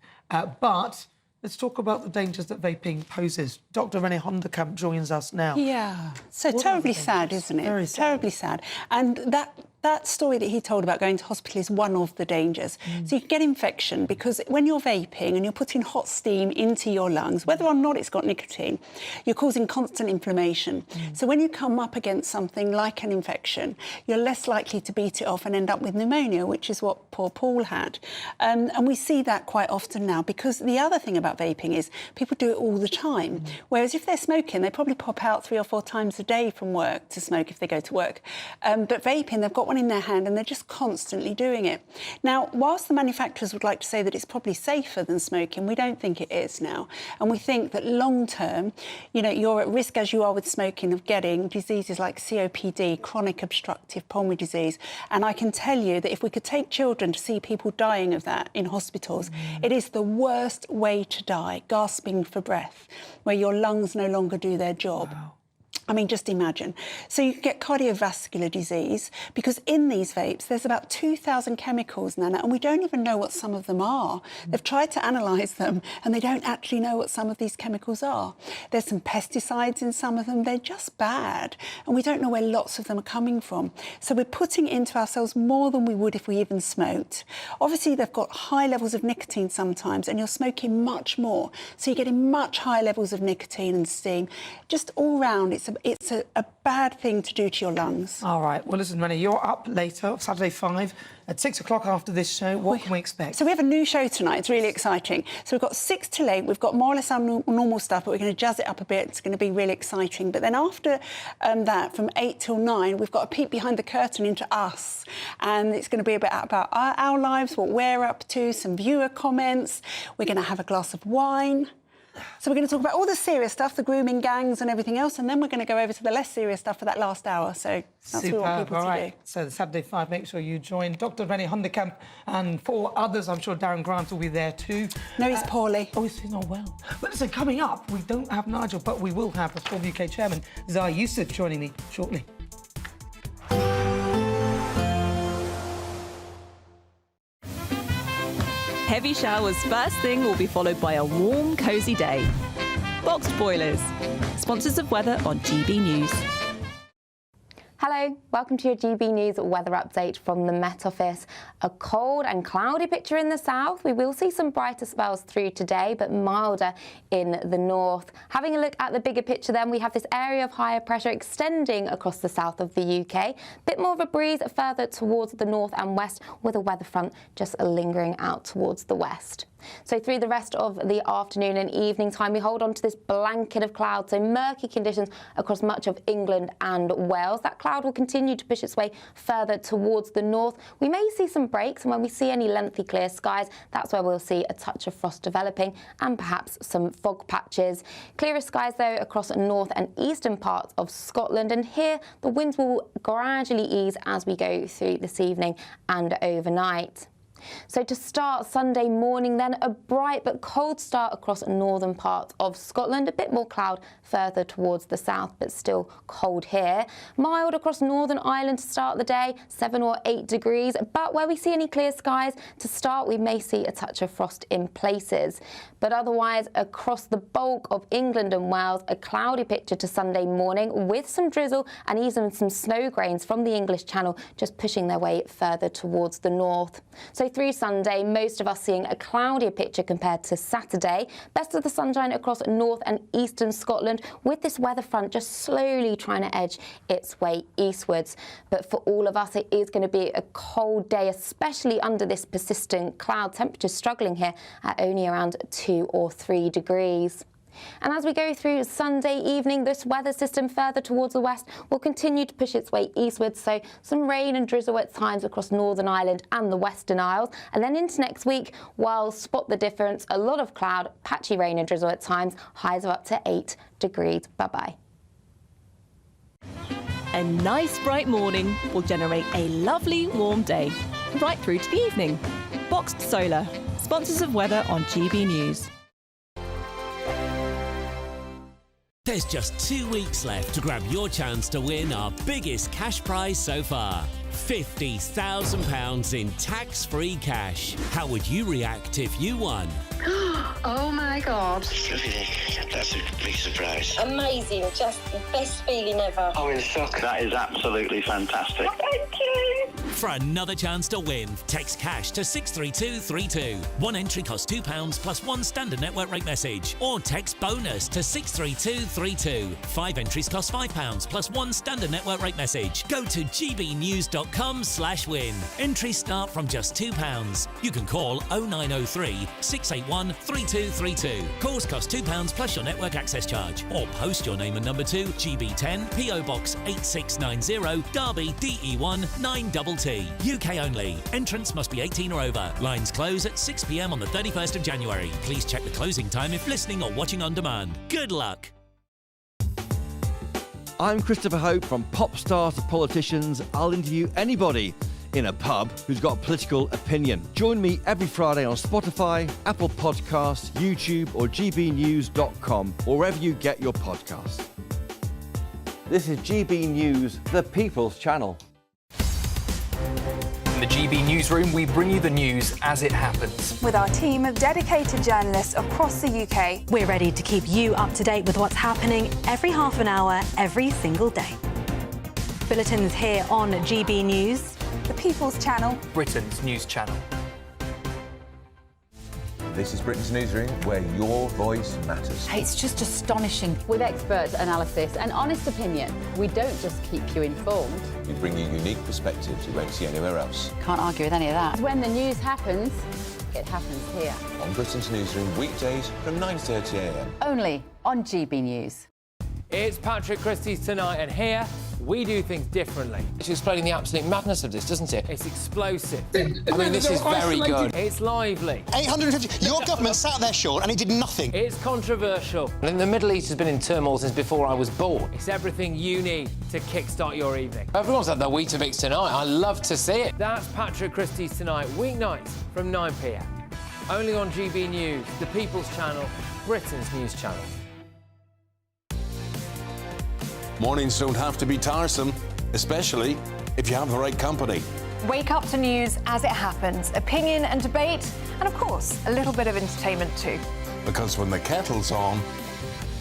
but let's talk about the dangers that vaping poses. Dr. Renee Honderkamp joins us now. Yeah, so terribly sad, isn't it? Very sad. Terribly sad. And that story that he told about going to hospital is one of the dangers. So you can get infection because when you're vaping and you're putting hot steam into your lungs, whether or not it's got nicotine, you're causing constant inflammation. So when you come up against something like an infection, you're less likely to beat it off and end up with pneumonia, which is what poor Paul had. And we see that quite often now, because the other thing about vaping is people do it all the time. Whereas if they're smoking, they probably pop out 3 or 4 times a day from work to smoke if they go to work. But vaping, they've got one in their hand and they're just constantly doing it. Now, whilst the manufacturers would like to say that it's probably safer than smoking, we don't think it is now. And we think that long term, you know, you're at risk, as you are with smoking, of getting diseases like COPD, chronic obstructive pulmonary disease. And I can tell you that if we could take children to see people dying of that in hospitals, it is the worst way to die, gasping for breath, where your lungs no longer do their job. Wow. I mean, just imagine. So you get cardiovascular disease because in these vapes, there's about 2,000 chemicals, Nana, and we don't even know what some of them are. They've tried to analyse them and they don't actually know what some of these chemicals are. There's some pesticides in some of them. They're just bad. And we don't know where lots of them are coming from. So we're putting into ourselves more than we would if we even smoked. Obviously, they've got high levels of nicotine sometimes and you're smoking much more. So you're getting much higher levels of nicotine and steam. Just all round, it's a bad thing to do to your lungs. All right. Well, listen, Renee, you're up later, Saturday 5, at 6 o'clock after this show. What can we expect? So we have a new show tonight. It's really exciting. So we've got 6 till 8. We've got more or less our normal stuff, but we're going to jazz it up a bit. It's going to be really exciting. But then after that, from 8 till 9, we've got a peek behind the curtain into us. And it's going to be a bit about our lives, what we're up to, some viewer comments. We're going to have a glass of wine. So we're going to talk about all the serious stuff, the grooming gangs and everything else, and then we're going to go over to the less serious stuff for that last hour. So that's what we want people to do. So the Saturday 5, make sure you join Dr. Renee Honderkamp and 4 others. I'm sure Darren Grant will be there too. No, he's poorly. Oh, he's not well. But listen, coming up, we don't have Nigel, but we will have Reform UK Chairman Zahir Yusuf joining me shortly. Heavy showers first thing will be followed by a warm, cosy day. Boxed boilers, sponsors of weather on GB News. Hello, welcome to your GB News weather update from the Met Office. A cold and cloudy picture in the south. We will see some brighter spells through today, but milder in the north. Having a look at the bigger picture then, we have this area of higher pressure extending across the south of the UK. Bit more of a breeze further towards the north and west, with a weather front just lingering out towards the west. So through the rest of the afternoon and evening time, we hold on to this blanket of clouds, so murky conditions across much of England and Wales. That cloud will continue to push its way further towards the north. We may see some breaks, and when we see any lengthy clear skies, that's where we'll see a touch of frost developing and perhaps some fog patches. Clearer skies, though, across north and eastern parts of Scotland, and here the winds will gradually ease as we go through this evening and overnight. So to start Sunday morning then, a bright but cold start across northern parts of Scotland. A bit more cloud further towards the south, but still cold here. Mild across Northern Ireland to start the day, 7 or 8 degrees. But where we see any clear skies to start, we may see a touch of frost in places. But otherwise, across the bulk of England and Wales, a cloudy picture to Sunday morning with some drizzle and even some snow grains from the English Channel just pushing their way further towards the north. So through Sunday, most of us seeing a cloudier picture compared to Saturday. Best of the sunshine across north and eastern Scotland, with this weather front just slowly trying to edge its way eastwards. But for all of us, it is going to be a cold day, especially under this persistent cloud. Temperatures struggling here at only around 2 or 3 degrees. And as we go through Sunday evening, this weather system further towards the west will continue to push its way eastwards, so some rain and drizzle at times across Northern Ireland and the Western Isles. And then into next week, while spot the difference, a lot of cloud, patchy rain and drizzle at times, highs of up to 8 degrees. Bye-bye. A nice bright morning will generate a lovely warm day, right through to the evening. Boxed Solar, sponsors of weather on GB News. There's just 2 weeks left to grab your chance to win our biggest cash prize so far. £50,000 in tax-free cash. How would you react if you won? Oh my God. That's a big surprise. Amazing. Just the best feeling ever. I'm in shock. That is absolutely fantastic. Thank you. For another chance to win, text cash to 63232. One entry costs £2 plus one standard network rate message. Or text bonus to 63232. 5 entries cost £5 plus one standard network rate message. Go to gbnews.com/win. Entries start from just £2. You can call 0903 681 3232. Calls cost £2 plus your network access charge. Or post your name and number to GB10 PO Box 8690 Derby DE1 9TT. UK only. Entrance must be 18 or over. Lines close at 6 p.m. on the 31st of January. Please check the closing time if listening or watching on demand. Good luck. I'm Christopher Hope. From pop stars to politicians, I'll interview anybody in a pub who's got a political opinion. Join me every Friday on Spotify, Apple Podcasts, YouTube or gbnews.com, or wherever you get your podcasts. This is GB News, the People's Channel. In the GB Newsroom, we bring you the news as it happens. With our team of dedicated journalists across the UK, we're ready to keep you up to date with what's happening every half an hour, every single day. Bulletins here on GB News, the People's Channel, Britain's news channel. This is Britain's Newsroom, where your voice matters. It's just astonishing. With expert analysis and honest opinion, we don't just keep you informed. We bring you unique perspectives you won't see anywhere else. Can't argue with any of that. When the news happens, it happens here. On Britain's Newsroom, weekdays from 9:30 a.m. Only on GB News. It's Patrick Christie's Tonight, and here we do things differently. It's explaining the absolute madness of this, doesn't it? It's explosive. I mean, this is very good. It's lively. 850. Your government sat there short and it did nothing. It's controversial. And the Middle East has been in turmoil since before I was born. It's everything you need to kickstart your evening. Everyone's had their Weetabix tonight. I love to see it. That's Patrick Christie's Tonight, weeknights from 9 p.m. Only on GB News, the People's Channel, Britain's news channel. Mornings don't have to be tiresome, especially if you have the right company. Wake up to news as it happens, opinion and debate, and of course, a little bit of entertainment too. Because when the kettle's on,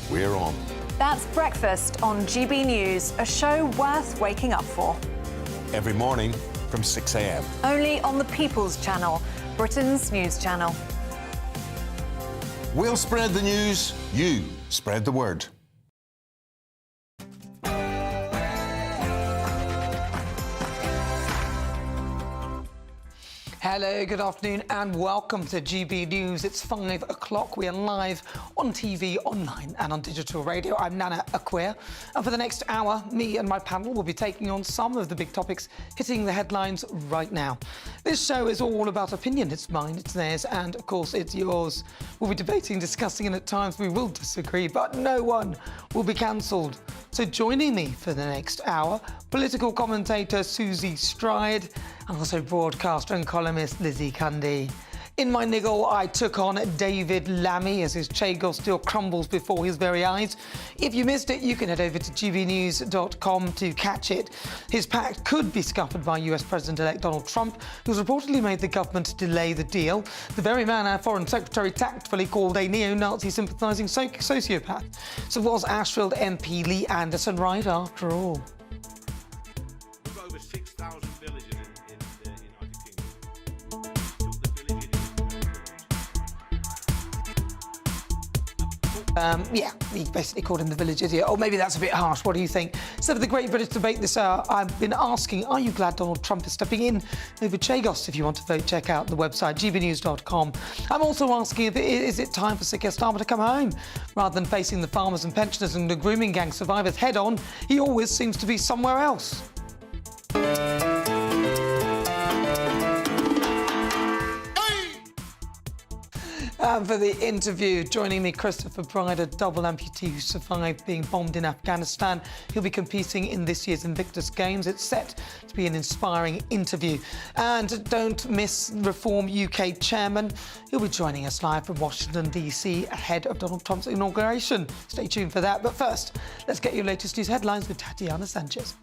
we're on. That's Breakfast on GB News, a show worth waking up for. Every morning from 6 a.m. Only on the People's Channel, Britain's news channel. We'll spread the news, you spread the word. Hello, good afternoon and welcome to GB News. It's 5 o'clock. We are live on TV, online and on digital radio. I'm Nana Akua. And for the next hour, me and my panel will be taking on some of the big topics hitting the headlines right now. This show is all about opinion. It's mine, it's theirs, and of course it's yours. We'll be debating, discussing, and at times we will disagree, but no one will be cancelled. So joining me for the next hour, political commentator Susie Stride, and also broadcaster and columnist Lizzie Cundy. In my niggle, I took on David Lammy as his Chagos still crumbles before his very eyes. If you missed it, you can head over to gbnews.com to catch it. His pact could be scuppered by US President-elect Donald Trump, who's reportedly made the government delay the deal. The very man our Foreign Secretary tactfully called a neo-Nazi sympathising sociopath. So was Ashfield MP Lee Anderson right after all? We've got over 6,000 villagers in the United Kingdom. Yeah, he basically called him the village idiot. Or maybe that's a bit harsh. What do you think? So for the Great British Debate this hour, I've been asking, are you glad Donald Trump is stepping in over Chagos? If you want to vote, check out the website, gbnews.com. I'm also asking, is it time for Sir Keir Starmer to come home? Rather than facing the farmers and pensioners and the grooming gang survivors head on, he always seems to be somewhere else. And for the interview, joining me, Christopher Pride, a double amputee who survived being bombed in Afghanistan. He'll be competing in this year's Invictus Games. It's set to be an inspiring interview. And don't miss Reform UK chairman. He'll be joining us live from Washington, D.C. ahead of Donald Trump's inauguration. Stay tuned for that. But first, let's get your latest news headlines with Tatiana Sanchez.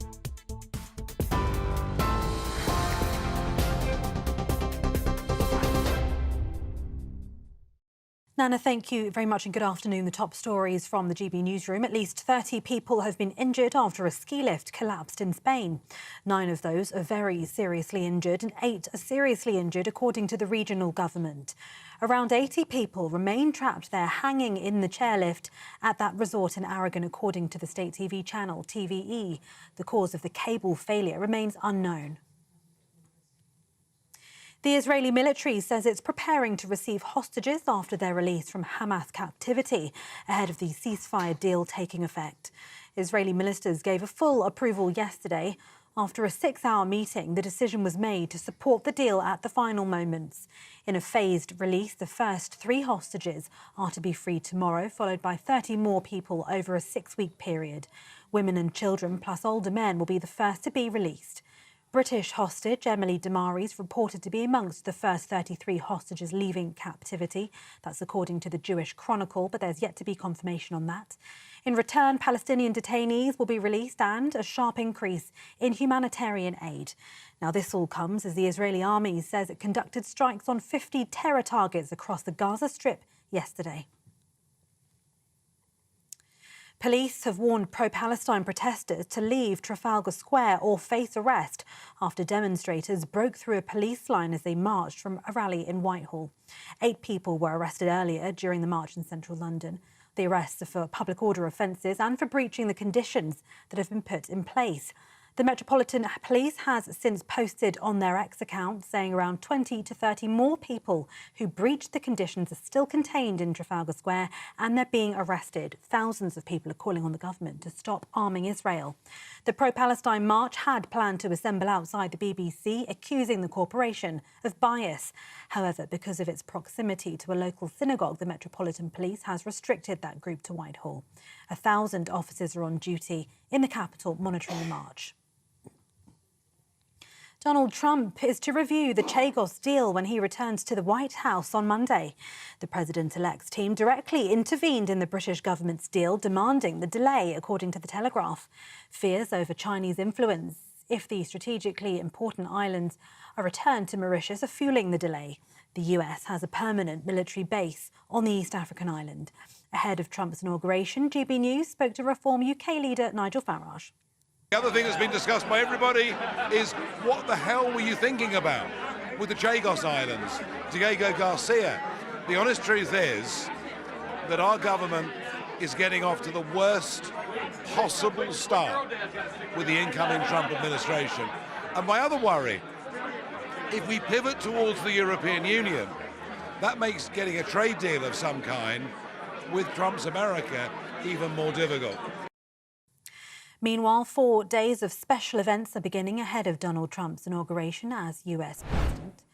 Nana, thank you very much and good afternoon. The top stories from the GB newsroom. At least 30 people have been injured after a ski lift collapsed in Spain. 9 of those are very seriously injured and 8 are seriously injured, according to the regional government. Around 80 people remain trapped there, hanging in the chairlift at that resort in Aragon, according to the state TV channel TVE. The cause of the cable failure remains unknown. The Israeli military says it's preparing to receive hostages after their release from Hamas captivity, ahead of the ceasefire deal taking effect. Israeli ministers gave a full approval yesterday. After a 6-hour meeting, the decision was made to support the deal at the final moments. In a phased release, the first 3 hostages are to be freed tomorrow, followed by 30 more people over a 6-week period. Women and children, plus older men, will be the first to be released. British hostage Emily Damari is reported to be amongst the first 33 hostages leaving captivity. That's according to the Jewish Chronicle, but there's yet to be confirmation on that. In return, Palestinian detainees will be released and a sharp increase in humanitarian aid. Now, this all comes as the Israeli army says it conducted strikes on 50 terror targets across the Gaza Strip yesterday. Police have warned pro-Palestine protesters to leave Trafalgar Square or face arrest after demonstrators broke through a police line as they marched from a rally in Whitehall. 8 people were arrested earlier during the march in central London. The arrests are for public order offences and for breaching the conditions that have been put in place. The Metropolitan Police has since posted on their X account saying around 20 to 30 more people who breached the conditions are still contained in Trafalgar Square and they're being arrested. Thousands of people are calling on the government to stop arming Israel. The pro-Palestine march had planned to assemble outside the BBC, accusing the corporation of bias. However, because of its proximity to a local synagogue, the Metropolitan Police has restricted that group to Whitehall. 1,000 officers are on duty in the capital monitoring the march. Donald Trump is to review the Chagos deal when he returns to the White House on Monday. The president-elect's team directly intervened in the British government's deal, demanding the delay, according to The Telegraph. Fears over Chinese influence, if the strategically important islands are returned to Mauritius, are fueling the delay. The US has a permanent military base on the East African island. Ahead of Trump's inauguration, GB News spoke to Reform UK leader Nigel Farage. The other thing that's been discussed by everybody is what the hell were you thinking about with the Chagos Islands, Diego Garcia? The honest truth is that our government is getting off to the worst possible start with the incoming Trump administration. And my other worry, if we pivot towards the European Union, that makes getting a trade deal of some kind with Trump's America even more difficult. Meanwhile, 4 days of special events are beginning ahead of Donald Trump's inauguration as US president.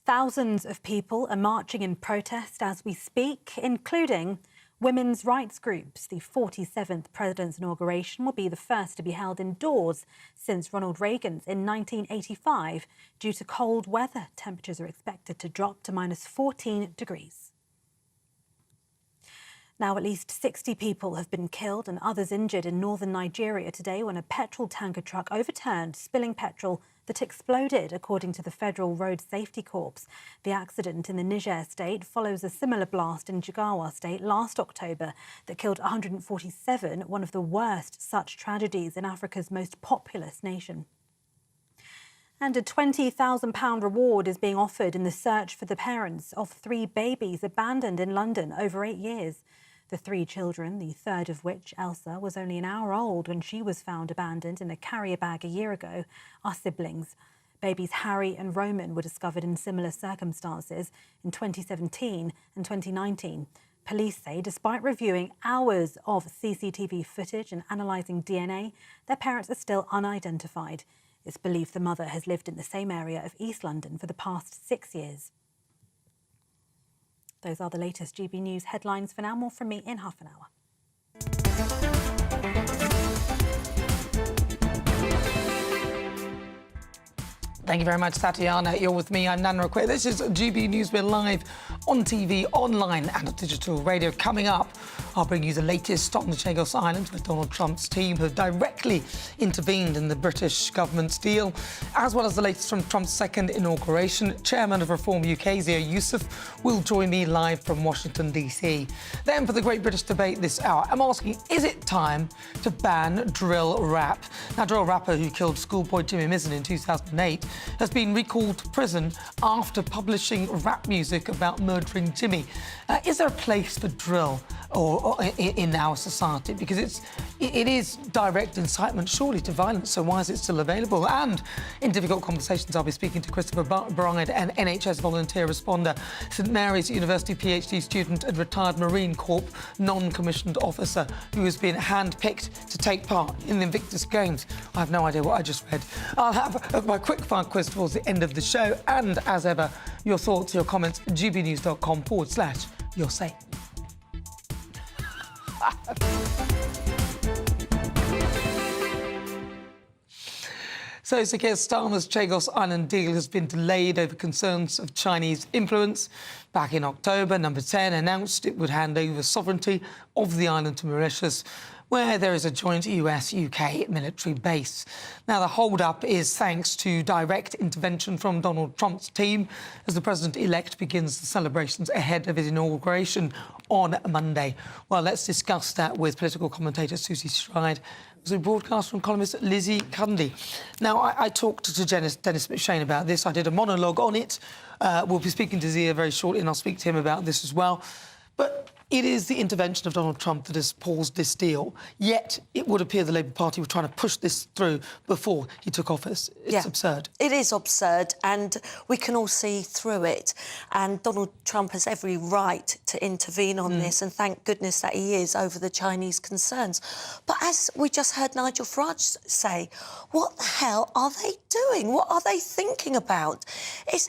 Thousands of people are marching in protest as we speak, including women's rights groups. The 47th president's inauguration will be the first to be held indoors since Ronald Reagan's in 1985 due to cold weather. Temperatures are expected to drop to -14 degrees. Now, at least 60 people have been killed and others injured in northern Nigeria today when a petrol tanker truck overturned, spilling petrol that exploded, according to the Federal Road Safety Corps. The accident in the Niger state follows a similar blast in Jigawa state last October that killed 147, one of the worst such tragedies in Africa's most populous nation. And a £20,000 reward is being offered in the search for the parents of 3 babies abandoned in London over 8 years. The 3 children, the third of which, Elsa, was only an hour old when she was found abandoned in a carrier bag a year ago, are siblings. Babies Harry and Roman were discovered in similar circumstances in 2017 and 2019. Police say despite reviewing hours of CCTV footage and analysing DNA, their parents are still unidentified. It's believed the mother has lived in the same area of East London for the past 6 years. Those are the latest GB News headlines. For now, more from me in half an hour. Thank you very much, Tatiana. You're with me. I'm Nana Akua. This is GB News. We're live on TV, online and on digital radio. Coming up, I'll bring you the latest on the Chagos Islands, where Donald Trump's team have directly intervened in the British government's deal, as well as the latest from Trump's second inauguration. Chairman of Reform UK, Zia Youssef, will join me live from Washington, D.C. Then, for the Great British Debate this hour, I'm asking, is it time to ban drill rap? Now, drill rapper who killed schoolboy Jimmy Mizzen in 2008 has been recalled to prison after publishing rap music about murdering Jimmy. Is there a place for drill or in our society? Because it is direct incitement, surely, to violence, so why is it still available? And in difficult conversations, I'll be speaking to Christopher Bride, an NHS volunteer responder, St Mary's University PhD student and retired Marine Corps non-commissioned officer who has been hand-picked to take part in the Invictus Games. I have no idea what I just read. I'll have my quickfire quiz towards the end of the show, and as ever, your thoughts, your comments, gbnews.com/your say. So, Sir Keir Starmer's Chagos Island deal has been delayed over concerns of Chinese influence. Back in October, Number 10 announced it would hand over sovereignty of the island to Mauritius, where there is a joint US-UK military base. Now, the hold-up is thanks to direct intervention from Donald Trump's team as the president-elect begins the celebrations ahead of his inauguration on Monday. Well, let's discuss that with political commentator Susie Stride, as a broadcaster and columnist Lizzie Cundy. Now, I talked to Dennis McShane about this. I did a monologue on it. We'll be speaking to Zia very shortly, and I'll speak to him about this as well. But it is the intervention of Donald Trump that has paused this deal. Yet, it would appear the Labour Party were trying to push this through before he took office. It's absurd. It is absurd, and we can all see through it. And Donald Trump has every right to intervene on this, and thank goodness that he is over the Chinese concerns. But as we just heard Nigel Farage say, what the hell are they doing? What are they thinking about? It's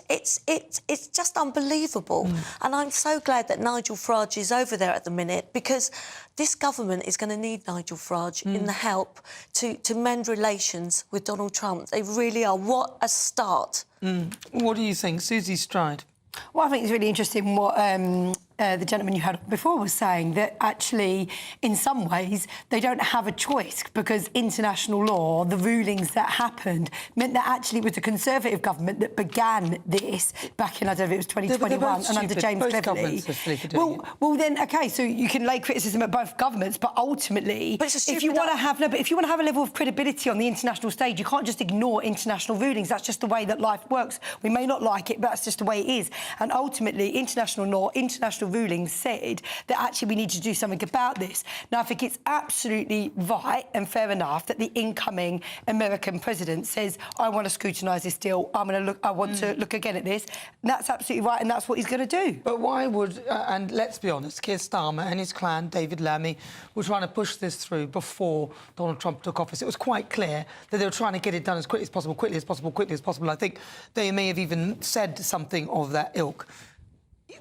just unbelievable. And I'm so glad that Nigel Farage is over there at the minute, because this government is going to need Nigel Farage in the help to mend relations with Donald Trump. They really are. What a start. What do you think, Susie Stride? Well, I think it's really interesting what the gentleman you had before was saying, that actually, in some ways, they don't have a choice, because international law, the rulings that happened, meant that actually it was the Conservative government that began this back in, I don't know if it was 2021, and under James Cleverly. Well, then, OK, so you can lay criticism at both governments, but ultimately, if you want to have a level of credibility on the international stage, you can't just ignore international rulings. That's just the way that life works. We may not like it, but that's just the way it is. And ultimately, international law, international rulings said that actually we need to do something about this. Now, I think it's absolutely right and fair enough that the incoming American president says, I want to scrutinise this deal, I want to look again at this. And that's absolutely right, and that's what he's going to do. But why would, and let's be honest, Keir Starmer and his clan, David Lammy, were trying to push this through before Donald Trump took office. It was quite clear that they were trying to get it done as quickly as possible, quickly as possible, quickly as possible. I think they may have even said something of that ilk.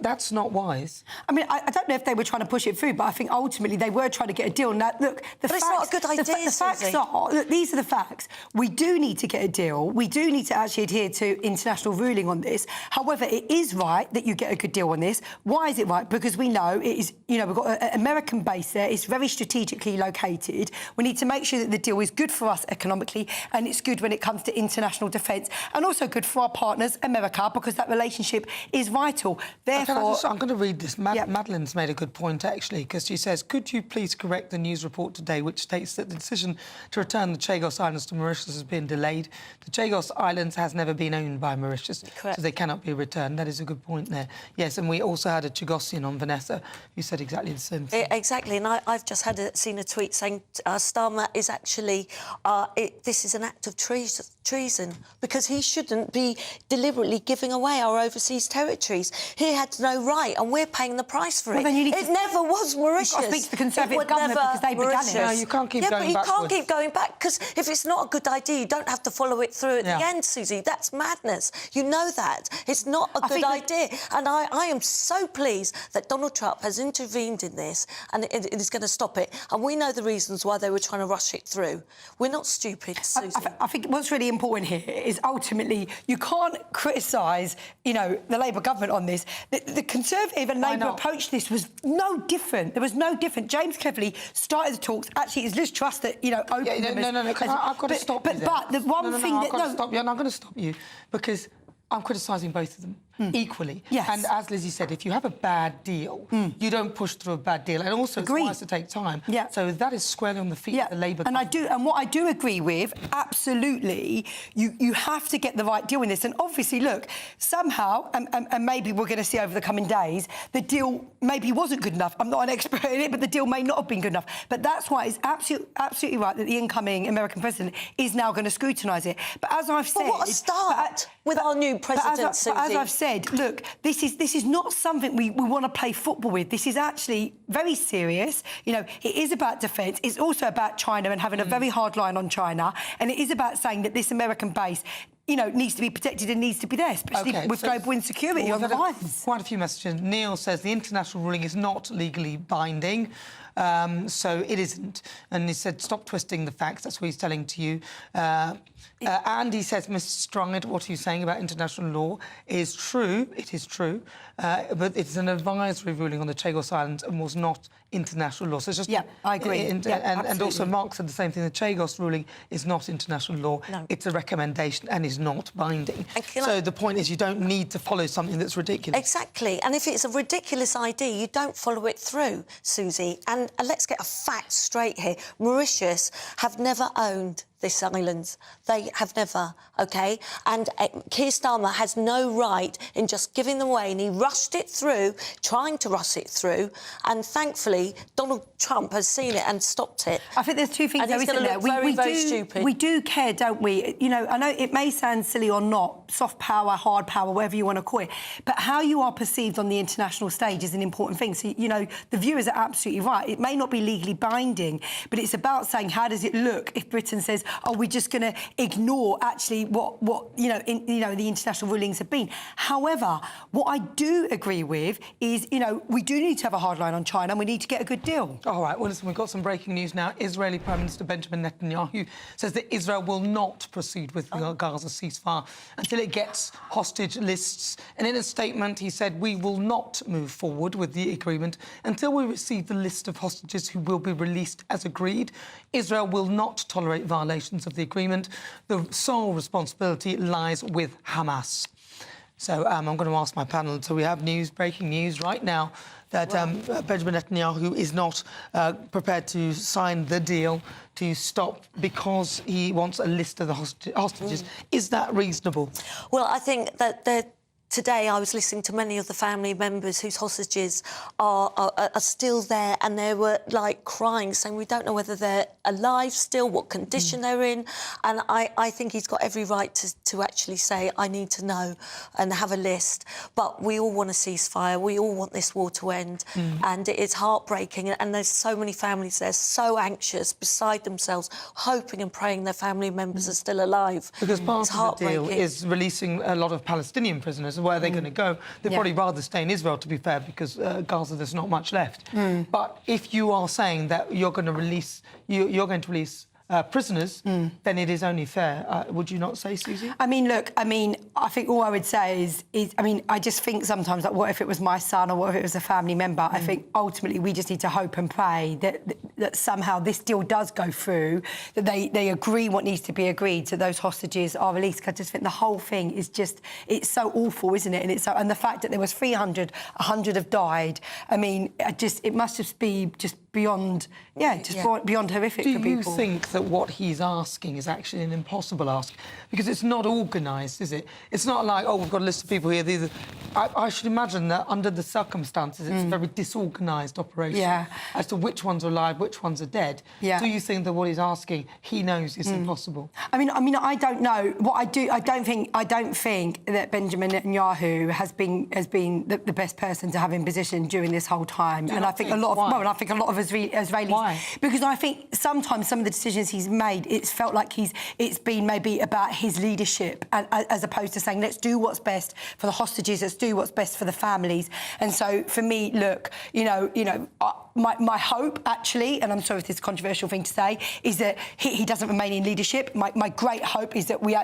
That's not wise. I mean, I don't know if they were trying to push it through, but I think ultimately they were trying to get a deal. Now, look, the facts, it's not a good idea, the facts are, look, these are the facts. We do need to get a deal. We do need to actually adhere to international ruling on this. However, it is right that you get a good deal on this. Why is it right? Because we know it is, we've got an American base there. It's very strategically located. We need to make sure that the deal is good for us economically, and it's good when it comes to international defence, and also good for our partners, America, because that relationship is vital. therefore... I'm going to read this. Madeline's made a good point, actually, because she says, could you please correct the news report today which states that the decision to return the Chagos Islands to Mauritius has been delayed? The Chagos Islands has never been owned by Mauritius, so they cannot be returned. That is a good point there. Yes, and we also had a Chagosian on, Vanessa, who said exactly the same thing. Exactly, and I've just seen a tweet saying Starmer is actually... this is an act of treason, because he shouldn't be deliberately giving away our overseas territories. He had no right, and we're paying the price for it. It never was Mauritius. You've got to speak to the Conservative government because they began it. No, you can't keep going backwards. Yeah, but you can't keep going back, because if it's not a good idea, you don't have to follow it through at the end, Susie. That's madness. You know that. It's not a good idea. And I am so pleased that Donald Trump has intervened in this and it is going to stop it. And we know the reasons why they were trying to rush it through. We're not stupid, Susie. I think what's really important here is ultimately you can't criticise, you know, the Labour government on this. The Conservative and Labour approach to this was no different. There was no different. James Cleverly started the talks. Actually, it's Liz Truss that, you know, opened them. No, I've got to stop you there. But the one thing that... I've got to stop you, and I'm going to stop you, because I'm criticising both of them equally. Yes. And as Lizzie said, if you have a bad deal, you don't push through a bad deal. And also, it's wise to take time. Yeah. So that is squarely on the feet of the Labour government. And what I do agree with, absolutely, you have to get the right deal in this. And obviously, look, somehow, and maybe we're going to see over the coming days, the deal maybe wasn't good enough. I'm not an expert in it, but the deal may not have been good enough. But that's why it's absolutely right that the incoming American president is now going to scrutinise it. But as I've said... But what a start with our new president, Susie. But as I've said, look, this is not something we want to play football with. This is actually very serious. You know, it is about defence. It's also about China and having a very hard line on China. And it is about saying that this American base, you know, needs to be protected and needs to be there, especially with global insecurity on the rise. Quite a few messages. Neil says the international ruling is not legally binding. So it isn't. And he said, stop twisting the facts. That's what he's telling to you. And he says, Ms. Stride, what are you saying about international law is true. It is true. But it's an advisory ruling on the Chagos Islands and was not international law. So it's just... Yeah, I agree. And also Mark said the same thing. The Chagos ruling is not international law. No. It's a recommendation and is not binding. So the point is you don't need to follow something that's ridiculous. Exactly. And if it's a ridiculous idea, you don't follow it through, Susie. And let's get a fact straight here. Mauritius have never owned this islands. They have never, OK? And Keir Starmer has no right in just giving them away, and he rushed it through, trying to rush it through, and thankfully Donald Trump has seen it and stopped it. I think there's two things there, isn't there? Very stupid. We do care, don't we? You know, I know it may sound silly or not, soft power, hard power, whatever you want to call it, but how you are perceived on the international stage is an important thing. So, you know, the viewers are absolutely right. It may not be legally binding, but it's about saying, how does it look if Britain says, oh, we're just going to ignore actually what the international rulings have been. However, what I do agree with is, you know, we do need to have a hard line on China and we need to get a good deal. All right, well, listen, we've got some breaking news now. Israeli Prime Minister Benjamin Netanyahu says that Israel will not proceed with the Gaza ceasefire until it gets hostage lists. And in a statement, he said, we will not move forward with the agreement until we receive the list of hostages who will be released as agreed. Israel will not tolerate violations of the agreement. The sole responsibility lies with Hamas. So I'm going to ask my panel. So we have breaking news right now that Benjamin Netanyahu is not prepared to sign the deal to stop because he wants a list of the hostages. Is that reasonable? Well, I think that today I was listening to many of the family members whose hostages are still there, and they were, like, crying, saying we don't know whether they're alive still, what condition they're in. And I think he's got every right to actually say, I need to know, and have a list. But we all want a ceasefire. We all want this war to end. And it's heartbreaking. And there's so many families there so anxious, beside themselves, hoping and praying their family members are still alive. Because part of the deal is releasing a lot of Palestinian prisoners. Where are they going to go? They'd probably rather stay in Israel, to be fair, because Gaza, there's not much left. But if you are saying that you're going to release prisoners, then it is only fair. Would you not say, Susie? I mean, look, I think all I would say is I just think sometimes, like, what if it was my son or what if it was a family member? I think ultimately we just need to hope and pray that somehow this deal does go through, that they agree what needs to be agreed, so those hostages are released. I just think the whole thing is just, it's so awful, isn't it? And the fact that there was 300, 100 have died, I mean, it must just be just beyond, beyond horrific for people. Do you think that what he's asking is actually an impossible ask? Because it's not organised, is it? It's not like, oh, we've got a list of people here. I should imagine that under the circumstances, it's a very disorganised operation as to which ones are alive, which ones are dead. Do you think that what he's asking, he knows is impossible? I mean, I don't know. What I don't think that Benjamin Netanyahu has been the best person to have in position during this whole time. And I think a lot of Israelis. Why? Because I think sometimes some of the decisions he's made, it's felt like it's been maybe about his leadership, as opposed to saying, let's do what's best for the hostages, let's do what's best for the families. And so, for me, look, my hope, actually, and I'm sorry if this is a controversial thing to say, is that he doesn't remain in leadership. My great hope is that we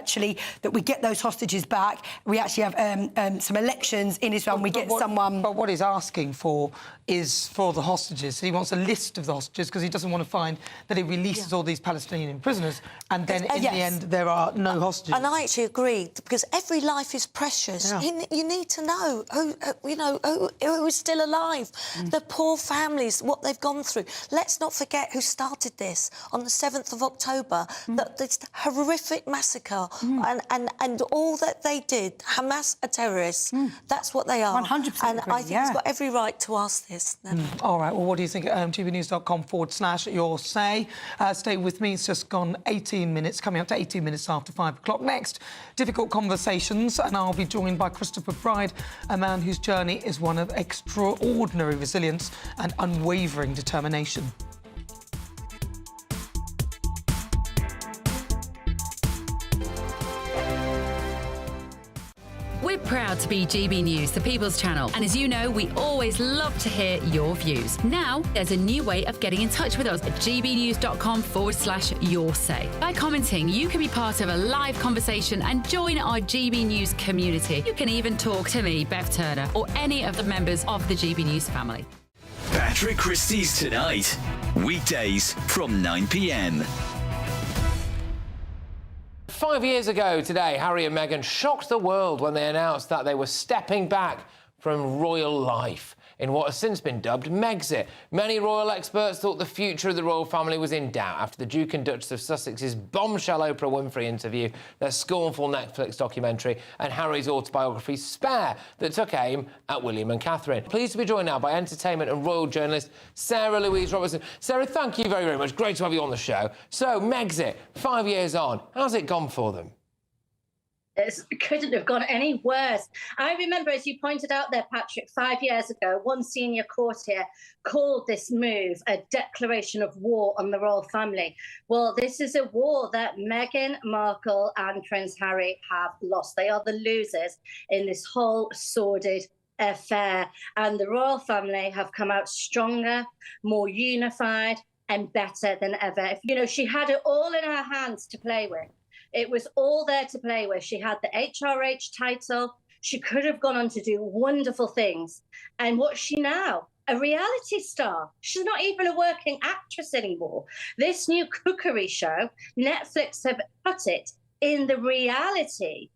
get those hostages back. We actually have some elections in Israel, and we get someone. But what he's asking for is for the hostages. He wants a list of the hostages because he doesn't want to find that he releases all these Palestinian prisoners, and then in the end there are no hostages. And I actually agree, because every life is precious. You need to know who is still alive, the poor families, what they've gone through. Let's not forget who started this on the 7th of October, this horrific massacre, and all that they did. Hamas are terrorists. That's what they are. 100%. And I think he's got every right to ask this. All right, well, what do you think? gbnews.com/your say. Stay with me. It's just gone 18 minutes, coming up to 18 minutes after 5 o'clock. Next, difficult conversations, and I'll be joined by Christopher Bride, a man whose journey is one of extraordinary resilience and unwavering determination. We're proud to be GB News, the People's Channel. And as you know, we always love to hear your views. Now, there's a new way of getting in touch with us at gbnews.com/your say. By commenting, you can be part of a live conversation and join our GB News community. You can even talk to me, Bev Turner, or any of the members of the GB News family. Patrick Christie's Tonight. Weekdays from 9 p.m. 5 years ago today, Harry and Meghan shocked the world when they announced that they were stepping back from royal life in what has since been dubbed Megxit. Many royal experts thought the future of the royal family was in doubt after the Duke and Duchess of Sussex's bombshell Oprah Winfrey interview, their scornful Netflix documentary, and Harry's autobiography Spare that took aim at William and Catherine. Pleased to be joined now by entertainment and royal journalist Sarah Louise Robertson. Sarah, thank you very, very much. Great to have you on the show. So, Megxit, 5 years on, how's it gone for them? It couldn't have gone any worse. I remember, as you pointed out there, Patrick, 5 years ago, one senior courtier called this move a declaration of war on the royal family. Well, this is a war that Meghan Markle and Prince Harry have lost. They are the losers in this whole sordid affair. And the royal family have come out stronger, more unified and better than ever. She had it all in her hands to play with. It was all there to play with. She had the HRH title. She could have gone on to do wonderful things. And what's she now? A reality star. She's not even a working actress anymore. This new cookery show, Netflix have put it in the reality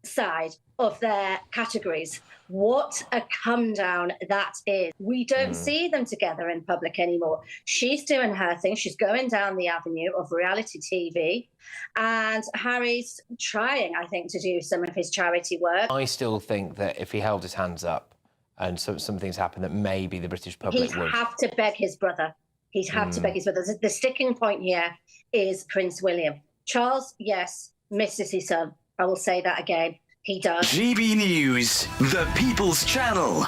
side of their categories. What a come down that is. We don't see them together in public anymore. She's doing her thing. She's going down the avenue of reality TV. And Harry's trying, I think, to do some of his charity work. I still think that if he held his hands up and some things happened, that maybe the British public would. He'd have to beg his brother. He'd have to beg his brother. The sticking point here is Prince William. Charles, yes, misses his son. I will say that again. He does. GB News, the People's Channel.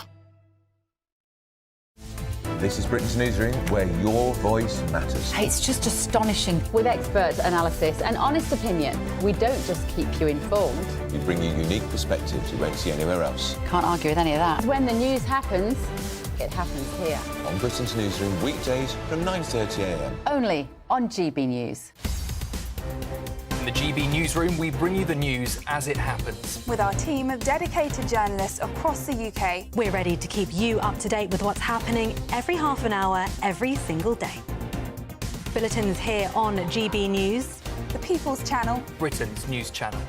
This is Britain's newsroom, where your voice matters. It's just astonishing. With expert analysis and honest opinion, we don't just keep you informed. We bring you unique perspectives you won't see anywhere else. Can't argue with any of that. When the news happens, It happens here. On Britain's Newsroom, weekdays from 9:30 a.m. Only on GB News. In the GB Newsroom, we bring you the news as it happens. With our team of dedicated journalists across the UK. We're ready to keep you up to date with what's happening every half an hour, every single day. Bulletins here on GB News. The People's Channel. Britain's news channel.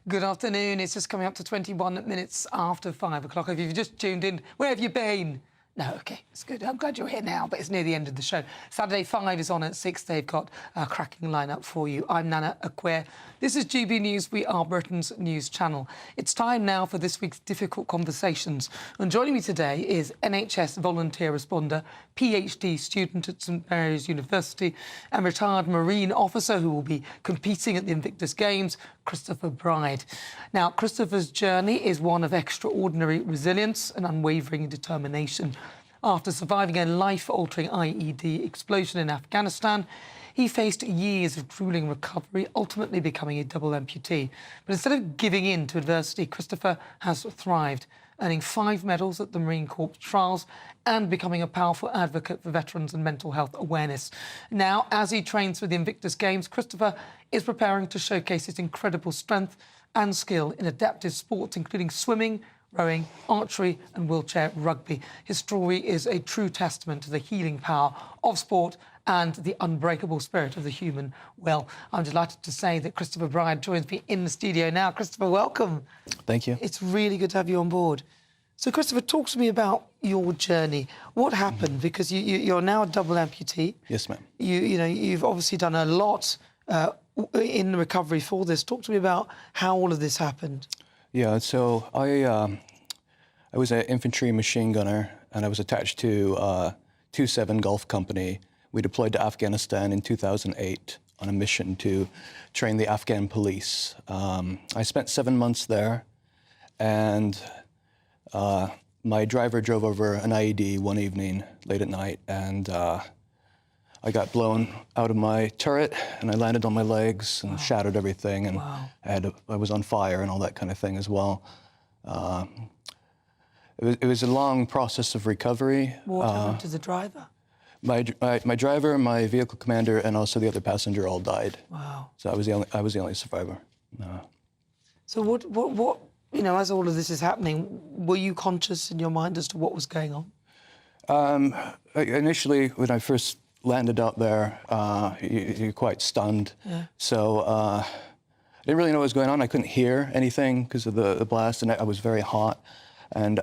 Good afternoon. It's just coming up to 21 minutes after 5 o'clock. If you've just tuned in, where have you been? No, OK, it's good. I'm glad you're here now, but it's near the end of the show. Saturday 5 is on at 6. They've got a cracking lineup for you. I'm Nana Akua. This is GB News. We are Britain's news channel. It's time now for this week's difficult conversations. And joining me today is NHS volunteer responder, PhD student at St Mary's University and retired Marine officer who will be competing at the Invictus Games, Christopher Bride. Now, Christopher's journey is one of extraordinary resilience and unwavering determination. After surviving a life-altering IED explosion in Afghanistan, he faced years of gruelling recovery, ultimately becoming a double amputee. But instead of giving in to adversity, Christopher has thrived, earning 5 medals at the Marine Corps trials and becoming a powerful advocate for veterans and mental health awareness. Now, as he trains for the Invictus Games, Christopher is preparing to showcase his incredible strength and skill in adaptive sports, including swimming, rowing, archery and wheelchair rugby. His story is a true testament to the healing power of sport and the unbreakable spirit of the human will. I'm delighted to say that Christopher Bride joins me in the studio now. Christopher, welcome. Thank you. It's really good to have you on board. So, Christopher, talk to me about your journey. What happened? Because you're now a double amputee. Yes, ma'am. You've obviously done a lot in recovery for this. Talk to me about how all of this happened. Yeah, so I was an infantry machine gunner, and I was attached to 27 Gulf Company. We deployed to Afghanistan in 2008 on a mission to train the Afghan police. I spent 7 months there, and my driver drove over an IED one evening late at night, and I got blown out of my turret, and I landed on my legs and shattered everything, and I was on fire and all that kind of thing as well. It was a long process of recovery. What happened to the driver? My driver, my vehicle commander, and also the other passenger all died. Wow. So I was the only survivor. So what as all of this is happening, were you conscious in your mind as to what was going on? Initially, when I first landed out there, you're quite stunned. Yeah. So I didn't really know what was going on. I couldn't hear anything because of the blast, and I was very hot. And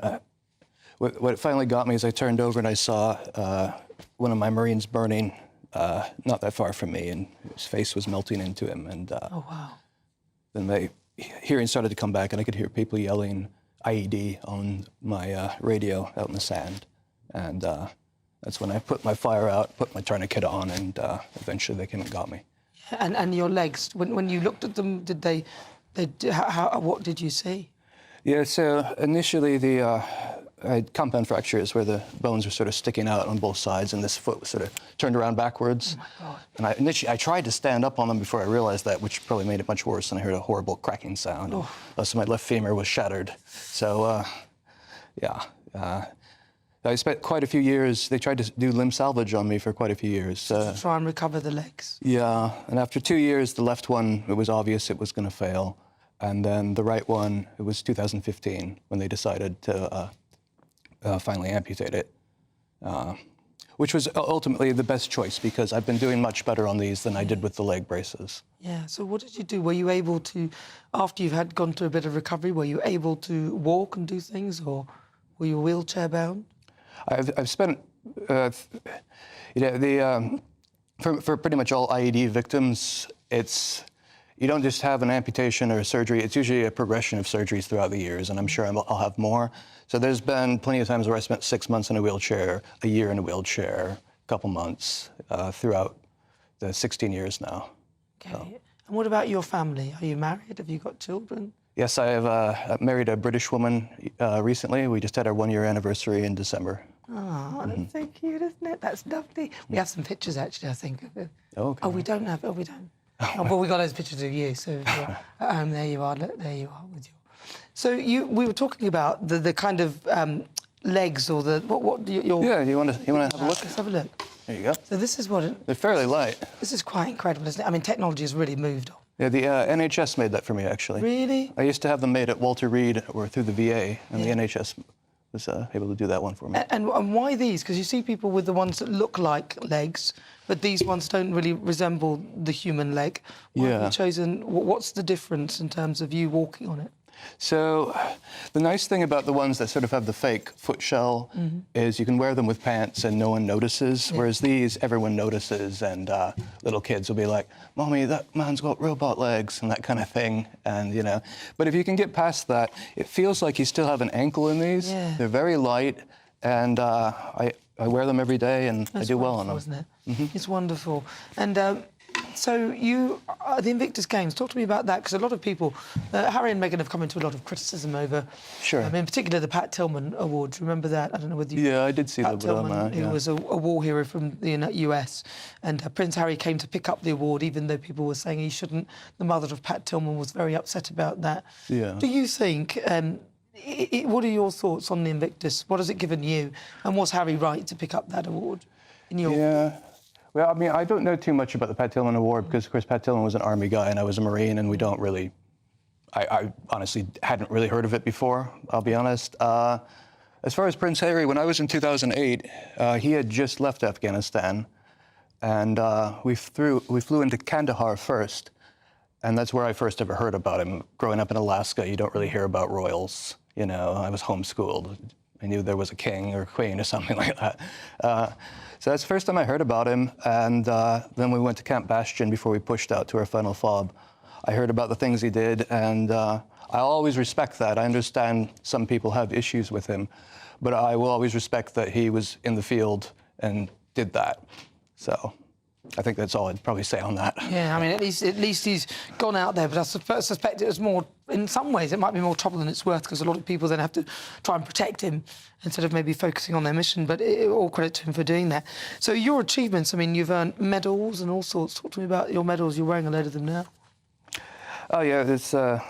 what finally got me is I turned over and I saw one of my Marines burning not that far from me, and his face was melting into him. And oh, wow. Then my hearing started to come back, and I could hear people yelling IED on my radio out in the sand. And that's when I put my fire out, put my tourniquet on, and eventually they came and got me. And your legs, when you looked at them, what did you see? Yeah, so initially I had compound fractures where the bones were sort of sticking out on both sides, and this foot was sort of turned around backwards. Oh, my God. And initially I tried to stand up on them before I realized that, which probably made it much worse, and I heard a horrible cracking sound. Oh. So my left femur was shattered. So, I spent quite a few years, they tried to do limb salvage on me for quite a few years. To try and recover the legs? Yeah, and after 2 years, the left one, it was obvious it was going to fail. And then the right one, it was 2015 when they decided to finally amputate it, which was ultimately the best choice because I've been doing much better on these than I did with the leg braces. Yeah, so what did you do? Were you able to, after you've gone through a bit of recovery, were you able to walk and do things, or were you wheelchair bound? I've spent, for pretty much all IED victims, you don't just have an amputation or a surgery, it's usually a progression of surgeries throughout the years, and I'm sure I'll have more. So there's been plenty of times where I spent 6 months in a wheelchair, a year in a wheelchair, a couple months throughout the 16 years now. Okay. So. And what about your family? Are you married? Have you got children? Yes, I have married a British woman recently. We just had our 1-year anniversary in December. Oh, that's so cute, isn't it? That's lovely. We have some pictures, actually, I think. Oh, okay. Oh, we don't have... Oh, we don't. Oh, well, we got those pictures of you, so at home, there you are. Look, there you are with you. So we were talking about the kind of legs or the... your... Yeah, you want to have a look? Let's have a look. There you go. So this is what... They're fairly light. This is quite incredible, isn't it? I mean, technology has really moved on. Yeah, the NHS made that for me, actually. Really? I used to have them made at Walter Reed or through the VA, and the NHS was able to do that one for me. And why these? Because you see people with the ones that look like legs, but these ones don't really resemble the human leg. Why have you chosen... What's the difference in terms of you walking on it? So the nice thing about the ones that sort of have the fake foot shell is you can wear them with pants and no one notices, whereas these, everyone notices, and little kids will be like, "Mommy, that man's got robot legs," and that kind of thing, and, you know. But if you can get past that, it feels like you still have an ankle in these. Yeah. They're very light, and I wear them every day, and I do well on them. Isn't it? It's wonderful. And so you, the Invictus Games, talk to me about that, because a lot of people, Harry and Meghan have come into a lot of criticism over, in particular the Pat Tillman Awards. Remember that? I don't know whether you... Yeah, I did see Pat that. Tillman, who was a war hero from the US, and Prince Harry came to pick up the award, even though people were saying he shouldn't. The mother of Pat Tillman was very upset about that. Yeah. Do you think... what are your thoughts on the Invictus? What has it given you? And was Harry right to pick up that award? In your... Yeah. Well, I mean, I don't know too much about the Pat Tillman Award because, of course, Pat Tillman was an Army guy and I was a Marine, and we don't really... I honestly hadn't really heard of it before, I'll be honest. As far as Prince Harry, when I was in 2008, he had just left Afghanistan, and we flew into Kandahar first, and that's where I first ever heard about him. Growing up in Alaska, you don't really hear about royals. You know, I was homeschooled. I knew there was a king or a queen or something like that. So that's the first time I heard about him, and then we went to Camp Bastion before we pushed out to our final fob. I heard about the things he did, and I always respect that. I understand some people have issues with him, but I will always respect that he was in the field and did that. So I think that's all I'd probably say on that. Yeah, I mean, at least he's gone out there, but I suspect it was more, in some ways, it might be more trouble than it's worth, because a lot of people then have to try and protect him instead of maybe focusing on their mission, but all credit to him for doing that. So your achievements, I mean, you've earned medals and all sorts. Talk to me about your medals. You're wearing a load of them now. Oh, yeah, it's... The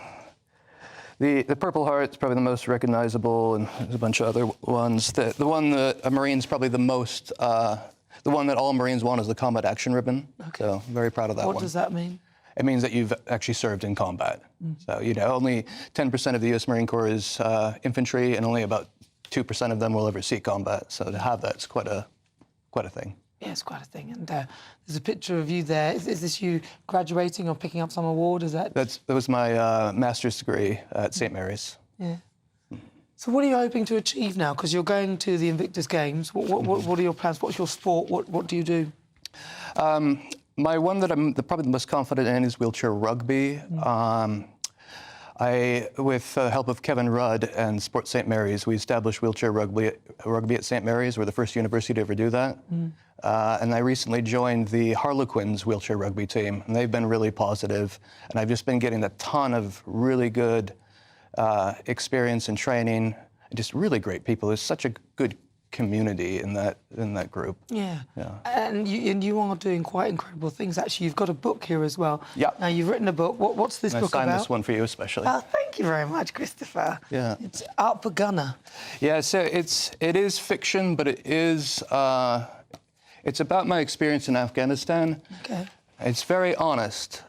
Purple Heart's probably the most recognizable, and there's a bunch of other ones. The one that a Marine's probably the most... the one that all Marines want is the Combat Action Ribbon. Okay. So very proud of that one. What does that mean? It means that you've actually served in combat. So, you know, only 10% of the U.S. Marine Corps is infantry, and only about 2% of them will ever see combat. So to have that's quite a thing. Yeah, it's quite a thing. And there's a picture of you there. Is this you graduating or picking up some award? Is that... That was my master's degree at St. Mary's. Yeah. So what are you hoping to achieve now? Because you're going to the Invictus Games. What are your plans? What's your sport? What do you do? My one that I'm probably the most confident in is wheelchair rugby. With the help of Kevin Rudd and Sport St. Mary's, we established wheelchair rugby at St. Mary's. We're the first university to ever do that. And I recently joined the Harlequins wheelchair rugby team, and they've been really positive. And I've just been getting a ton of really good experience and training, and just really great people. There's such a good community in that group. Yeah. And you are doing quite incredible things. Actually, you've got a book here as well. Yeah. Now you've written a book. What's this book about? I signed this one for you especially. Oh, thank you very much, Christopher. Yeah. It's Up a Gunner. Yeah. So it is fiction, but it is it's about my experience in Afghanistan. Okay. It's very honest.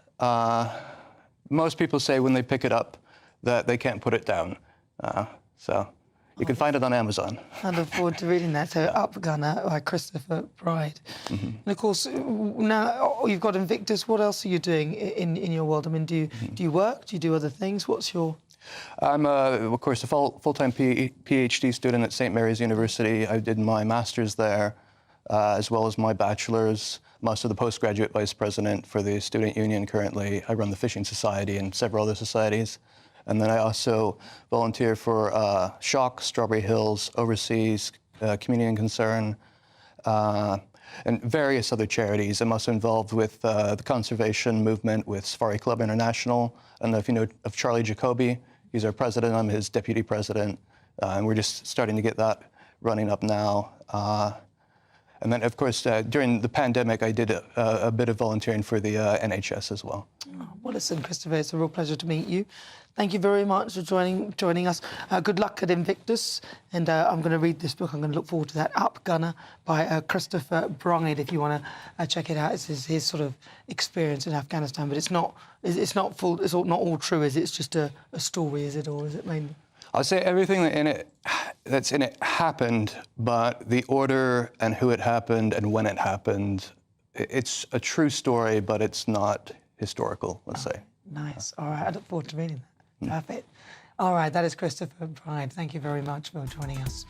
Most people say when they pick it up that they can't put it down. So you can find it on Amazon. I look forward to reading that. So, Up a Gunner by Christopher Bride. And of course, now you've got Invictus. What else are you doing in your world? I mean, do you work? Do you do other things? What's your... I'm, of course, a full-time PhD student at St. Mary's University. I did my master's there, as well as my bachelor's. I'm also the postgraduate vice president for the student union currently. I run the Fishing Society and several other societies. And then I also volunteer for Shock, Strawberry Hills, Overseas, Community and Concern, and various other charities. I'm also involved with the conservation movement with Safari Club International. I don't know if you know of Charlie Jacoby. He's our president. I'm his deputy president. And we're just starting to get that running up now. And then, of course, during the pandemic, I did a bit of volunteering for the NHS as well. Well, listen, Christopher, it's a real pleasure to meet you. Thank you very much for joining us. Good luck at Invictus. And I'm going to read this book. I'm going to look forward to that. Up Gunner by Christopher Bride, if you want to check it out. It's his sort of experience in Afghanistan. But it's not not all true, is it? It's just a story, is it? Or is it mainly? I'll say everything that's in it happened, but the order and who it happened and when it happened, it's a true story, but it's not historical, let's say. Nice. All right, I look forward to reading that. Perfect. All right, that is Christopher Bride. Thank you very much for joining us.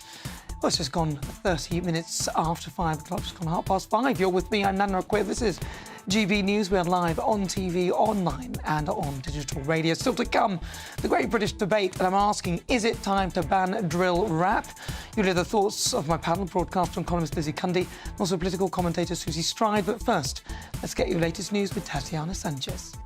Well, it's just gone 30 minutes after 5 o'clock, just gone 5:30. You're with me, I'm Nana Akua. This is GB News. We're live on TV, online and on digital radio. Still to come, the Great British Debate, and I'm asking, is it time to ban drill rap? You'll hear the thoughts of my panel, broadcaster and columnist Lizzie Cundy, and also political commentator Susie Stride. But first, let's get your latest news with Tatiana Sanchez.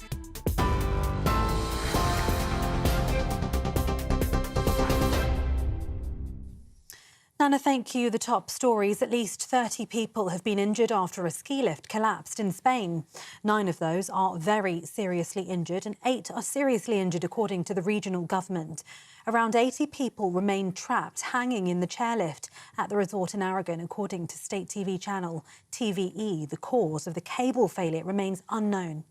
Nana, thank you. The top stories. At least 30 people have been injured after a ski lift collapsed in Spain. 9 of those are very seriously injured and 8 are seriously injured, according to the regional government. Around 80 people remain trapped, hanging in the chairlift at the resort in Aragon, according to state TV channel TVE. The cause of the cable failure remains unknown.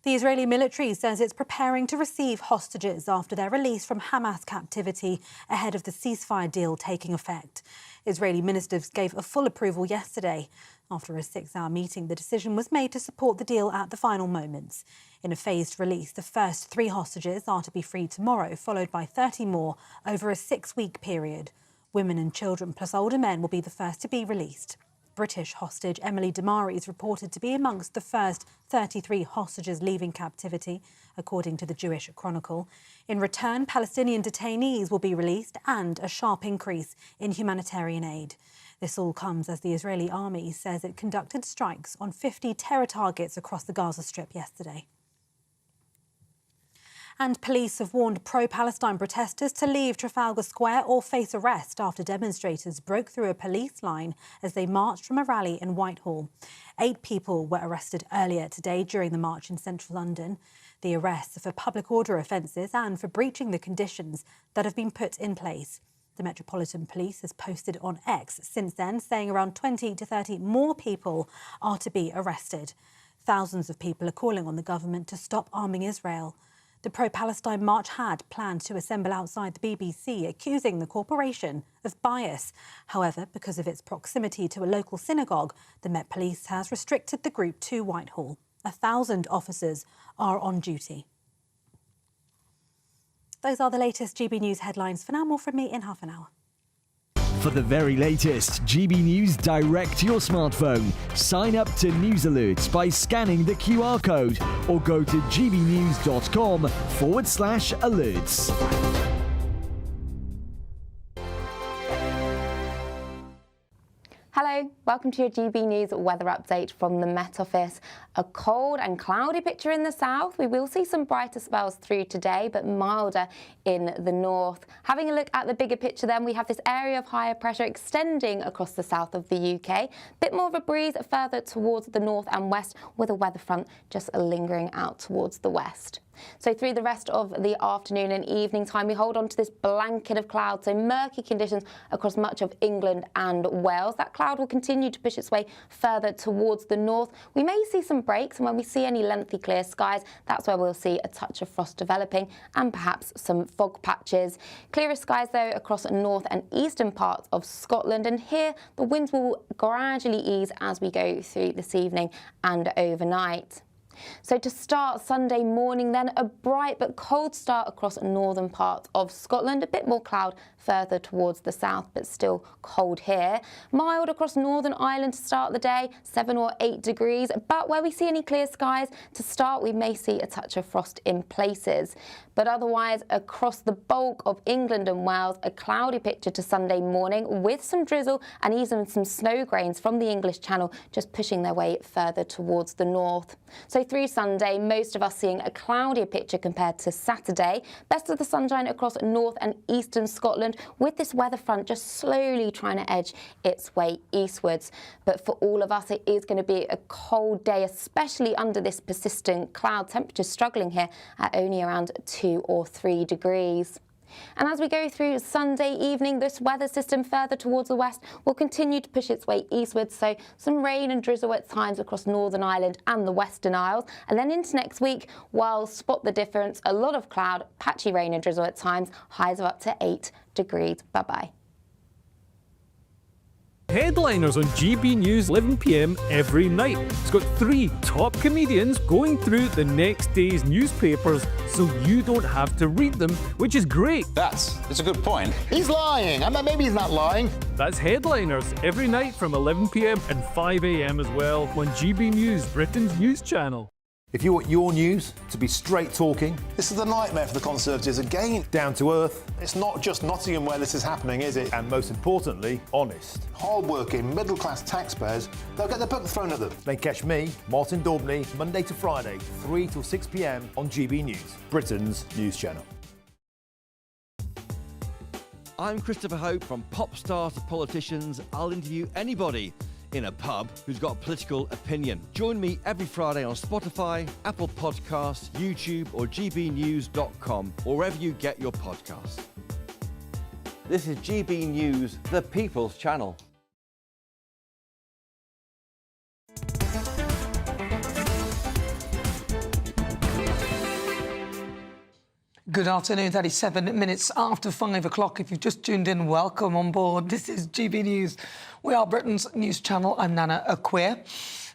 The Israeli military says it's preparing to receive hostages after their release from Hamas captivity ahead of the ceasefire deal taking effect. Israeli ministers gave a full approval yesterday. After a 6-hour meeting, the decision was made to support the deal at the final moments. In a phased release, the first 3 hostages are to be freed tomorrow, followed by 30 more over a 6-week period. Women and children plus older men will be the first to be released. British hostage Emily Damari is reported to be amongst the first 33 hostages leaving captivity, according to the Jewish Chronicle. In return, Palestinian detainees will be released and a sharp increase in humanitarian aid. This all comes as the Israeli army says it conducted strikes on 50 terror targets across the Gaza Strip yesterday. And police have warned pro-Palestine protesters to leave Trafalgar Square or face arrest after demonstrators broke through a police line as they marched from a rally in Whitehall. 8 people were arrested earlier today during the march in central London. The arrests are for public order offences and for breaching the conditions that have been put in place. The Metropolitan Police has posted on X since then, saying around 20 to 30 more people are to be arrested. Thousands of people are calling on the government to stop arming Israel. The pro-Palestine march had planned to assemble outside the BBC, accusing the corporation of bias. However, because of its proximity to a local synagogue, the Met Police has restricted the group to Whitehall. 1,000 officers are on duty. Those are the latest GB News headlines. For now, more from me in half an hour. For the very latest GB News direct to your smartphone, sign up to News Alerts by scanning the QR code or go to gbnews.com/alerts. Hello, welcome to your GB News weather update from the Met Office. A cold and cloudy picture in the south. We will see some brighter spells through today, but milder in the north. Having a look at the bigger picture then, we have this area of higher pressure extending across the south of the UK. Bit more of a breeze further towards the north and west, with a weather front just lingering out towards the west. So through the rest of the afternoon and evening time, we hold on to this blanket of clouds, so murky conditions across much of England and Wales. That cloud will continue to push its way further towards the north. We may see some breaks, and when we see any lengthy clear skies, that's where we'll see a touch of frost developing and perhaps some fog patches. Clearer skies, though, across north and eastern parts of Scotland, and here the winds will gradually ease as we go through this evening and overnight. So to start Sunday morning then, a bright but cold start across northern parts of Scotland. A bit more cloud further towards the south, but still cold here. Mild across Northern Ireland to start the day, 7 or 8 degrees. But where we see any clear skies to start, we may see a touch of frost in places. But otherwise, across the bulk of England and Wales, a cloudy picture to Sunday morning with some drizzle and even some snow grains from the English Channel just pushing their way further towards the north. So through Sunday, most of us seeing a cloudier picture compared to Saturday. Best of the sunshine across north and eastern Scotland, Island, with this weather front just slowly trying to edge its way eastwards. But for all of us, it is going to be a cold day, especially under this persistent cloud. Temperatures struggling here at only around 2 or 3 degrees. And as we go through Sunday evening, this weather system further towards the west will continue to push its way eastwards, so some rain and drizzle at times across Northern Ireland and the Western Isles. And then into next week, while spot the difference, a lot of cloud, patchy rain and drizzle at times, highs of up to 8 degrees. Bye-bye. Headliners on GB News 11 p.m. every night. It's got 3 top comedians going through the next day's newspapers so you don't have to read them, which is great. That's a good point. He's lying. I mean, maybe he's not lying. That's Headliners every night from 11 p.m. and 5 a.m. as well on GB News, Britain's news channel. If you want your news to be straight talking, This is a nightmare for the Conservatives again. down to earth, It's not just Nottingham where this is happening, is it? and most importantly, honest, Hard-working, middle-class taxpayers, they'll get their book thrown at them. then catch me, Martin Daubney, Monday to Friday, 3 till 6 p.m. on GB News, Britain's news channel. I'm Christopher Hope. From pop stars to politicians, I'll interview anybody in a pub who's got a political opinion. Join me every Friday on Spotify, Apple Podcasts, YouTube or gbnews.com, or wherever you get your podcasts. This is GB News, the People's Channel. Good afternoon, 37 minutes after 5 o'clock. If you've just tuned in, welcome on board. This is GB News. We are Britain's news channel. I'm Nana Akua.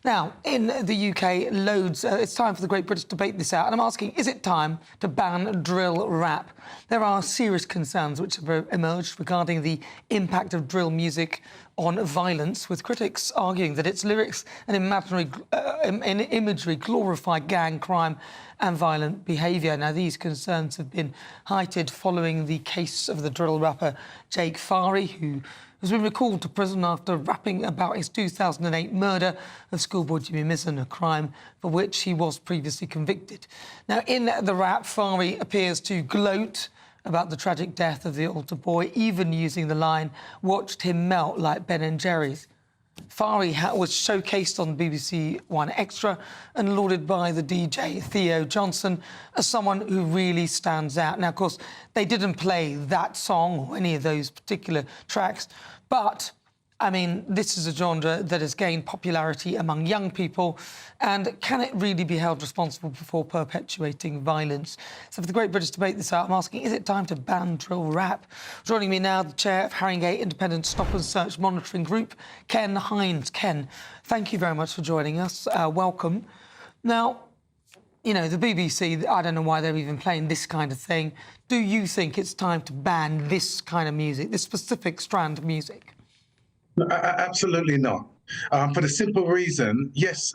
Now, in the UK, it's time for the Great British Debate this hour, and I'm asking, is it time to ban drill rap? There are serious concerns which have emerged regarding the impact of drill music on violence, with critics arguing that its lyrics and imagery glorify gang crime and violent behaviour. Now, these concerns have been heightened following the case of the drill rapper Jake Fari, who has been recalled to prison after rapping about his 2008 murder of schoolboy Jimmy Mizzen, a crime for which he was previously convicted. Now, in the rap, Fari appears to gloat about the tragic death of the altar boy, even using the line, "Watched him melt like Ben and Jerry's." Fari was showcased on BBC One Extra and lauded by the DJ Theo Johnson as someone who really stands out. Now, of course, they didn't play that song or any of those particular tracks, but I mean, this is a genre that has gained popularity among young people, and can it really be held responsible for perpetuating violence? So for the Great British Debate this hour, I'm asking, is it time to ban drill rap? Joining me now, the chair of Haringey Independent Stop and Search Monitoring Group, Ken Hines. Ken, thank you very much for joining us. Welcome. Now, you know, the BBC, I don't know why they're even playing this kind of thing. Do you think it's time to ban this kind of music, this specific strand of music? Absolutely not. For the simple reason, yes,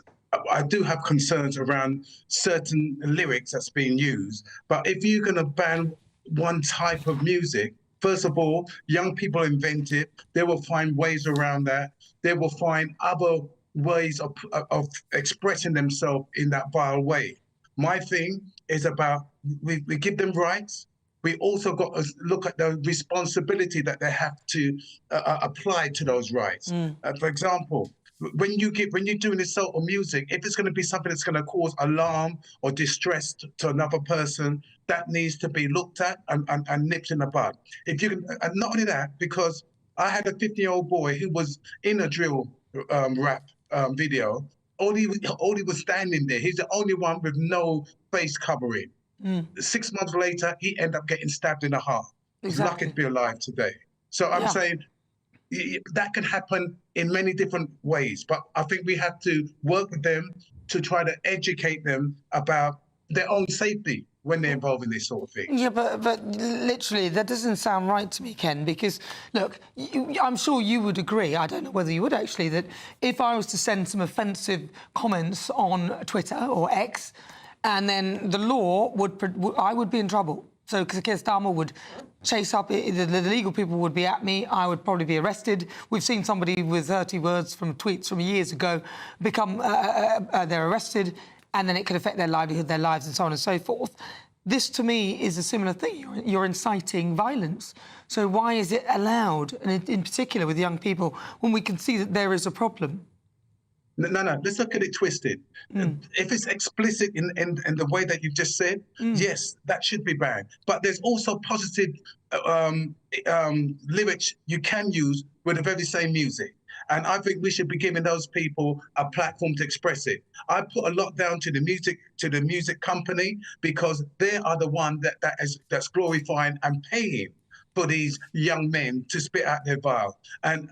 I do have concerns around certain lyrics that's being used. But if you're going to ban one type of music, first of all, young people invent it. They will find ways around that. They will find other ways of expressing themselves in that vile way. My thing is about we give them rights. We also got to look at the responsibility that they have to apply to those rights. For example, when you're doing this sort of music, if it's going to be something that's going to cause alarm or distress to another person, that needs to be looked at and nipped in the bud. If you can, and not only that, because I had a 50-year-old boy who was in a drill rap video. All he was standing there. He's the only one with no face covering. 6 months later, he ended up getting stabbed in the heart. He's lucky to be alive today. So I'm saying that can happen in many different ways, but I think we have to work with them to try to educate them about their own safety when they're involved in this sort of thing. Yeah, but literally, that doesn't sound right to me, Ken, because, look, I'm sure you would agree, I don't know whether you would actually, that if I was to send some offensive comments on Twitter or X, and then the law I would be in trouble. So Keir Starmer would chase up, the legal people would be at me, I would probably be arrested. We've seen somebody with 30 words from tweets from years ago become, they're arrested, and then it could affect their livelihood, their lives, and so on and so forth. This, to me, is a similar thing. You're inciting violence. So why is it allowed, and in particular with young people, when we can see that there is a problem? No, let's look at it twisted. If it's explicit in the way that you've just said, yes, that should be banned. But there's also positive lyrics you can use with the very same music. And I think we should be giving those people a platform to express it. I put a lot down to the music company, because they are the one that's glorifying and paying for these young men to spit out their vile, and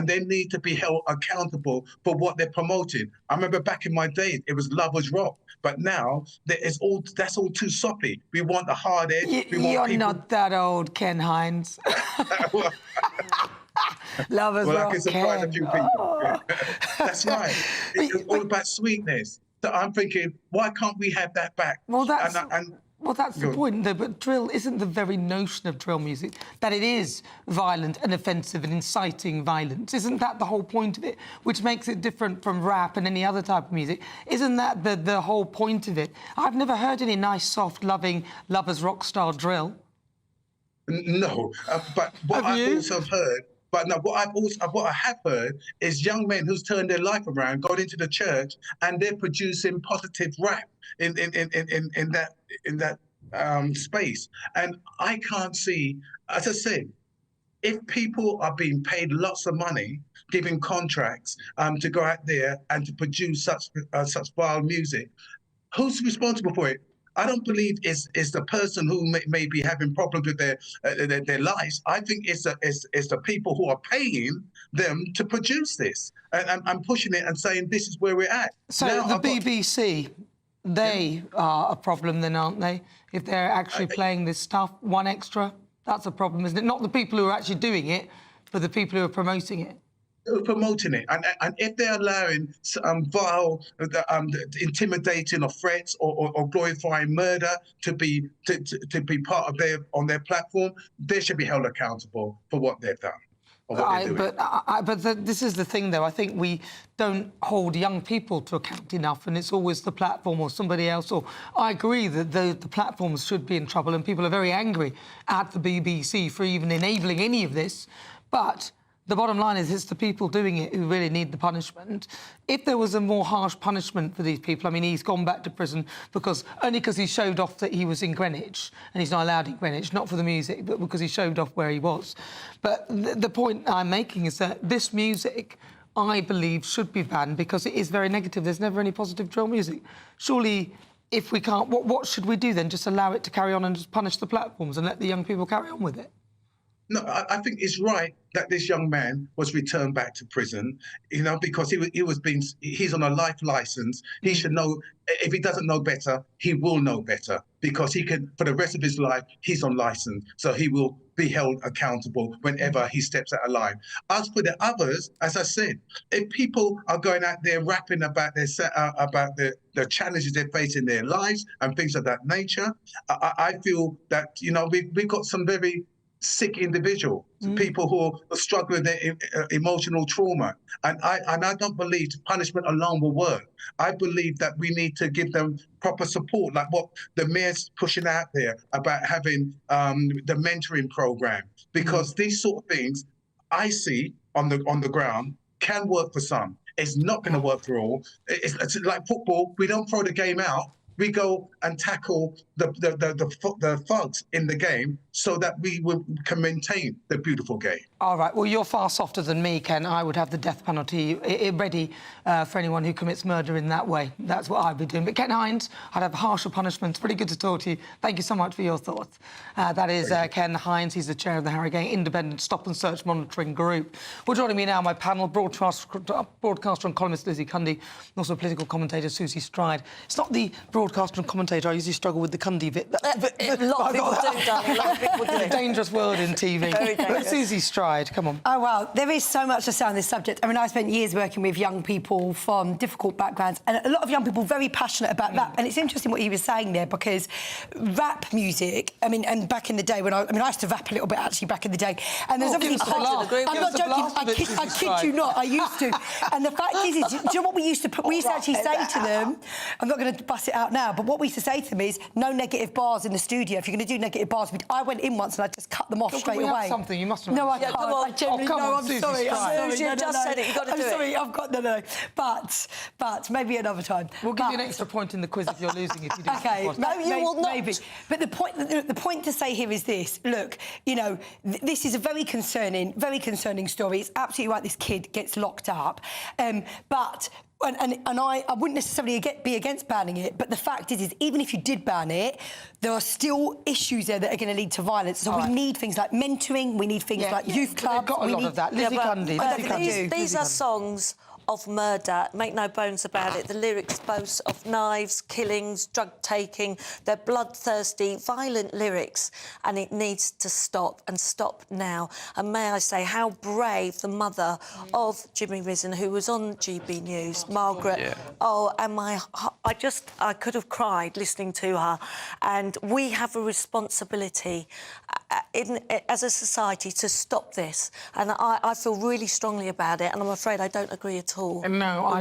they need to be held accountable for what they're promoting. I remember back in my days, it was lovers rock, but now that's all too soppy. We want the hard edge. You're not that old, Ken Hines. Lovers rock, I can surprise Ken. a few people. That's right. It's all about sweetness. So I'm thinking, why can't we have that back? Well, that's the point, though. But drill isn't the very notion of drill music that it is violent and offensive and inciting violence. Isn't that the whole point of it, which makes it different from rap and any other type of music? Isn't that the whole point of it? I've never heard any nice, soft, loving lovers rock style drill. No, but what I've also heard. But no, what I have heard is young men who's turned their life around, gone into the church, and they're producing positive rap in that space. And I can't see, as I said, if people are being paid lots of money, given contracts to go out there and to produce such vile music, who's responsible for it? I don't believe it's the person who may be having problems with their lives. I think it's the people who are paying them to produce this. And I'm pushing it and saying this is where we're at. So now the BBC, they are a problem then, aren't they? If they're actually playing this stuff, one extra, that's a problem, isn't it? Not the people who are actually doing it, but the people who are promoting it. Promoting it, and if they're allowing vile, intimidating or threats or glorifying murder to be part of their platform, they should be held accountable for what they've done. But this is the thing, though. I think we don't hold young people to account enough, and it's always the platform or somebody else. Or I agree that the platforms should be in trouble, and people are very angry at the BBC for even enabling any of this. But the bottom line is it's the people doing it who really need the punishment. If there was a more harsh punishment for these people, I mean, he's gone back to prison only because he showed off that he was in Greenwich, and he's not allowed in Greenwich, not for the music, but because he showed off where he was. But the point I'm making is that this music, I believe, should be banned because it is very negative. There's never any positive drill music. Surely, if we can't, what should we do then? Just allow it to carry on and just punish the platforms and let the young people carry on with it? No, I think it's right that this young man was returned back to prison, because he's on a life license. He should know, if he doesn't know better, he will know better, because he can, for the rest of his life, he's on license. So he will be held accountable whenever he steps out of line. As for the others, as I said, if people are going out there rapping about the challenges they face in their lives and things of that nature, I feel that, we've got some very sick individual, people who are struggling with their emotional trauma. And I don't believe punishment alone will work. I believe that we need to give them proper support, like what the mayor's pushing out there about having the mentoring program, because these sort of things I see on the ground can work for some. It's not going to work for all. It's like football. We don't throw the game out. We go and tackle the thugs in the game so that we can maintain the beautiful game. All right, well, you're far softer than me, Ken. I would have the death penalty ready for anyone who commits murder in that way. That's what I'd be doing. But Ken Hines, I'd have harsher punishments. Pretty good to talk to you. Thank you so much for your thoughts. That is Ken Hines. He's the chair of the Harrogate Independent Stop and Search Monitoring Group. Well, joining me now, my panel, broadcaster and columnist Lizzie Cundy, and also political commentator Susie Stride. It's not the broadcaster and commentator. I usually struggle with the Cundy bit. A lot of people do, darling. A lot of people It's a dangerous world in TV. Very dangerous. But Susie Stride, come on. Oh, well, there is so much to say on this subject. I mean, I spent years working with young people from difficult backgrounds, and a lot of young people very passionate about rap. And it's interesting what he was saying there, because rap music, I mean, and back in the day when I used to rap a little bit, actually, back in the day. And there's obviously... I'm not joking. I kid you not. I used to. And the fact is, do you know what we used to put? We used to actually say to them, I'm not going to bust it out now, but what we used to say to them is, no negative bars in the studio. If you're going to do negative bars, I went in once and I just cut them off straight away. Have something? You must have. No, I can't. Come on. I genuinely I'm Susie, sorry. You just said it. You've got to do it. I'm sorry. I've got no. But maybe another time. We'll give you an extra point in the quiz if you're losing. If you do. Okay. No, you will not. Maybe. But the point to say here is this. Look, you know, this is a very concerning story. It's absolutely right. This kid gets locked up, but. And I wouldn't necessarily be against banning it, but the fact is even if you did ban it, there are still issues there that are going to lead to violence. So we need things like mentoring, we need things like youth clubs. They've got a lot of that. Lizzie Cundy. These are songs of murder, make no bones about it. The lyrics boast of knives, killings, drug taking. They're bloodthirsty, violent lyrics, and it needs to stop, and stop now. And may I say how brave the mother of Jimmy Risen, who was on GB News, Margaret. Yeah. Oh, and I could have cried listening to her. And we have a responsibility as a society to stop this. And I feel really strongly about it, and I'm afraid I don't agree at all. No, I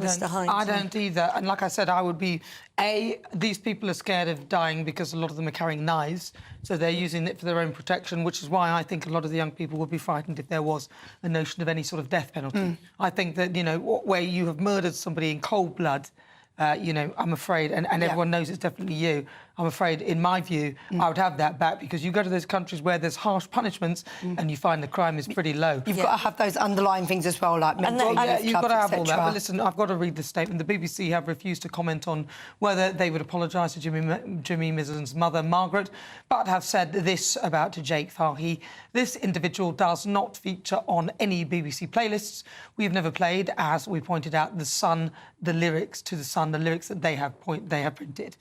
don't either. And like I said, I would be... these people are scared of dying because a lot of them are carrying knives, so they're using it for their own protection, which is why I think a lot of the young people would be frightened if there was a notion of any sort of death penalty. I think that, you know, where you have murdered somebody in cold blood, you know, I'm afraid, and everyone knows it's definitely you, I'm afraid, in my view, I would have that back, because you go to those countries where there's harsh punishments and you find the crime is pretty low. You've got to have those underlying things as well, like mental health you've got to have all that. etc. But listen, I've got to read this statement. The BBC have refused to comment on whether they would apologise to Jimmy Misen's mother, Margaret, but have said this about Jake Fahy. This individual does not feature on any BBC playlists. We've never played, as we pointed out, the lyrics to The Sun, the lyrics that they have printed.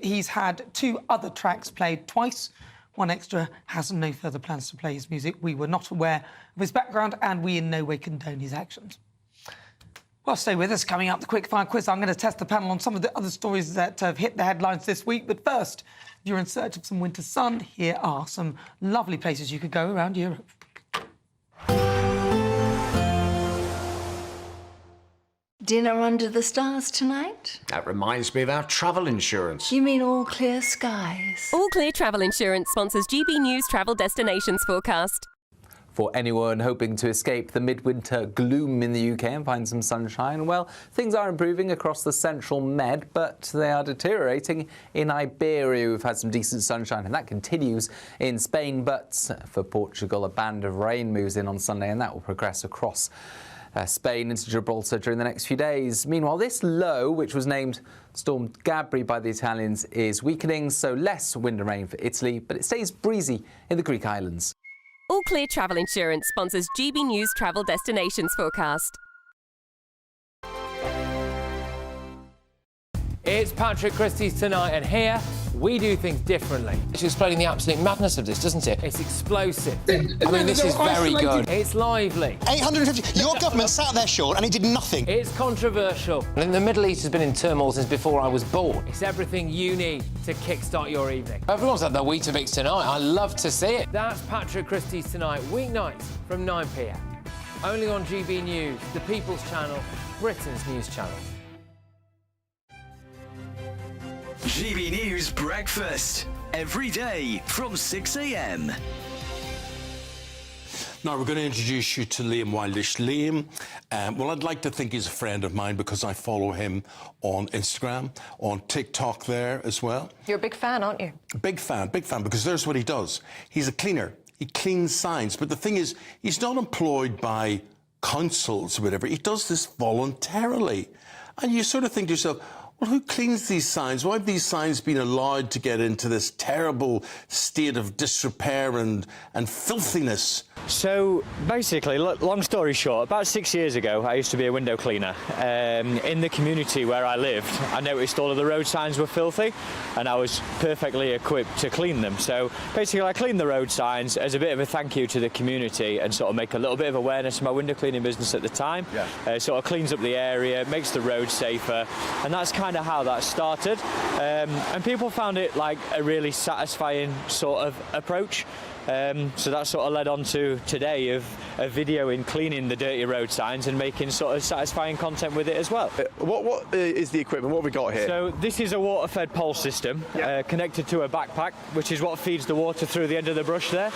He's had 2 other tracks played twice. One Extra has no further plans to play his music. We were not aware of his background, and we in no way condone his actions. Well, stay with us. Coming up, the Quickfire quiz. I'm going to test the panel on some of the other stories that have hit the headlines this week. But first, if you're in search of some winter sun, here are some lovely places you could go around Europe. Dinner under the stars tonight? That reminds me of our travel insurance. You mean All Clear Skies? All Clear Travel Insurance sponsors GB News Travel Destinations forecast. For anyone hoping to escape the midwinter gloom in the UK and find some sunshine, well, things are improving across the central Med, but they are deteriorating in Iberia. We've had some decent sunshine, and that continues in Spain. But for Portugal, a band of rain moves in on Sunday, and that will progress across Spain into Gibraltar during the next few days. Meanwhile, this low, which was named Storm Gabri by the Italians, is weakening, so less wind and rain for Italy, but it stays breezy in the Greek islands. All Clear Travel Insurance sponsors GB News Travel Destinations forecast. It's Patrick Christie's Tonight, and here we do things differently. It's explaining the absolute madness of this, doesn't it? It's explosive. I mean, this is very good. It's lively. 850. Your government sat there, Sean, and it did nothing. It's controversial. And the Middle East has been in turmoil since before I was born. It's everything you need to kickstart your evening. Everyone's had their Weetabix tonight. I love to see it. That's Patrick Christie's Tonight, weeknights from 9 p.m. Only on GB News, the People's Channel, Britain's news channel. GB News Breakfast, every day from 6 a.m. Now, we're going to introduce you to Liam Wildish. Liam, well, I'd like to think he's a friend of mine because I follow him on Instagram, on TikTok there as well. You're a big fan, aren't you? Big fan, because there's what he does. He's a cleaner. He cleans signs. But the thing is, he's not employed by councils or whatever. He does this voluntarily. And you sort of think to yourself, well, who cleans these signs? Why have these signs been allowed to get into this terrible state of disrepair and filthiness? So basically, long story short, about 6 years ago, I used to be a window cleaner. In the community where I lived, I noticed all of the road signs were filthy, and I was perfectly equipped to clean them. So basically, I cleaned the road signs as a bit of a thank you to the community and sort of make a little bit of awareness in my window cleaning business at the time. Yeah. Sort of cleans up the area, makes the road safer, and that's kind of how that started. And people found it like a really satisfying sort of approach. So that sort of led on to today of videoing cleaning the dirty road signs and making sort of satisfying content with it as well. What is the equipment? What have we got here? So this is a water-fed pole system connected to a backpack, which is what feeds the water through the end of the brush there.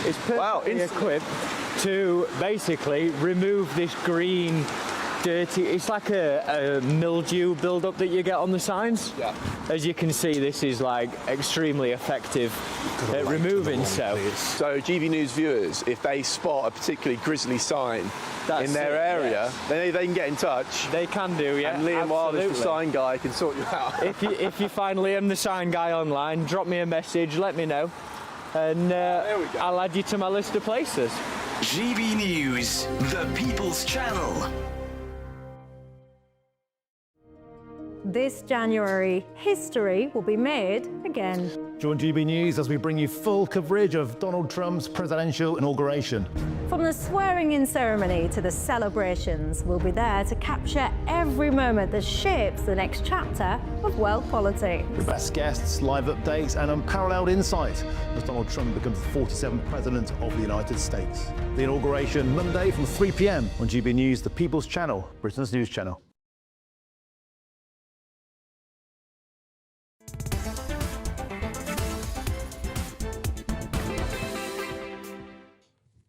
It's perfectly equipped to basically remove this green dirty, it's like a mildew build-up that you get on the signs. Yeah. As you can see, this is like extremely effective at removing so. So GB News viewers, if they spot a particularly grisly sign in their area, then they can get in touch. They can do, yeah. And Liam Wilder's the sign guy can sort you out. If you find Liam the sign guy online, drop me a message, let me know, and I'll add you to my list of places. GB News, the People's Channel. This January, history will be made again. Join GB News as we bring you full coverage of Donald Trump's presidential inauguration. From the swearing-in ceremony to the celebrations, we'll be there to capture every moment that shapes the next chapter of world politics. The best guests, live updates and unparalleled insight as Donald Trump becomes the 47th President of the United States. The inauguration Monday from 3 p.m. on GB News, the People's Channel, Britain's news channel.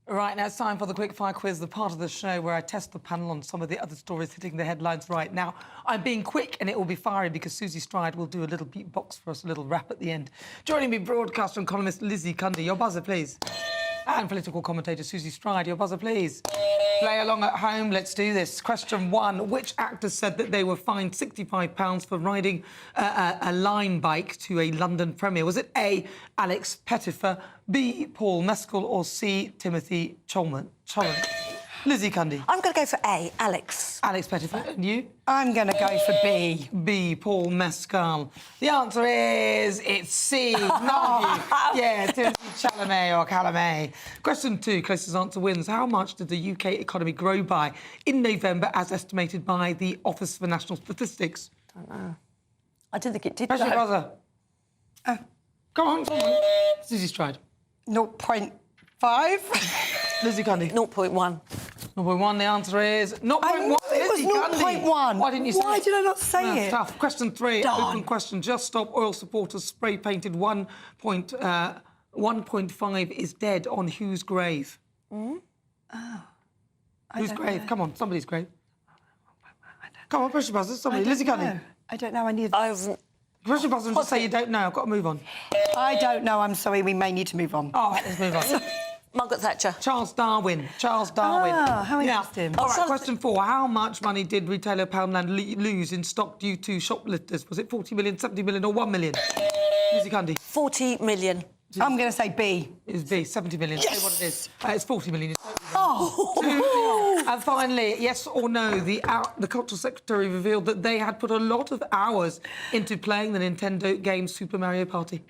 Right, now it's time for the Quickfire quiz, the part of the show where I test the panel on some of the other stories hitting the headlines right now. I'm being quick and it will be fiery because Susie Stride will do a little beatbox for us, a little rap at the end. Joining me, broadcaster and columnist Lizzie Cundy. Your buzzer, please. And political commentator Susie Stride. Your buzzer, please. Play along at home. Let's do this. Question 1. Which actor said that they were fined £65 for riding a line bike to a London premiere? Was it A, Alex Pettifer, B, Paul Mescal, or C, Timothy Cholman? Lizzie Cundy. I'm going to go for A, Alex. Alex Pettifer. And you? I'm going to go for B. B, Paul Mescal. The answer is it's C, not you. Yeah, Timothy Chalamet or Chalamet. Question 2, closest answer wins. How much did the UK economy grow by in November as estimated by the Office for National Statistics? I don't know. I didn't think it did. Press your buzzer. Come on. Susie Stride. 0.5. Lizzie Cundy. 0.1. 0.1, the answer is 0.1. It was 0.1. Why didn't you say it? Why did I not say it? Tough. Question 3, Darn. open question. Just Stop Oil supporters spray-painted 1.5 is dead on whose grave? Oh. Whose grave? Come on, somebody's grave. Come on, push your buzzer. Somebody. Lizzie Cundy. I don't know. I need... Push your buzzer and just say you don't know. I've got to move on. I don't know. I'm sorry. We may need to move on. All right, let's move on. Margaret Thatcher. Charles Darwin. Charles Darwin. Ah, how interesting. All right, question 4. How much money did retailer Poundland lose in stock due to shoplifters? Was it 40 million, 70 million or 1 million? Lizzie Cundy. 40 million. I'm going to say B. It's B, 70 million. Yes! Say what it is. It's 40 million. Oh! And finally, yes or no, the Cultural Secretary revealed that they had put a lot of hours into playing the Nintendo game Super Mario Party.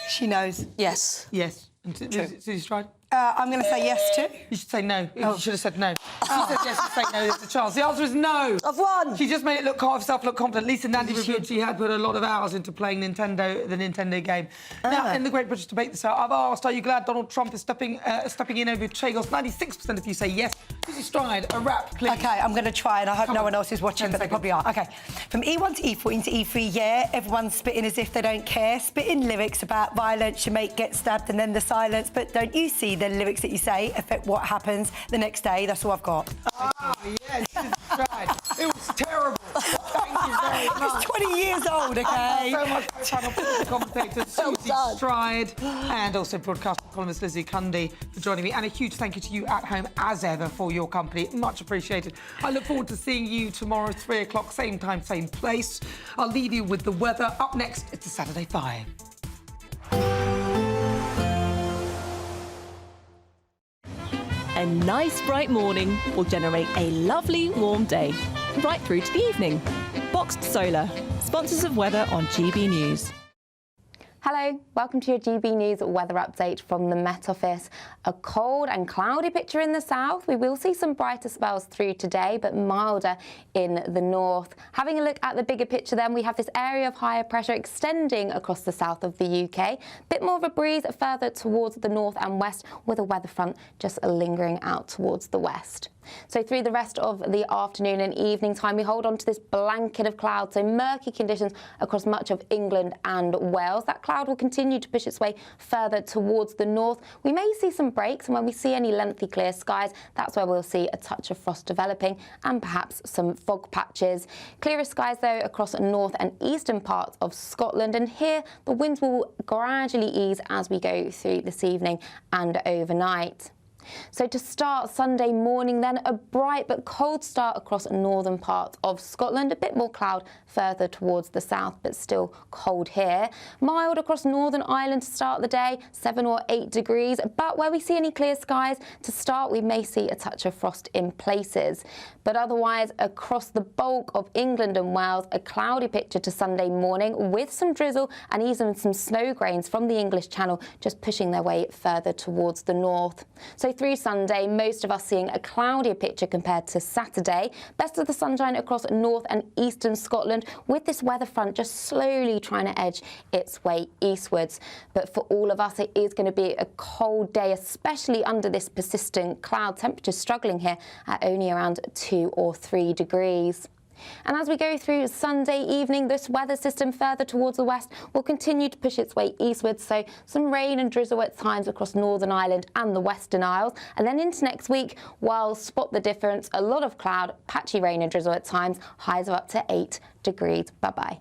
She knows. Yes. Yes. Susie Stride? I'm going to say yes too. You should say no. You should have said no. She said yes to say no. There's a chance. The answer is no. I've won. She just made it look herself look confident. Lisa Nandy revealed she had put a lot of hours into playing the Nintendo game. Now, in the Great British Debate this hour, I've asked, are you glad Donald Trump is stepping in over Chagos? 96% of you say yes. Susie Stride, a rap, please. OK, I'm going to try, and I hope no one else is watching, but they probably are. OK. From E1 to E4 into E3, yeah, everyone's spitting as if they don't care. Spitting lyrics about violence, your mate gets stabbed, and then the silence. But don't you see the lyrics that you say affect what happens the next day? That's all I've got. Ah, yes, Susie Stride. It was terrible. Thank It's 20 years old, okay? So much for panel political commentator Susie Stride and also broadcaster columnist Lizzie Cundy for joining me. And a huge thank you to you at home, as ever, for your company. Much appreciated. I look forward to seeing you tomorrow, 3 o'clock, same time, same place. I'll leave you with the weather. Up next, it's the Saturday 5. A nice bright morning will generate a lovely warm day, right through to the evening. Boxed Solar, sponsors of weather on GB News. Hello, welcome to your GB News weather update from the Met Office. A cold and cloudy picture in the south. We will see some brighter spells through today, but milder in the north. Having a look at the bigger picture then, we have this area of higher pressure extending across the south of the UK. Bit more of a breeze further towards the north and west, with a weather front just lingering out towards the west. So through the rest of the afternoon and evening time, we hold on to this blanket of clouds, so murky conditions across much of England and Wales. That cloud will continue to push its way further towards the north. We may see some breaks, and when we see any lengthy clear skies, that's where we'll see a touch of frost developing and perhaps some fog patches. Clearer skies, though, across north and eastern parts of Scotland, and here the winds will gradually ease as we go through this evening and overnight. So to start Sunday morning then, a bright but cold start across northern parts of Scotland. A bit more cloud further towards the south, but still cold here. Mild across Northern Ireland to start the day, 7 or 8 degrees. But where we see any clear skies to start, we may see a touch of frost in places. But otherwise, across the bulk of England and Wales, a cloudy picture to Sunday morning with some drizzle and even some snow grains from the English Channel just pushing their way further towards the north. So through Sunday, most of us seeing a cloudier picture compared to Saturday. Best of the sunshine across north and eastern Scotland, with this weather front just slowly trying to edge its way eastwards. But for all of us, it is going to be a cold day, especially under this persistent cloud. Temperatures struggling here at only around 2 or 3 degrees. And as we go through Sunday evening, this weather system further towards the west will continue to push its way eastwards, so some rain and drizzle at times across Northern Ireland and the Western Isles. And then into next week, while spot the difference, a lot of cloud, patchy rain and drizzle at times, highs of up to 8 degrees. Bye-bye.